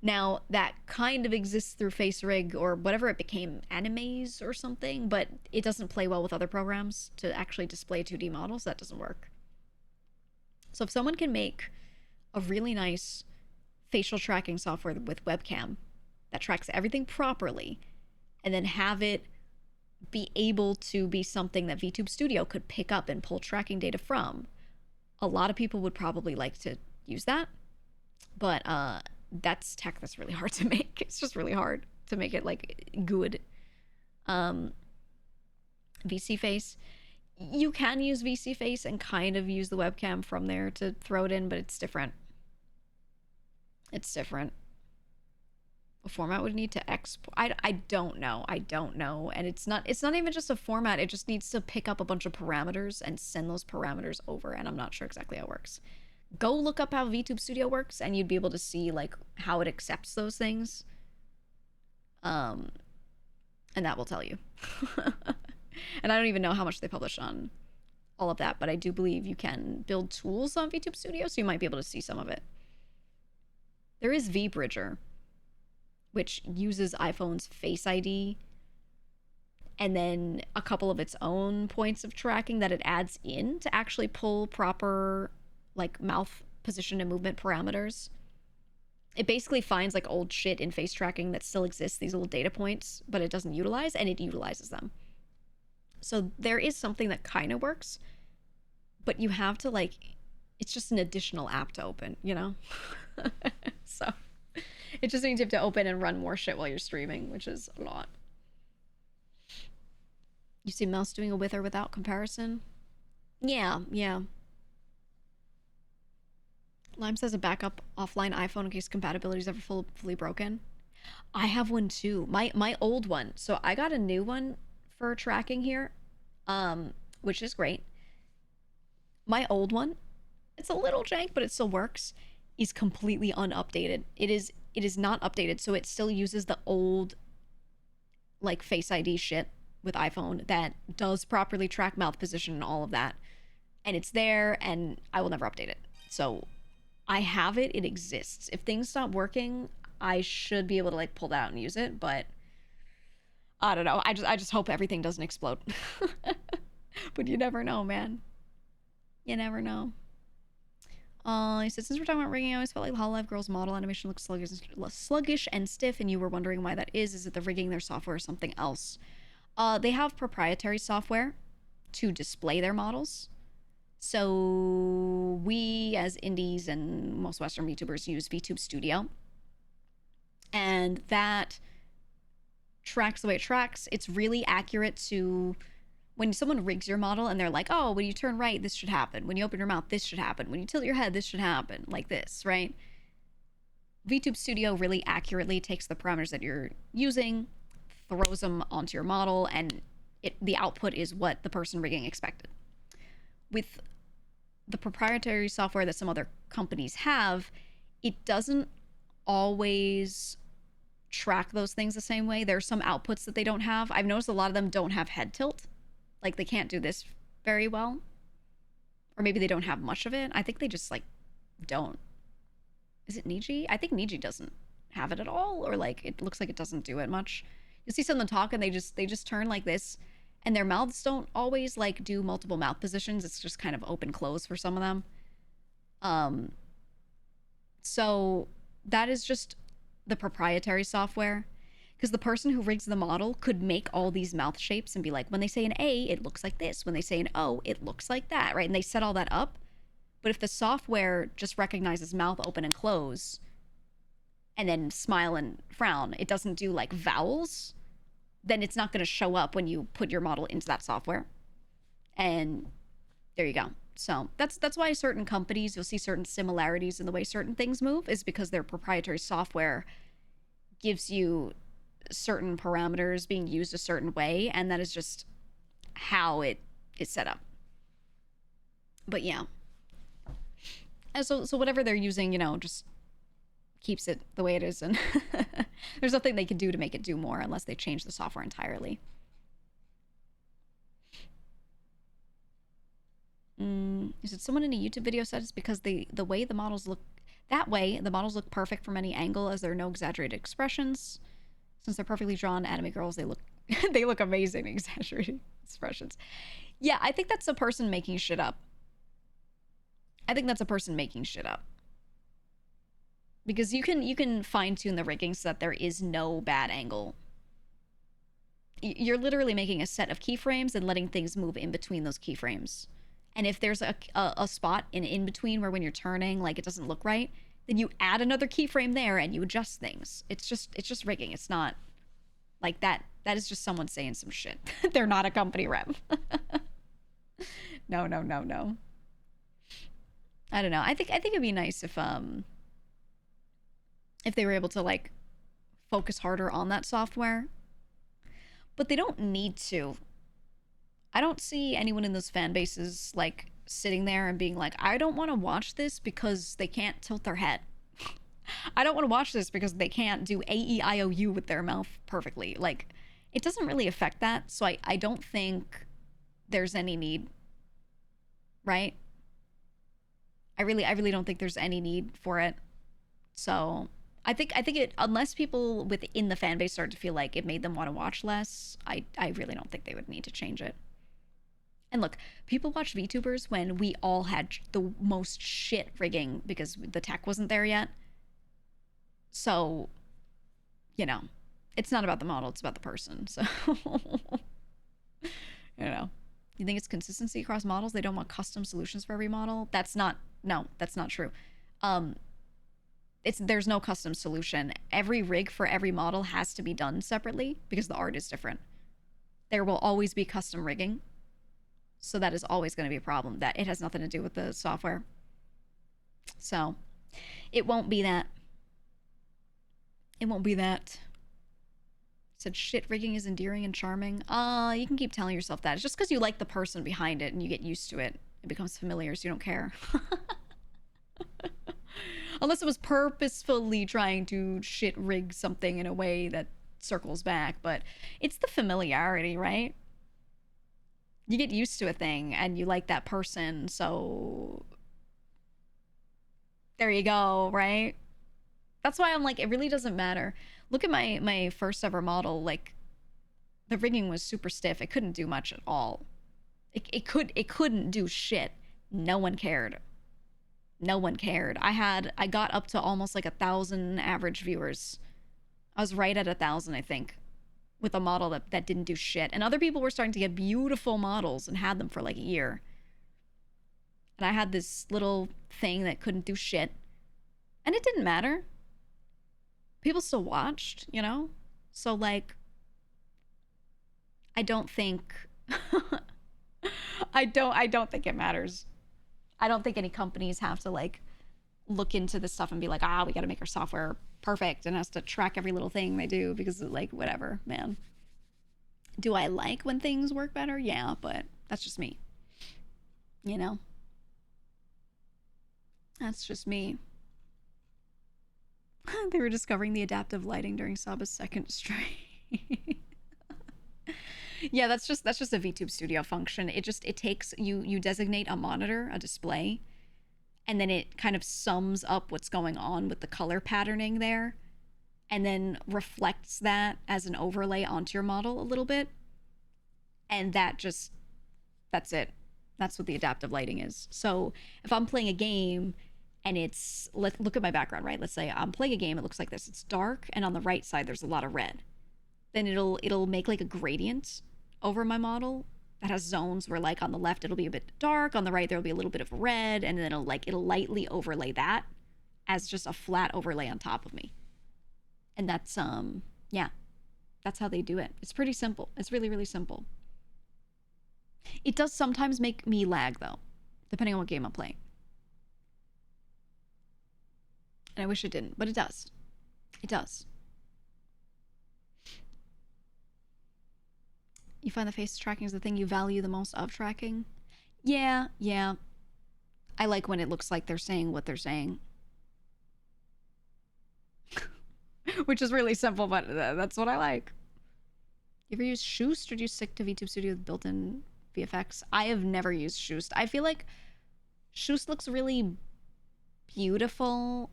Speaker 1: Now, that kind of exists through FaceRig or whatever it became, Animes or something, but it doesn't play well with other programs to actually display 2D models. That doesn't work. So if someone can make a really nice facial tracking software with webcam that tracks everything properly, and then have it be able to be something that VTube Studio could pick up and pull tracking data from, a lot of people would probably like to use that. But that's tech that's really hard to make. It's just really hard to make it like good. VC Face, you can use VC Face and kind of use the webcam from there to throw it in, but it's different. It's different. A format would need to export. I don't know. And it's not even just a format. It just needs to pick up a bunch of parameters and send those parameters over, and I'm not sure exactly how it works. Go look up how VTube Studio works and you'd be able to see like how it accepts those things. And that will tell you. And I don't even know how much they publish on all of that, but I do believe you can build tools on VTube Studio, so you might be able to see some of it. There is VBridger, which uses iPhone's Face ID and then a couple of its own points of tracking that it adds in to actually pull proper like mouth position and movement parameters. It basically finds like old shit in face tracking that still exists, these little data points, but it doesn't utilize, and it utilizes them. So there is something that kind of works, but you have to like, it's just an additional app to open, you know? So it just means you have to open and run more shit while you're streaming, which is a lot. You see mouse doing a with or without comparison? Yeah. Lime says a backup offline iPhone in case compatibility is ever fully broken. I have one too. My old one. So I got a new one for tracking here, which is great. My old one, it's a little jank, but it still works, is completely unupdated. It is not updated, so it still uses the old like Face ID shit with iPhone that does properly track mouth position and all of that. And it's there, and I will never update it. So I have it, it exists. If things stop working, I should be able to like pull that out and use it, but I don't know. I just hope everything doesn't explode. But you never know, man. You never know. He said, since we're talking about rigging, I always felt like the Hololive Girls model animation looks sluggish and stiff, and you were wondering why that is. Is it the rigging, their software, or something else? They have proprietary software to display their models. So we, as indies and most Western VTubers, use VTube Studio. And that tracks the way it tracks. It's really accurate to when someone rigs your model and they're like, oh, when you turn right, this should happen. When you open your mouth, this should happen. When you tilt your head, this should happen. Like this, right? VTube Studio really accurately takes the parameters that you're using, throws them onto your model, and the output is what the person rigging expected. With the proprietary software that some other companies have, it doesn't always track those things the same way. There are some outputs that they don't have. I've noticed a lot of them don't have head tilt. Like, they can't do this very well. Or maybe they don't have much of it. I think they just, like, don't. Is it Niji? I think Niji doesn't have it at all. Or, like, it looks like it doesn't do it much. You see someone talk and they just turn like this. And their mouths don't always, like, do multiple mouth positions. It's just kind of open-close for some of them. So that is just the proprietary software. Because the person who rigs the model could make all these mouth shapes and be like, when they say an A, it looks like this. When they say an O, it looks like that, right? And they set all that up. But if the software just recognizes mouth open and close, and then smile and frown, it doesn't do, like, vowels, then it's not going to show up when you put your model into that software. And there you go. So that's why certain companies, you'll see certain similarities in the way certain things move, is because their proprietary software gives you certain parameters being used a certain way, and that is just how it is set up. But yeah. And so whatever they're using, you know, just keeps it the way it is, and there's nothing they can do to make it do more unless they change the software entirely. Is it someone in a YouTube video said it's because the way the models look that way, the models look perfect from any angle as there are no exaggerated expressions. Since they're perfectly drawn anime girls, they look they look amazing, exaggerated expressions. Yeah, I think that's a person making shit up. Because you can fine-tune the rigging so that there is no bad angle. You're literally making a set of keyframes and letting things move in between those keyframes. And if there's a spot in between where when you're turning, like, it doesn't look right, then you add another keyframe there and you adjust things. It's just rigging. It's not like that. That is just someone saying some shit. They're not a company rep. No. I don't know. I think it'd be nice if they were able to, like, focus harder on that software. But they don't need to. I don't see anyone in those fan bases, like, sitting there and being like, I don't want to watch this because they can't tilt their head. I don't want to watch this because they can't do A-E-I-O-U with their mouth perfectly. Like, it doesn't really affect that, so I don't think there's any need right? I really don't think there's any need for it. So I think it, unless people within the fan base start to feel like it made them want to watch less, I really don't think they would need to change it. And look, people watch VTubers when we all had the most shit rigging because the tech wasn't there yet. So, you know, it's not about the model, it's about the person. So, you know, you think it's consistency across models? They don't want custom solutions for every model? That's not, no, that's not true. There's no custom solution. Every rig for every model has to be done separately because the art is different. There will always be custom rigging. So that is always going to be a problem. That it has nothing to do with the software. So it won't be that. It won't be that. Said shit rigging is endearing and charming. You can keep telling yourself that. It's just because you like the person behind it and you get used to it. It becomes familiar, so you don't care. Unless it was purposefully trying to shit rig something in a way that circles back. But it's the familiarity, right? You get used to a thing and you like that person, so there you go, right? That's why I'm like, it really doesn't matter. Look at my first ever model. Like, the rigging was super stiff. It couldn't do much at all. It couldn't do shit. No one cared. No one cared. I got up to almost like 1,000 average viewers. I was right at 1,000, I think, with a model that didn't do shit. And other people were starting to get beautiful models and had them for like a year. And I had this little thing that couldn't do shit. And it didn't matter. People still watched, you know? So like, I don't think I don't think it matters. I don't think any companies have to like look into this stuff and be like, we got to make our software perfect and has to track every little thing they do because like, whatever, man. Do I like when things work better? Yeah, but that's just me. You know? That's just me. They were discovering the adaptive lighting during Saba's second stream. Yeah, that's just a VTube Studio function. It takes you designate a monitor, a display, and then it kind of sums up what's going on with the color patterning there, and then reflects that as an overlay onto your model a little bit. And that's it. That's what the adaptive lighting is. So if I'm playing a game and look at my background, right? Let's say I'm playing a game, it looks like this. It's dark, and on the right side there's a lot of red. Then it'll make like a gradient over my model that has zones where like on the left it'll be a bit dark, on the right there'll be a little bit of red, and then it'll lightly overlay that as just a flat overlay on top of me. And that's yeah, that's how they do it. It's pretty simple. It's really, really simple. It does sometimes make me lag though, depending on what game I'm playing. And I wish it didn't, but it does. It does. You find the face tracking is the thing you value the most of tracking? Yeah. I like when it looks like they're saying what they're saying. Which is really simple, but that's what I like. You ever use Shoost, or do you stick to VTube Studio with built-in VFX? I have never used Shoost. I feel like Shoost looks really beautiful,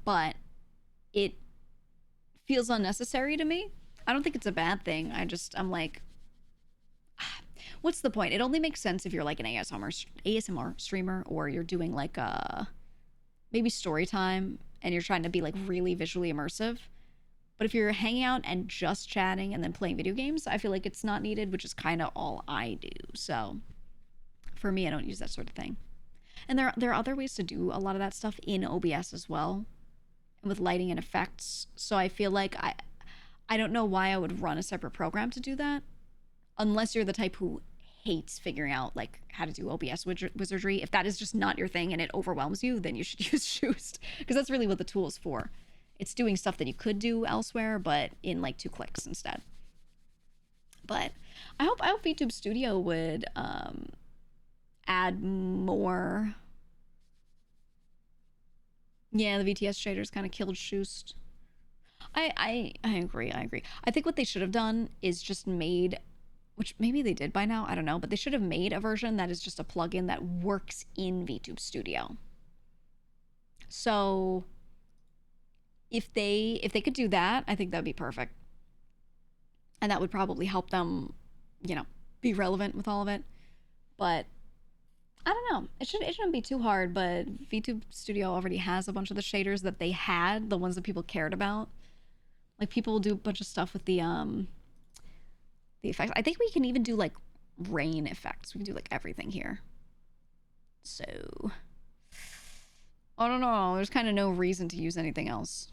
Speaker 1: but it feels unnecessary to me. I don't think it's a bad thing. I'm like, what's the point? It only makes sense if you're like an ASMR streamer, or you're doing like maybe story time and you're trying to be like really visually immersive. But if you're hanging out and just chatting and then playing video games, I feel like it's not needed, which is kind of all I do. So for me, I don't use that sort of thing. And there are other ways to do a lot of that stuff in OBS as well, and with lighting and effects. So I feel like I don't know why I would run a separate program to do that, unless you're the type who hates figuring out like how to do OBS wizardry. If that is just not your thing and it overwhelms you, then you should use Shoost, because that's really what the tool is for. It's doing stuff that you could do elsewhere, but in like 2 clicks instead. But I hope VTube Studio would add more. Yeah, the VTS shaders kind of killed Shoost. I agree. I think what they should have done is just made which maybe they did by now, I don't know, but they should have made a version that is just a plugin that works in VTube Studio. So if they could do that, I think that would be perfect. And that would probably help them, you know, be relevant with all of it. But I don't know. It shouldn't be too hard, but VTube Studio already has a bunch of the shaders that they had, the ones that people cared about. Like, people will do a bunch of stuff with the effects. I think we can even do like rain effects. We can do like everything here. So I don't know. There's kind of no reason to use anything else.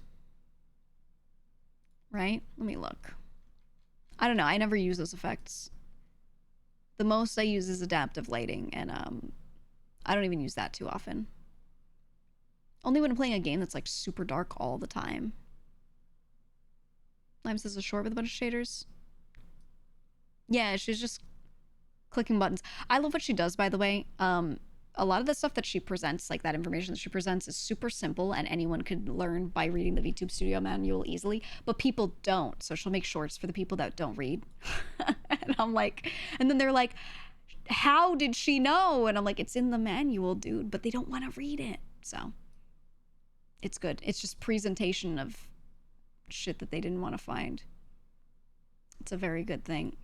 Speaker 1: Right? Let me look. I don't know. I never use those effects. The most I use is adaptive lighting, and I don't even use that too often. Only when I'm playing a game that's like super dark all the time. Lime says a short with a bunch of shaders. Yeah, she's just clicking buttons. I love what she does, by the way. A lot of the stuff that she presents, like that information that she presents, is super simple and anyone could learn by reading the VTube Studio manual easily, but people don't. So she'll make shorts for the people that don't read. And I'm like, and then they're like, how did she know? And I'm like, it's in the manual, dude, but they don't want to read it. So it's good. It's just presentation of shit that they didn't want to find. It's a very good thing.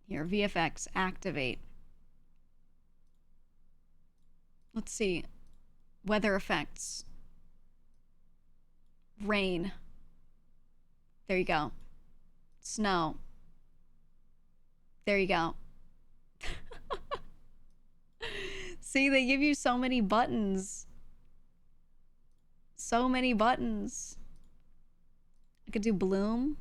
Speaker 1: Here, VFX, activate. Let's see. Weather effects. Rain. There you go. Snow. There you go. See, they give you so many buttons. So many buttons. I could do bloom.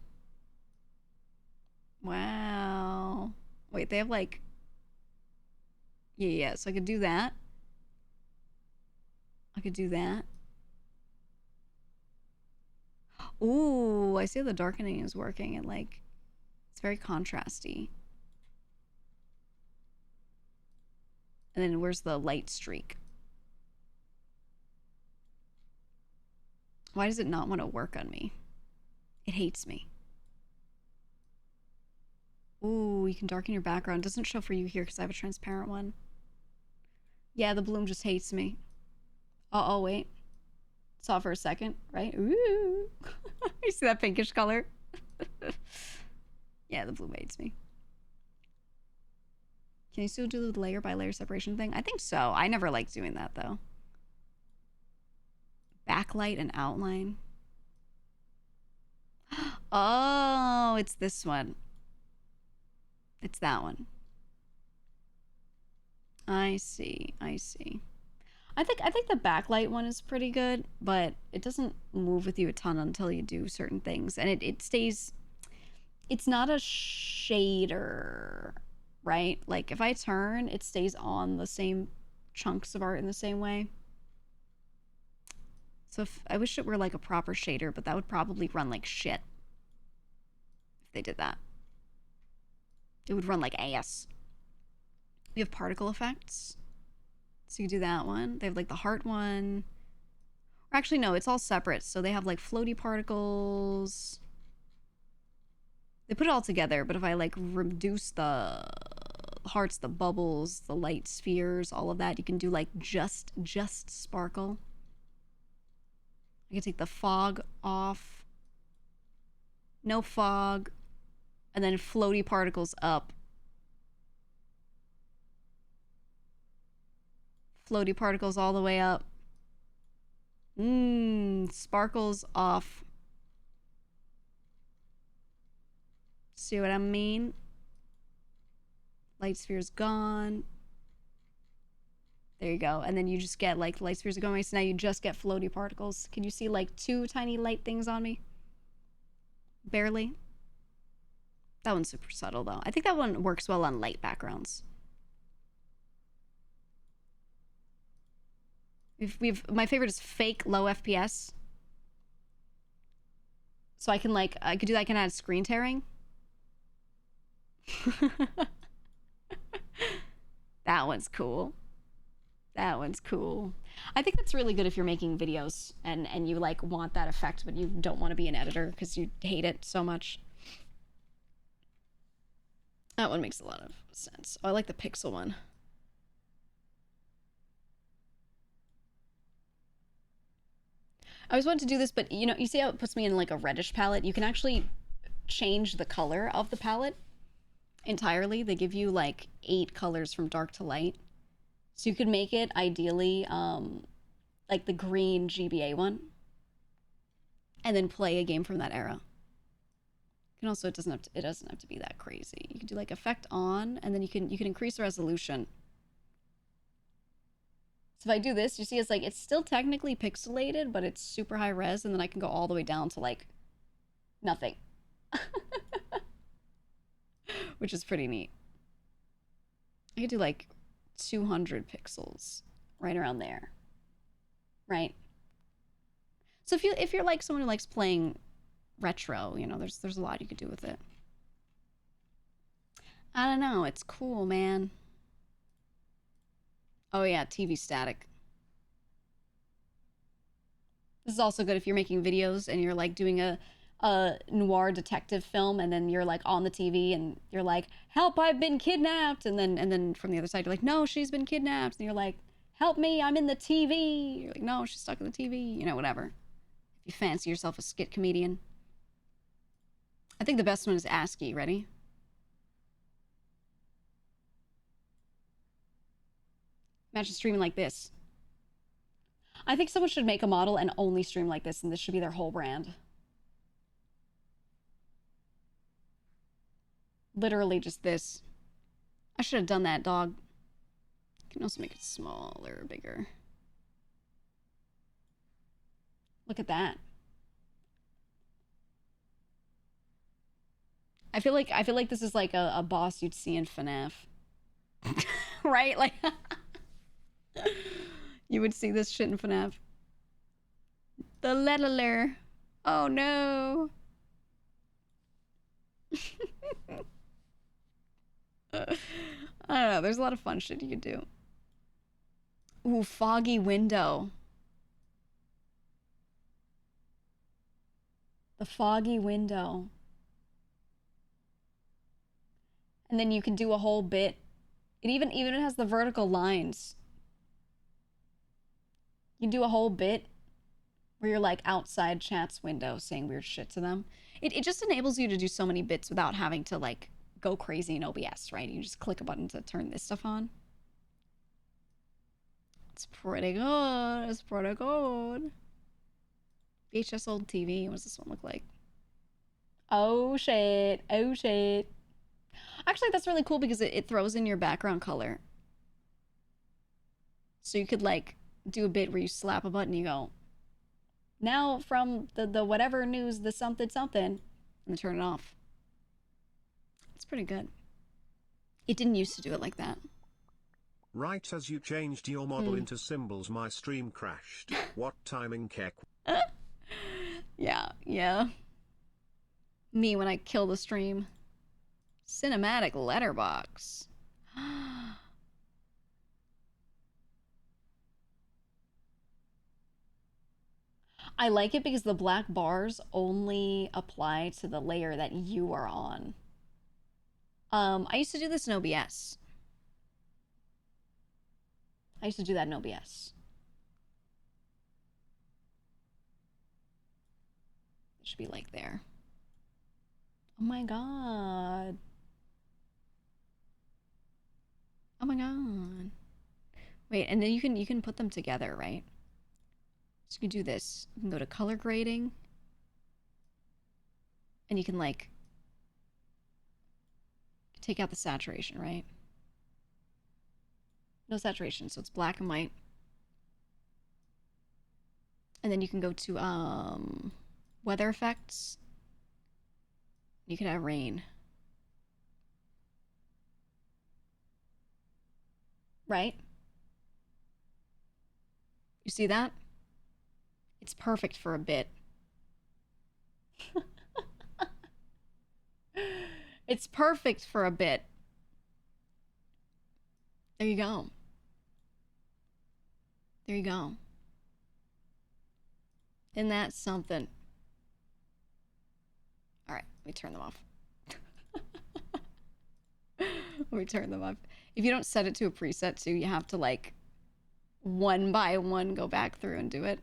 Speaker 1: Wow. Wait, they have like... Yeah, so I could do that. I could do that. Ooh, I see how the darkening is working. And like, it's very contrasty. And then where's the light streak? Why does it not want to work on me? It hates me. Ooh, you can darken your background. Doesn't show for you here because I have a transparent one. Yeah, the bloom just hates me. Uh-oh, wait. Saw it for a second, right? Ooh. You see that pinkish color? Yeah, the bloom hates me. Can you still do the layer by layer separation thing? I think so. I never liked doing that, though. Backlight and outline. Oh, it's this one. It's that one. I see. I see. I think the backlight one is pretty good, but it doesn't move with you a ton until you do certain things. And it stays... It's not a shader, right? Like, if I turn, it stays on the same chunks of art in the same way. So if, I wish it were like a proper shader, but that would probably run like shit. If they did that. It would run like ass. We have particle effects. So you can do that one. They have like the heart one. Or actually, no, it's all separate. So they have like floaty particles. They put it all together, but if I like reduce the hearts, the bubbles, the light spheres, all of that, you can do like just sparkle. I can take the fog off. No fog. And then floaty particles up. Floaty particles all the way up. Sparkles off. See what I mean? Light sphere's gone. There you go. And then you just get like light spheres are going away. So now you just get floaty particles. Can you see like 2 tiny light things on me? Barely. That one's super subtle though. I think that one works well on light backgrounds. We've my favorite is fake low FPS. So I can like, I could do that. I can add screen tearing. That one's cool. That one's cool. I think that's really good if you're making videos and you like want that effect, but you don't want to be an editor because you hate it so much. That one makes a lot of sense. Oh, I like the pixel one. I always wanted to do this, but you know, you see how it puts me in like a reddish palette? You can actually change the color of the palette entirely. They give you like 8 colors from dark to light. So you could make it ideally like the green GBA one and then play a game from that era. And also it doesn't have to be that crazy. You can do like effect on, and then you can increase the resolution. So if I do this, you see it's like it's still technically pixelated, but it's super high res, and then I can go all the way down to like nothing. Which is pretty neat. I could do like 200 pixels, right around there. Right? So if you're like someone who likes playing retro, you know, there's a lot you could do with it. I don't know, it's cool, man. Oh yeah, TV static. This is also good if you're making videos and you're like doing a noir detective film, and then you're like on the TV and you're like, help, I've been kidnapped, and then from the other side you're like, no, she's been kidnapped, and you're like, help me, I'm in the TV. You're like, no, she's stuck in the TV, you know, whatever. If you fancy yourself a skit comedian. I think the best one is ASCII. Ready? Imagine streaming like this. I think someone should make a model and only stream like this, and this should be their whole brand. Literally just this. I should have done that, dog. You can also make it smaller or bigger. Look at that. I feel like this is like a boss you'd see in FNAF. Right? Like you would see this shit in FNAF. The lettler. Oh no. I don't know. There's a lot of fun shit you could do. Ooh, foggy window. The foggy window. And then you can do a whole bit. It even has the vertical lines. You can do a whole bit where you're like outside chat's window saying weird shit to them. It just enables you to do so many bits without having to like go crazy in OBS, right? You just click a button to turn this stuff on. It's pretty good. It's pretty good. VHS old TV. What does this one look like? Oh shit. Oh shit. Actually, that's really cool because it throws in your background color. So you could like do a bit where you slap a button, you go, now from the whatever news, the something something, and then turn it off. It's pretty good. It didn't used to do it like that.
Speaker 2: Right as you changed your model into symbols, my stream crashed. What timing, Keck?
Speaker 1: Yeah. Me when I kill the stream. Cinematic letterbox. I like it because the black bars only apply to the layer that you are on. I used to do this in OBS. I used to do that in OBS. It should be like there. Oh my god. Oh my god. Wait, and then you can put them together, right? So you can do this. You can go to color grading. And you can like take out the saturation, right? No saturation, so it's black and white. And then you can go to weather effects. You can have rain. Right? You see that? It's perfect for a bit. It's perfect for a bit. There you go. There you go. Isn't that something? All right, let me turn them off. Let me turn them up. If you don't set it to a preset too, you have to like one by one go back through and do it.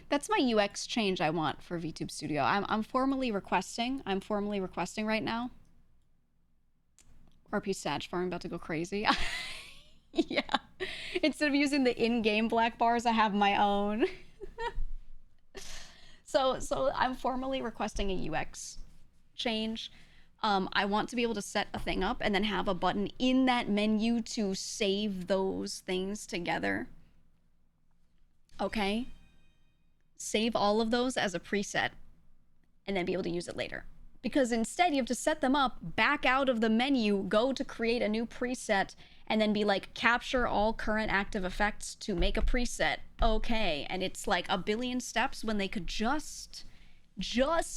Speaker 1: That's my UX change I want for VTube Studio. I'm formally requesting. I'm formally requesting right now. RP Sag Farm about to go crazy. Yeah. Instead of using the in-game black bars, I have my own. So I'm formally requesting a UX change. I want to be able to set a thing up and then have a button in that menu to save those things together. Okay? Save all of those as a preset and then be able to use it later. Because instead you have to set them up, back out of the menu, go to create a new preset, and then be like, capture all current active effects to make a preset. Okay. And it's like a billion steps when they could just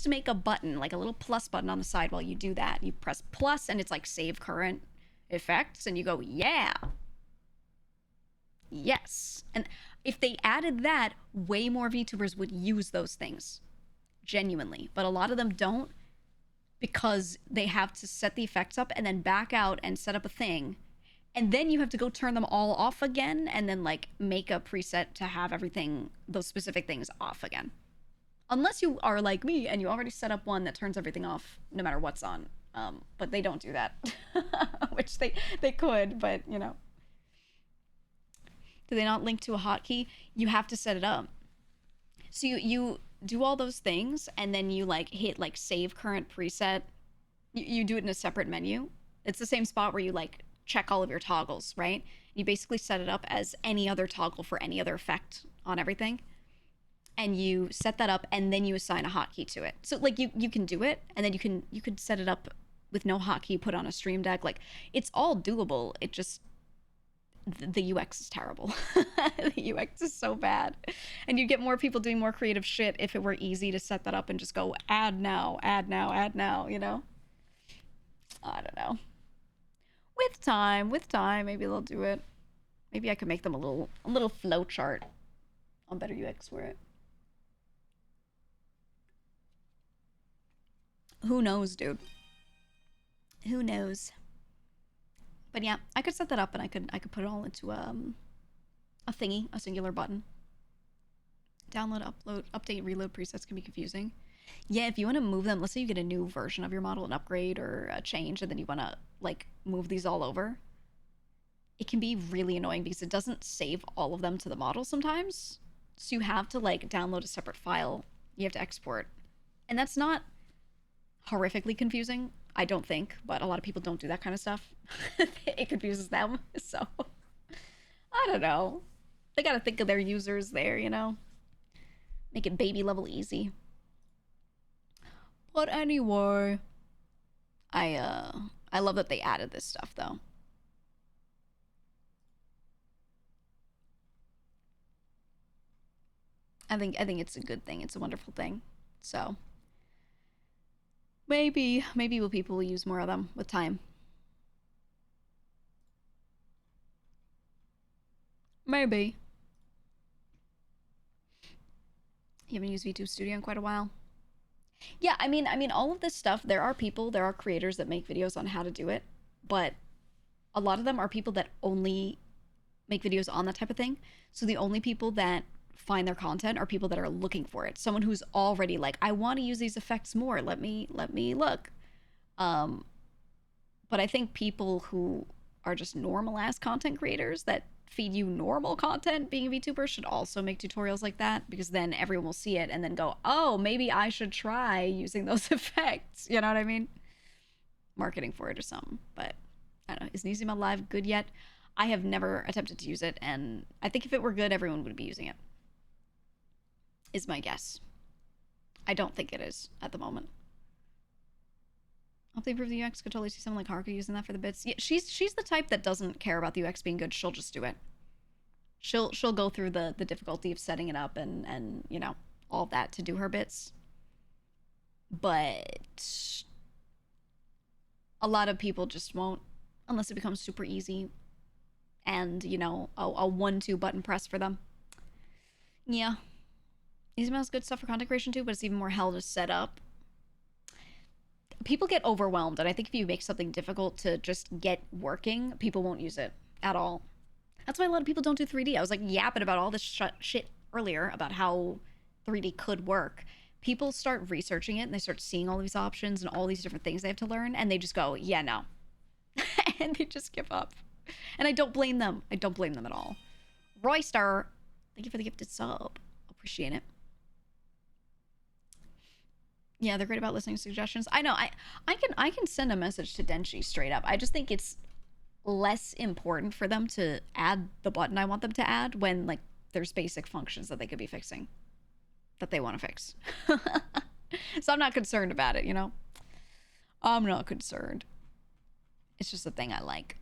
Speaker 1: make a button, like a little plus button on the side while you do that. You press plus and it's like save current effects and you go, yeah. Yes. And if they added that, way more VTubers would use those things. Genuinely. But a lot of them don't, because they have to set the effects up and then back out and set up a thing. And then you have to go turn them all off again and then like make a preset to have everything, those specific things off again. Unless you are like me and you already set up one that turns everything off no matter what's on. But they don't do that. Which they could, but you know. Do they not link to a hotkey? You have to set it up. So you do all those things and then you like hit like save current preset. You do it in a separate menu. It's the same spot where you like check all of your toggles, right? You basically set it up as any other toggle for any other effect on everything. And you set that up and then you assign a hotkey to it. So like you can do it and then you could set it up with no hotkey put on a Stream Deck. Like it's all doable. It just the UX is terrible. The UX is so bad. And you'd get more people doing more creative shit if it were easy to set that up and just go add now, add now, add now, you know? I don't know. With time, maybe they'll do it. Maybe I could make them a little flow chart on better UX for it. Who knows, dude? Who knows? But yeah, I could set that up and I could put it all into a thingy, a singular button. Download, upload, update, reload presets can be confusing. Yeah, if you want to move them, let's say you get a new version of your model, an upgrade or a change, and then you want to like move these all over, it can be really annoying because it doesn't save all of them to the model sometimes. So you have to like download a separate file. You have to export. And that's not horrifically confusing, I don't think, but a lot of people don't do that kind of stuff. It confuses them, so I don't know. They gotta think of their users there, you know? Make it baby level easy. But anyway, I love that they added this stuff though. I think it's a good thing. It's a wonderful thing. So maybe people will use more of them with time. Maybe. You haven't used VTube Studio in quite a while. Yeah, I mean, all of this stuff, there are creators that make videos on how to do it, but a lot of them are people that only make videos on that type of thing. So the only people that find their content are people that are looking for it. Someone who's already like, I want to use these effects more. Let me look. But I think people who are just normal ass content creators that feed you normal content being a VTuber should also make tutorials like that, because then everyone will see it and then go, oh, maybe I should try using those effects. You know what I mean? Marketing for it or something. But I don't know. Is Newsy Mod Live good yet? I have never attempted to use it, and I think if it were good, everyone would be using it. Is my guess. I don't think it is at the moment. I hope they improve the UX. Could totally see someone like Haruka using that for the bits. Yeah, she's the type that doesn't care about the UX being good. She'll just do it. She'll go through the difficulty of setting it up and you know, all that to do her bits. But a lot of people just won't, unless it becomes super easy and, you know, a 1-2 button press for them. Yeah. Easy has good stuff for content creation too, but it's even more hell to set up. people get overwhelmed, and I think if you make something difficult to just get working, people won't use it at all. That's why a lot of people don't do 3D. I was like yapping about all this shit earlier about how 3D could work. People start researching it and they start seeing all these options and all these different things they have to learn, and they just go, yeah, no. And they just give up. And I don't blame them. I don't blame them at all. Royster, thank you for the gifted sub. Appreciate it. Yeah, they're great about listening to suggestions. I know. I can send a message to Denshi straight up. I just think it's less important for them to add the button I want them to add when, like, there's basic functions that they could be fixing that they want to fix. So I'm not concerned about it, you know? I'm not concerned. It's just a thing I like.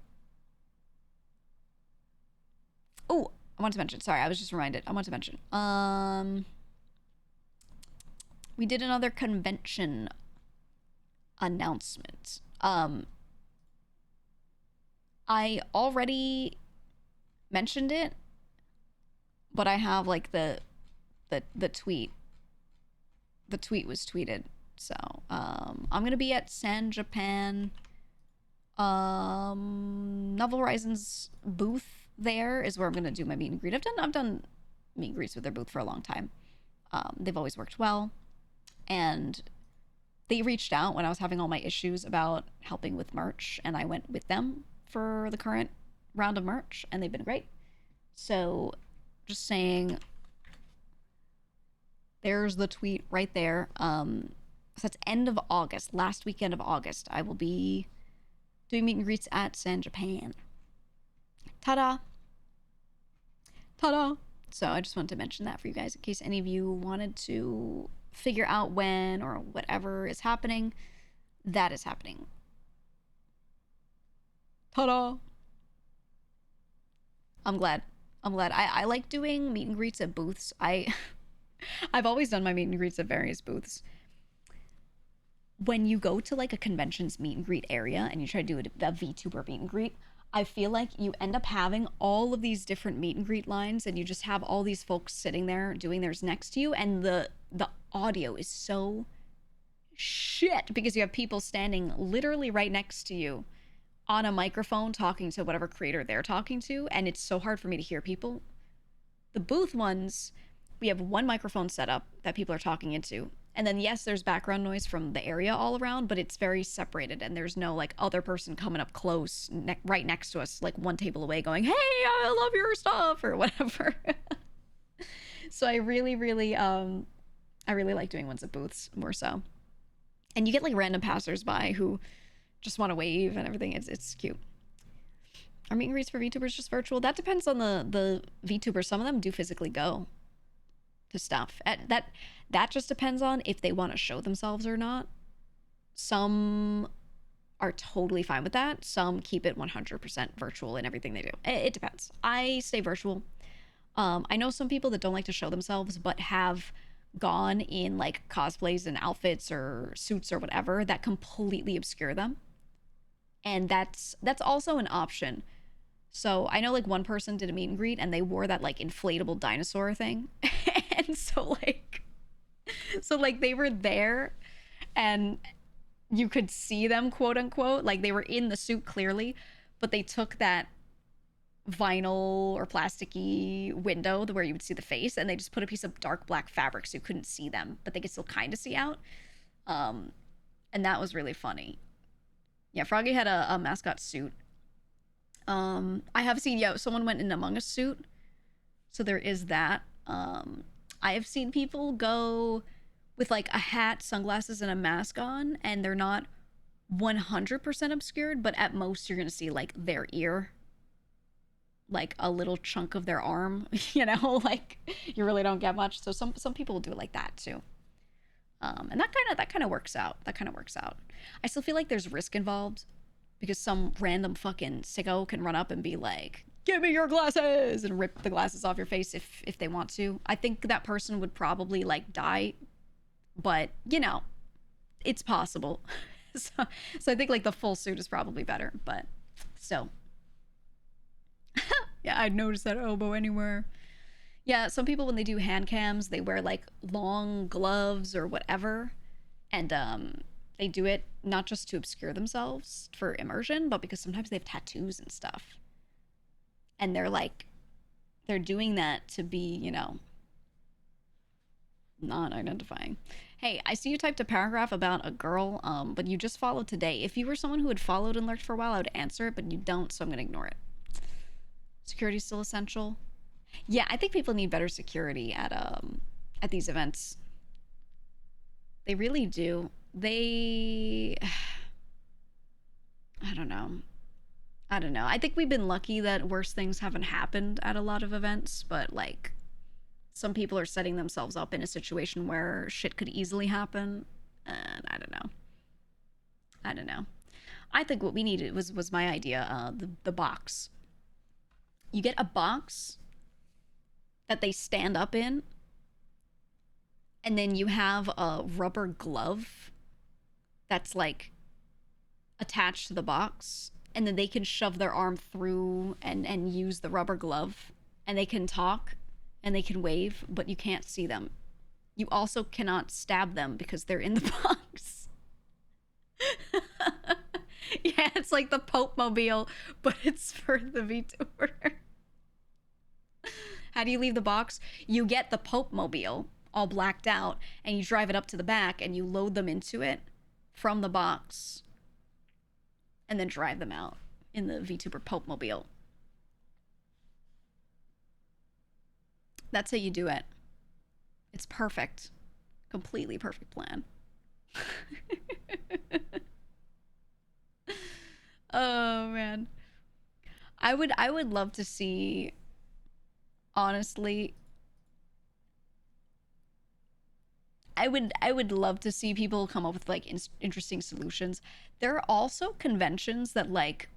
Speaker 1: Oh, I want to mention. Sorry, I was just reminded. I want to mention. We did another convention announcement. I already mentioned it, but I have like the tweet. The tweet was tweeted. So, I'm gonna be at San Japan. Novel Horizons booth there is where I'm gonna do my meet and greet. I've done meet and greets with their booth for a long time. They've always worked well, and they reached out when I was having all my issues about helping with merch, and I went with them for the current round of merch, and they've been great. So, just saying, there's the tweet right there. So that's end of August, last weekend of August. I will be doing meet and greets at San Japan. Ta-da! Ta-da! So I just wanted to mention that for you guys in case any of you wanted to figure out when or whatever is happening. That is happening. Ta-da! I'm glad. I like doing meet and greets at booths. I've always done my meet and greets at various booths. When you go to like a convention's meet and greet area and you try to do a VTuber meet and greet, I feel like you end up having all of these different meet and greet lines, and you just have all these folks sitting there doing theirs next to you, and the audio is so shit because you have people standing literally right next to you on a microphone talking to whatever creator they're talking to, and it's so hard for me to hear people. The booth ones, we have one microphone set up that people are talking into, and then yes, there's background noise from the area all around, but it's very separated, and there's no like other person coming up close right next to us, like one table away, going, "Hey, I love your stuff," or whatever. So I really like doing ones at booths more so, and you get like random passersby who just want to wave and everything. It's cute. Are meet and greets for VTubers just virtual? That depends on the VTubers. Some of them do physically go to stuff. That just depends on if they want to show themselves or not. Some are totally fine with that. Some keep it 100% virtual in everything they do. It depends. I stay virtual. I know some people that don't like to show themselves but have gone in like cosplays and outfits or suits or whatever that completely obscure them. And that's also an option. So I know like one person did a meet and greet and they wore that like inflatable dinosaur thing. And so like they were there and you could see them, quote unquote, like they were in the suit clearly, but they took that vinyl or plasticky window where you would see the face, and they just put a piece of dark black fabric so you couldn't see them, but they could still kind of see out. And that was really funny. Yeah, Froggy had a mascot suit. I have seen, someone went in Among Us suit, so there is that. I have seen people go with like a hat, sunglasses, and a mask on, and they're not 100% obscured, but at most you're gonna see like their ear, like a little chunk of their arm, you know, like you really don't get much. So some people will do it like that too. And that kind of works out. I still feel like there's risk involved because some random fucking sicko can run up and be like, "Give me your glasses," and rip the glasses off your face if they want to. I think that person would probably like die, but you know, it's possible. So I think like the full suit is probably better, but still. Yeah, I'd notice that elbow anywhere. Yeah, some people when they do hand cams, they wear like long gloves or whatever, and They do it not just to obscure themselves for immersion, but because sometimes they have tattoos and stuff. And they're like, they're doing that to be, you know, not identifying. Hey, I see you typed a paragraph about a girl, but you just followed today. If you were someone who had followed and lurked for a while, I would answer it, but you don't, so I'm gonna ignore it. Security is still essential. Yeah, I think people need better security at these events. They really do. They I don't know. I don't know. I think we've been lucky that worse things haven't happened at a lot of events, but like some people are setting themselves up in a situation where shit could easily happen, and I don't know. I don't know. I think what we needed was my idea, the box. You get a box that they stand up in, and then you have a rubber glove that's like attached to the box, and then they can shove their arm through and use the rubber glove, and they can talk and they can wave, but you can't see them. You also cannot stab them because they're in the box. Yeah, it's like the Pope Mobile, but it's for the VTuber. How do you leave the box? You get the Pope Mobile all blacked out, and you drive it up to the back, and you load them into it from the box, and then drive them out in the VTuber Pope Mobile. That's how you do it. It's perfect. Completely perfect plan. Oh man. I would love to see, honestly, I would love to see people come up with like interesting solutions. There are also conventions that like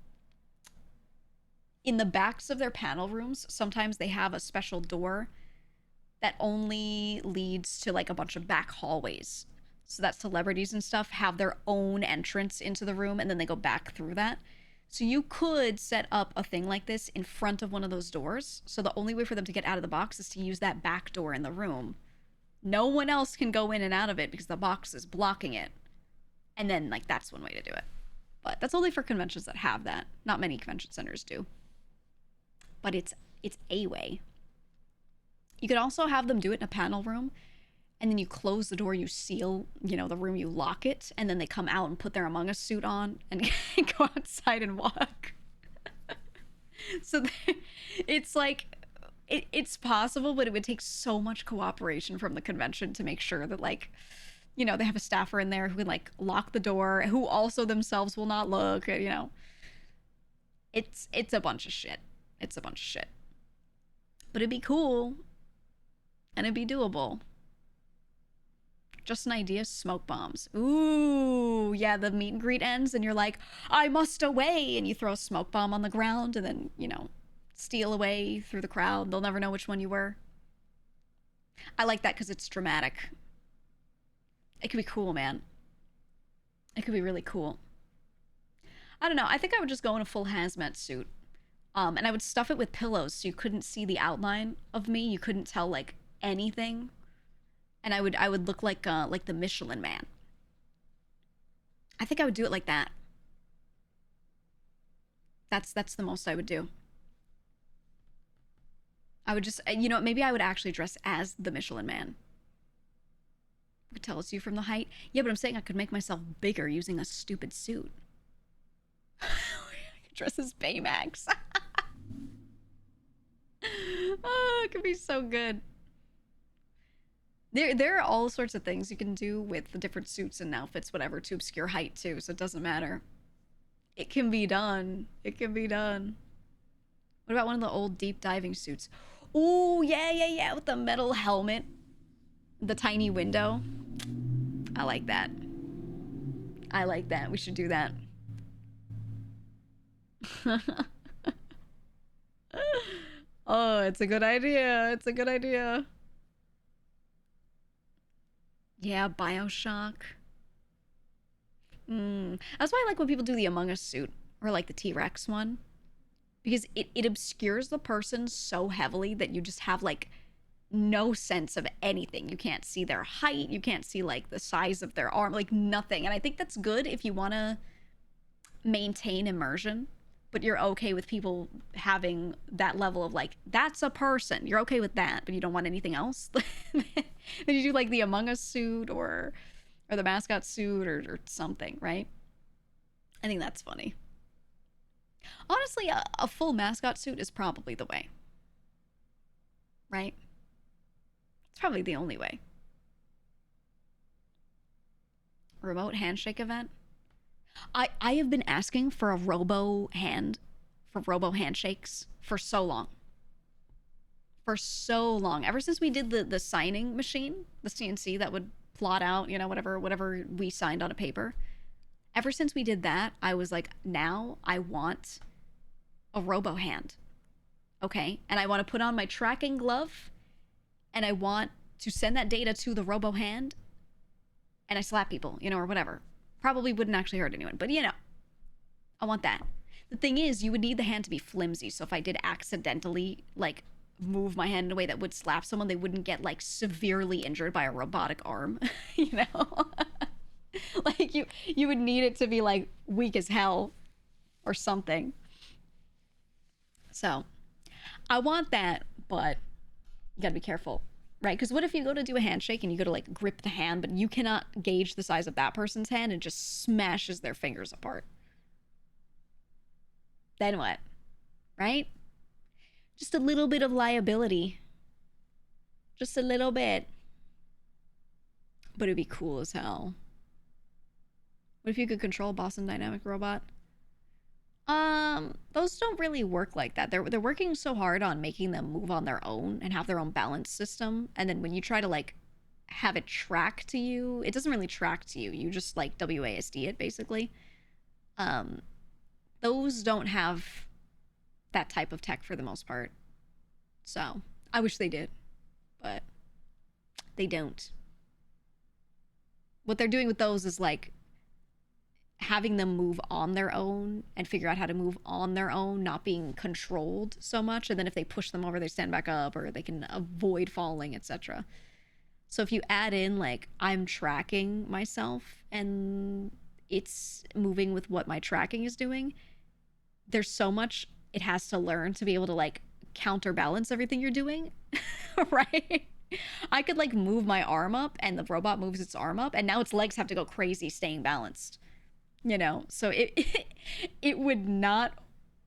Speaker 1: in the backs of their panel rooms, sometimes they have a special door that only leads to like a bunch of back hallways. So that celebrities and stuff have their own entrance into the room and then they go back through that. So you could set up a thing like this in front of one of those doors. So the only way for them to get out of the box is to use that back door in the room. No one else can go in and out of it because the box is blocking it. And then like that's one way to do it. But that's only for conventions that have that. Not many convention centers do. But it's a way. You could also have them do it in a panel room, and then you close the door, you seal, you know, the room, you lock it, and then they come out and put their Among Us suit on and go outside and walk. So it's like, it's possible, but it would take so much cooperation from the convention to make sure that, like, you know, they have a staffer in there who can, like, lock the door, who also themselves will not look, you know. It's a bunch of shit. It's a bunch of shit. But it'd be cool. And it'd be doable. Just an idea, smoke bombs. Ooh, yeah, the meet and greet ends and you're like, I must away. And you throw a smoke bomb on the ground and then, you know, steal away through the crowd. They'll never know which one you were. I like that because it's dramatic. It could be cool, man. It could be really cool. I don't know. I think I would just go in a full hazmat suit. And I would stuff it with pillows so you couldn't see the outline of me. You couldn't tell, like, anything. And I would look like the Michelin Man. I think I would do it like that. That's the most I would do. I would just, you know, maybe I would actually dress as the Michelin Man. You could tell it's you from the height. Yeah, but I'm saying I could make myself bigger using a stupid suit. I could dress as Baymax. Oh, it could be so good. There are all sorts of things you can do with the different suits and outfits, whatever, to obscure height too, so it doesn't matter. It can be done. It can be done. What about one of the old deep diving suits? Ooh, yeah, with the metal helmet. The tiny window. I like that. I like that. We should do that. Oh, it's a good idea. It's a good idea. Yeah, Bioshock. That's why I like when people do the Among Us suit, or like the T-Rex one. Because it obscures the person so heavily that you just have like no sense of anything. You can't see their height, you can't see like the size of their arm, like nothing. And I think that's good if you want to maintain immersion, but you're okay with people having that level of like, that's a person. You're okay with that, but you don't want anything else. Then you do like the Among Us suit or the mascot suit or something, right? I think that's funny. Honestly, a full mascot suit is probably the way, right? It's probably the only way. Remote handshake event. I have been asking for a robo handshakes for so long. For so long. Ever since we did the signing machine, the CNC that would plot out, you know, whatever we signed on a paper. Ever since we did that, I was like, now I want a robo hand. Okay? And I want to put on my tracking glove and I want to send that data to the robo hand and I slap people, you know, or whatever. Probably wouldn't actually hurt anyone, but you know, I want that. The thing is, you would need the hand to be flimsy. So if I did accidentally like move my hand in a way that would slap someone, they wouldn't get like severely injured by a robotic arm, you know? Like you would need it to be like weak as hell or something. So I want that, but you gotta be careful, right? Because what if you go to do a handshake and you go to like grip the hand, but you cannot gauge the size of that person's hand and just smashes their fingers apart? Then what? Right? Just a little bit of liability. Just a little bit. But it'd be cool as hell. What if you could control Boston Dynamic robot? Those don't really work like that. They're working so hard on making them move on their own and have their own balance system. And then when you try to like have it track to you, it doesn't really track to you. You just like WASD it basically. Those don't have that type of tech for the most part. So I wish they did, but they don't. What they're doing with those is like having them move on their own and figure out how to move on their own, not being controlled so much. And then if they push them over, they stand back up or they can avoid falling, etc. So if you add in like I'm tracking myself and it's moving with what my tracking is doing, there's so much it has to learn to be able to like counterbalance everything you're doing, right? I could like move my arm up and the robot moves its arm up and now its legs have to go crazy staying balanced, you know? So it would not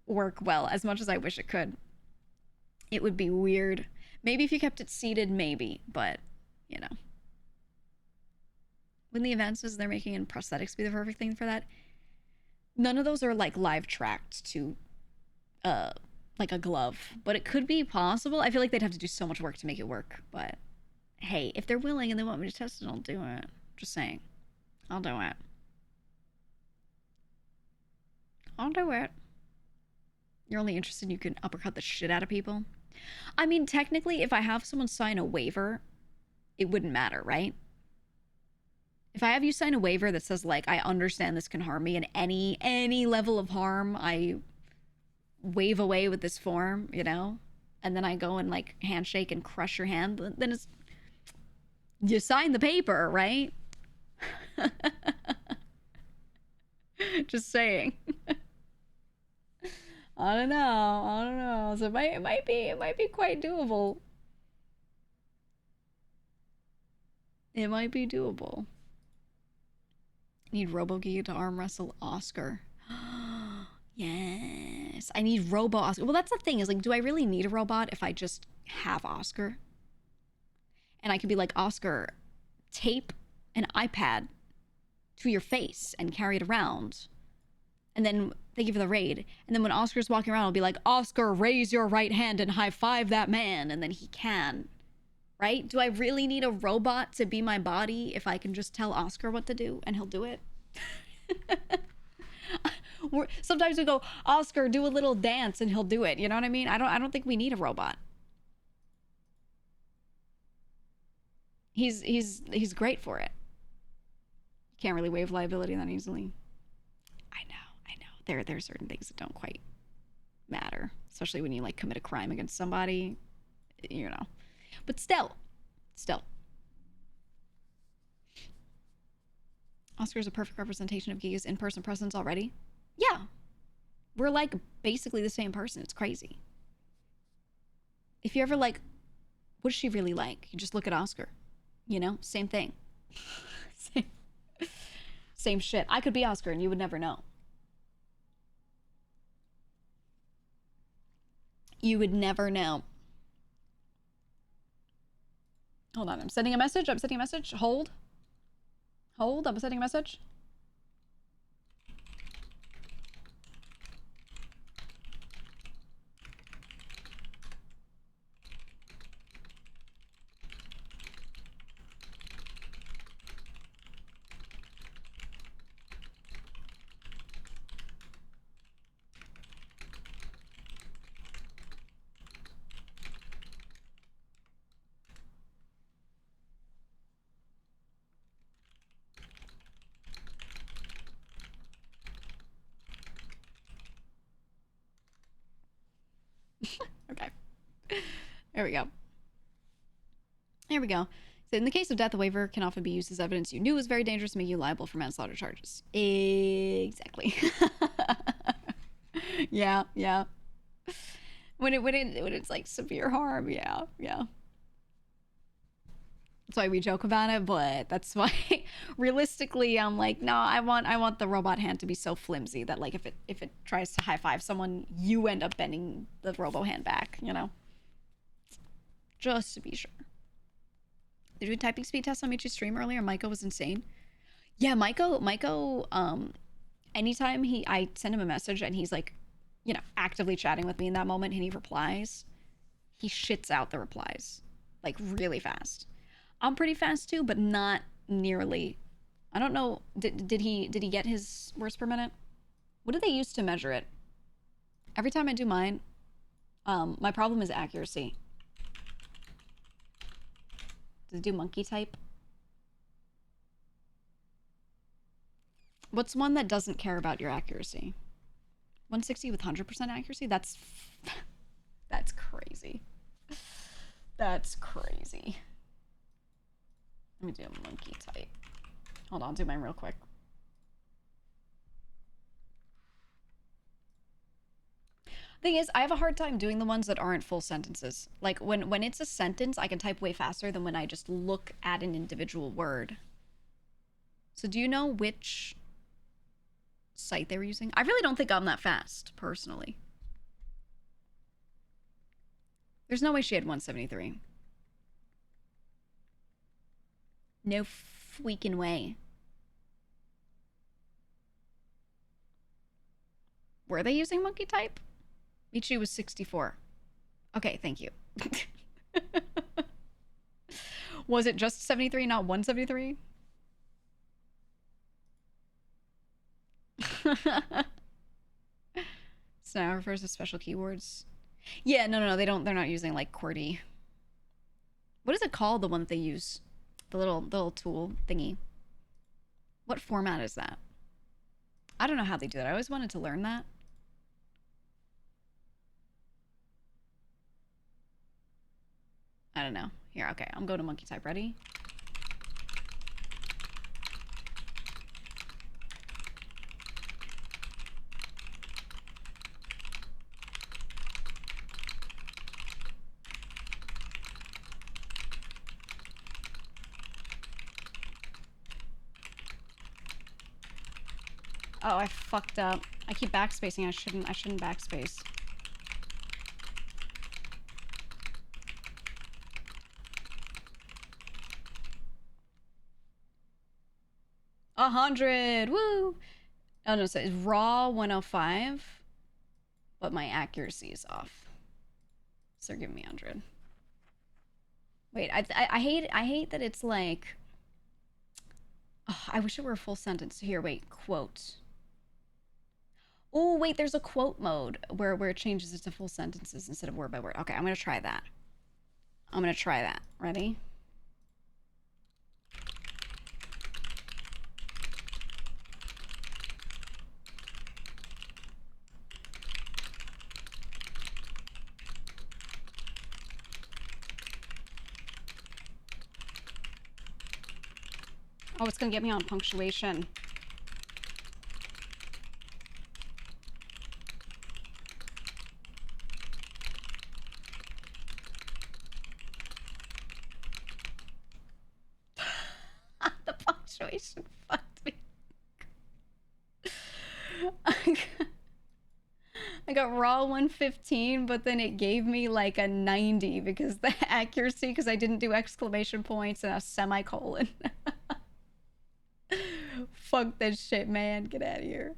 Speaker 1: work well as much as I wish it could. It would be weird. Maybe if you kept it seated, maybe, but you know. When the advances they're making in prosthetics be the perfect thing for that, none of those are like live tracked to like a glove, but it could be possible. I feel like they'd have to do so much work to make it work, but hey, if they're willing and they want me to test it, I'll do it. Just saying. I'll do it. I'll do it. You're only interested you can uppercut the shit out of people? I mean, technically, if I have someone sign a waiver, it wouldn't matter, right? If I have you sign a waiver that says, like, I understand this can harm me and any level of harm, I wave away with this form, you know? And then I go and, like, handshake and crush your hand, then it's... You sign the paper, right? Just saying. I don't know. So it might be quite doable. It might be doable. Need RoboGeek to arm wrestle Oscar. Yes. I need Robo Oscar. Well, that's the thing is like, do I really need a robot if I just have Oscar? And I could be like, Oscar, tape an iPad to your face and carry it around. And then thank you for the raid. And then when Oscar's walking around, I'll be like, Oscar, raise your right hand and high five that man. And then he can. Right? Do I really need a robot to be my body if I can just tell Oscar what to do and he'll do it? Sometimes we go, Oscar, do a little dance and he'll do it. You know what I mean? I don't think we need a robot. He's great for it. Can't really waive liability that easily. I know. There are certain things that don't quite matter, especially when you like commit a crime against somebody, you know. But still. Oscar's a perfect representation of GEEGA's in-person presence already. Yeah. We're like basically the same person. It's crazy. If you ever like, what is she really like? You just look at Oscar. You know? Same thing. Same shit. I could be Oscar and you would never know. You would never know. Hold on. I'm sending a message. Hold. I'm sending a message. Okay. There we go. Here we go. So in the case of death, a waiver can often be used as evidence you knew was very dangerous to make you liable for manslaughter charges. Exactly. Yeah. When it's like severe harm, yeah. That's why we joke about it, but that's why realistically I'm like, no, I want the robot hand to be so flimsy that like if it tries to high five someone, you end up bending the robo hand back, you know? Just to be sure. Did you do a typing speed test on Michi's stream earlier? Maiko was insane. Yeah, Maiko, anytime I send him a message and he's like, you know, actively chatting with me in that moment and he replies, he shits out the replies like really fast. I'm pretty fast too, but not nearly. I don't know. Did he get his words per minute? What do they use to measure it? Every time I do mine, my problem is accuracy. Does it do monkey type? What's one that doesn't care about your accuracy? 160 with 100% accuracy? That's crazy. That's crazy. Let me do a monkey type. Hold on, I'll do mine real quick. Thing is, I have a hard time doing the ones that aren't full sentences. Like when it's a sentence, I can type way faster than when I just look at an individual word. So do you know which site they were using? I really don't think I'm that fast, personally. There's no way she had 173. No freaking way. Were they using monkey type? Michi was 64. Okay, thank you. Was it just 73, not 173? So now refers to special keywords. Yeah, no, they don't. They're not using like QWERTY. What is it called? The one that they use, the little tool thingy. What format is that? I don't know how they do that. I always wanted to learn that. I don't know. Here, okay, I'm going to monkey type. Ready? Oh, I fucked up. I keep backspacing. I shouldn't backspace. A 100. Woo! Oh no, so it's raw 105, but my accuracy is off. So they're giving me 100. Wait, I hate that it's like. Oh, I wish it were a full sentence. Here, wait, quote. Oh, wait, there's a quote mode where it changes it to full sentences instead of word by word. Okay, I'm gonna try that. Ready? Oh, it's gonna get me on punctuation. The punctuation fucked me. I got raw 115, but then it gave me like a 90 because the accuracy, because I didn't do exclamation points and a semicolon. Fuck that shit, man. Get out of here.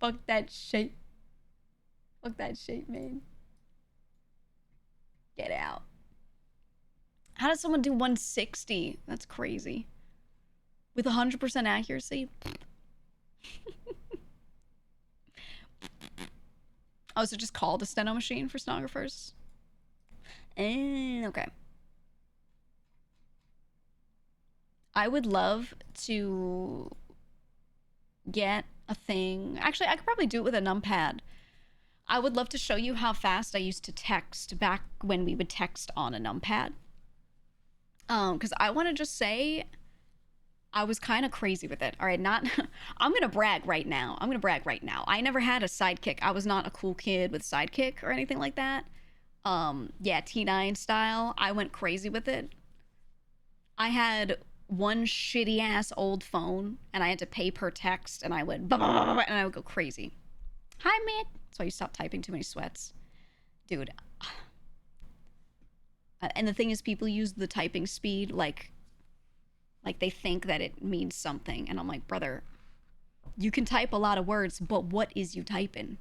Speaker 1: Fuck that shit. Fuck that shit, man. Get out. How does someone do 160? That's crazy. With 100% accuracy? Oh, so just call the steno machine for stenographers? Okay. I would love to get a thing. Actually, I could probably do it with a numpad. I would love to show you how fast I used to text back when we would text on a numpad. Because I want to just say I was kind of crazy with it. All right, I'm going to brag right now. I never had a sidekick. I was not a cool kid with sidekick or anything like that. Yeah, T9 style. I went crazy with it. I had one shitty ass old phone and I had to pay per text and I would and I would go crazy. Hi, Mick. That's why you stopped typing too many sweats. Dude. And the thing is, people use the typing speed like they think that it means something. And I'm like, brother, you can type a lot of words, but what is you typing?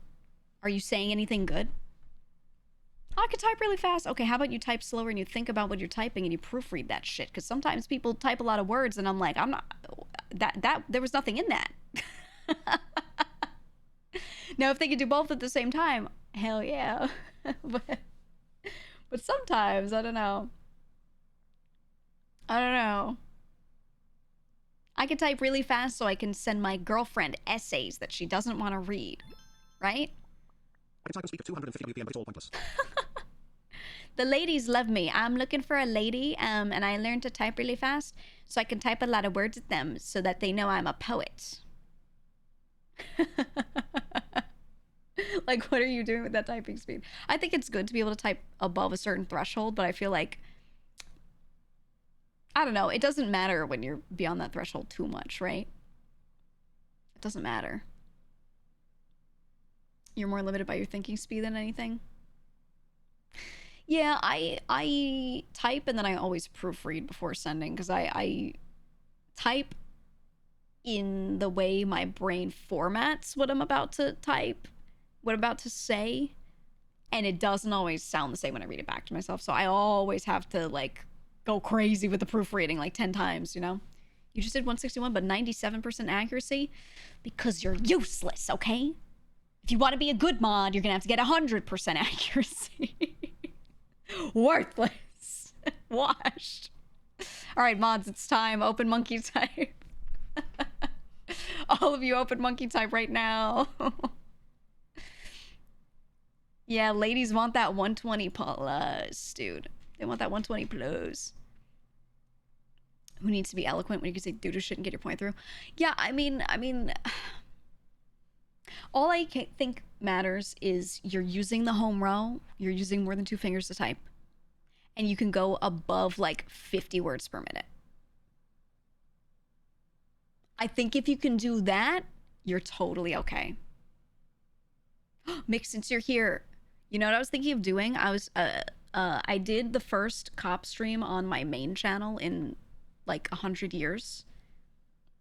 Speaker 1: Are you saying anything good? I could type really fast. Okay, how about you type slower and you think about what you're typing and you proofread that shit? Because sometimes people type a lot of words and I'm like, I'm not, there was nothing in that. Now, if they could do both at the same time, hell yeah. but sometimes, I don't know. I can type really fast so I can send my girlfriend essays that she doesn't want to read, right?
Speaker 2: I can type and speak at 250 BPM, but it's all pointless.
Speaker 1: The ladies love me. I'm looking for a lady, and I learned to type really fast so I can type a lot of words at them so that they know I'm a poet. Like, what are you doing with that typing speed? I think it's good to be able to type above a certain threshold, but I feel like, I don't know, it doesn't matter when you're beyond that threshold too much, right? It doesn't matter. You're more limited by your thinking speed than anything. Yeah, I type and then I always proofread before sending because I type in the way my brain formats what I'm about to type, what I'm about to say, and it doesn't always sound the same when I read it back to myself. So I always have to like go crazy with the proofreading like 10 times, you know? You just did 161, but 97% accuracy because you're useless, okay? If you want to be a good mod, you're gonna have to get 100% accuracy. Worthless. Washed. All right, mods, it's time. Open monkey type. All of you open monkey type right now. Yeah, ladies want that 120 plus, dude. They want that 120 plus. Who needs to be eloquent when you can say do shit and get your point through? Yeah, I mean, all I think matters is you're using the home row, you're using more than 2 fingers to type, and you can go above like 50 words per minute. I think if you can do that, you're totally okay. Mick, since you're here, you know what I was thinking of doing? I did the first cop stream on my main channel in like 100 years.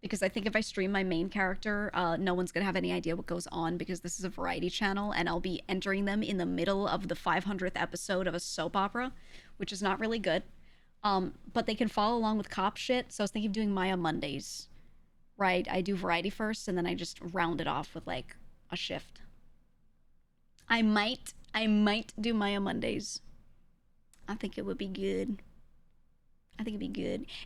Speaker 1: Because I think if I stream my main character, no one's gonna have any idea what goes on because this is a variety channel and I'll be entering them in the middle of the 500th episode of a soap opera, which is not really good. But they can follow along with cop shit. So I was thinking of doing Maya Mondays, right? I do variety first and then I just round it off with like a shift. I might do Maya Mondays. I think it would be good.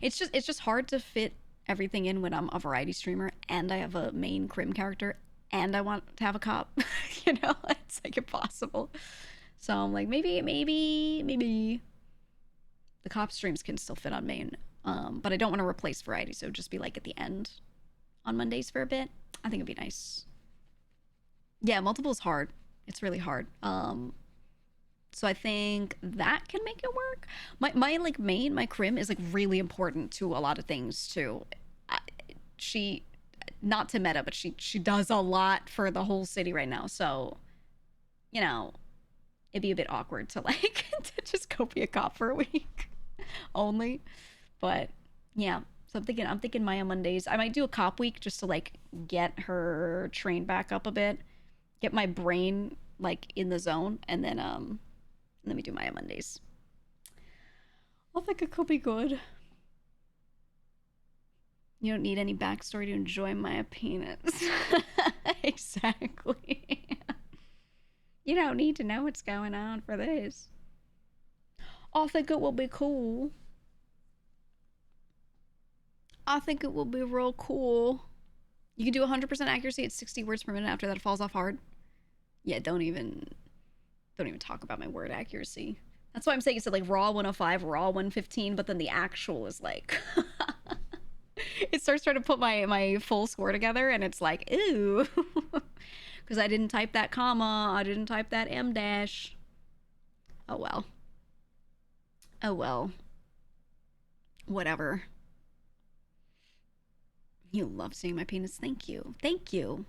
Speaker 1: It's just hard to fit everything in when I'm a variety streamer and I have a main crim character and I want to have a cop. You know, it's like impossible. So I'm like, maybe the The cop streams can still fit on main. But I don't want to replace variety, so just be like at the end on Mondays for a bit. I think it'd be nice. Yeah, multiple is hard. It's really hard. So I think that can make it work. My like main, my crim is like really important to a lot of things too. She, not to meta, but she does a lot for the whole city right now. So, you know, it'd be a bit awkward to like to just go be a cop for a week only. But yeah, so I'm thinking Maya Mondays. I might do a cop week just to like get her trained back up a bit, get my brain like in the zone, and then let me do Maya Mondays. I think it could be good. You don't need any backstory to enjoy Maya penis. Exactly. You don't need to know what's going on for this. I think it will be cool. I think it will be real cool. You can do 100% accuracy at 60 words per minute. After that, it falls off hard. Yeah, don't even talk about my word accuracy. That's why I'm saying it's like raw 105, raw 115, but then the actual is like it starts trying to put my full score together, and it's like, ooh, because I didn't type that comma, I didn't type that M dash. Oh well. Oh well. Whatever. You love seeing my penis. Thank you. Thank you.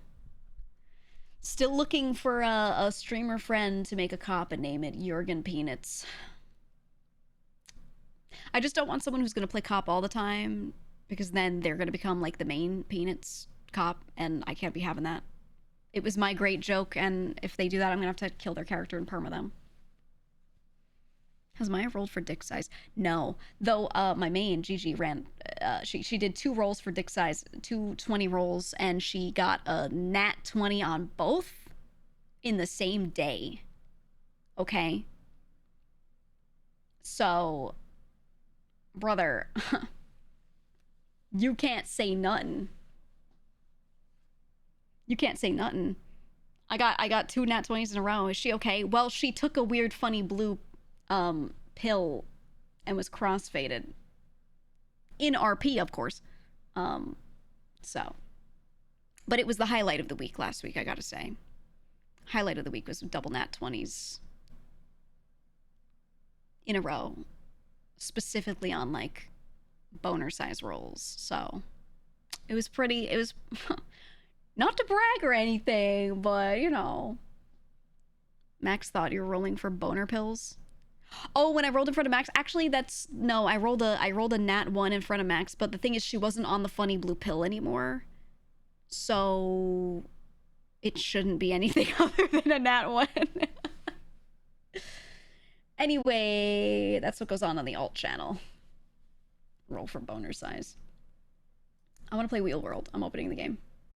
Speaker 1: Still looking for a streamer friend to make a cop and name it Jurgen Peanuts. I just don't want someone who's going to play cop all the time, because then they're going to become like the main Peanuts cop, and I can't be having that. It was my great joke, and if they do that, I'm going to have to kill their character and perma them. Has Maya rolled for dick size? No. Though my main, Gigi, ran... she did 2 rolls for dick size, 2 20 rolls, and she got a nat 20 on both in the same day. Okay? So, brother, you can't say nothing. You can't say nothing. I got 2 nat 20s in a row. Is she okay? Well, she took a weird, funny blue pill and was crossfaded in RP, of course. So, but it was the highlight of the week last week, I gotta say. Highlight of the week was double nat 20s in a row, specifically on like boner size rolls. So it was not to brag or anything, but you know, Max thought you were rolling for boner pills. Oh, when I rolled in front of Max, actually no, I rolled a nat 1 in front of Max, but the thing is she wasn't on the funny blue pill anymore. So it shouldn't be anything other than a nat 1. Anyway, that's what goes on the alt channel. Roll for boner size. I want to play Wheel World. I'm opening the game.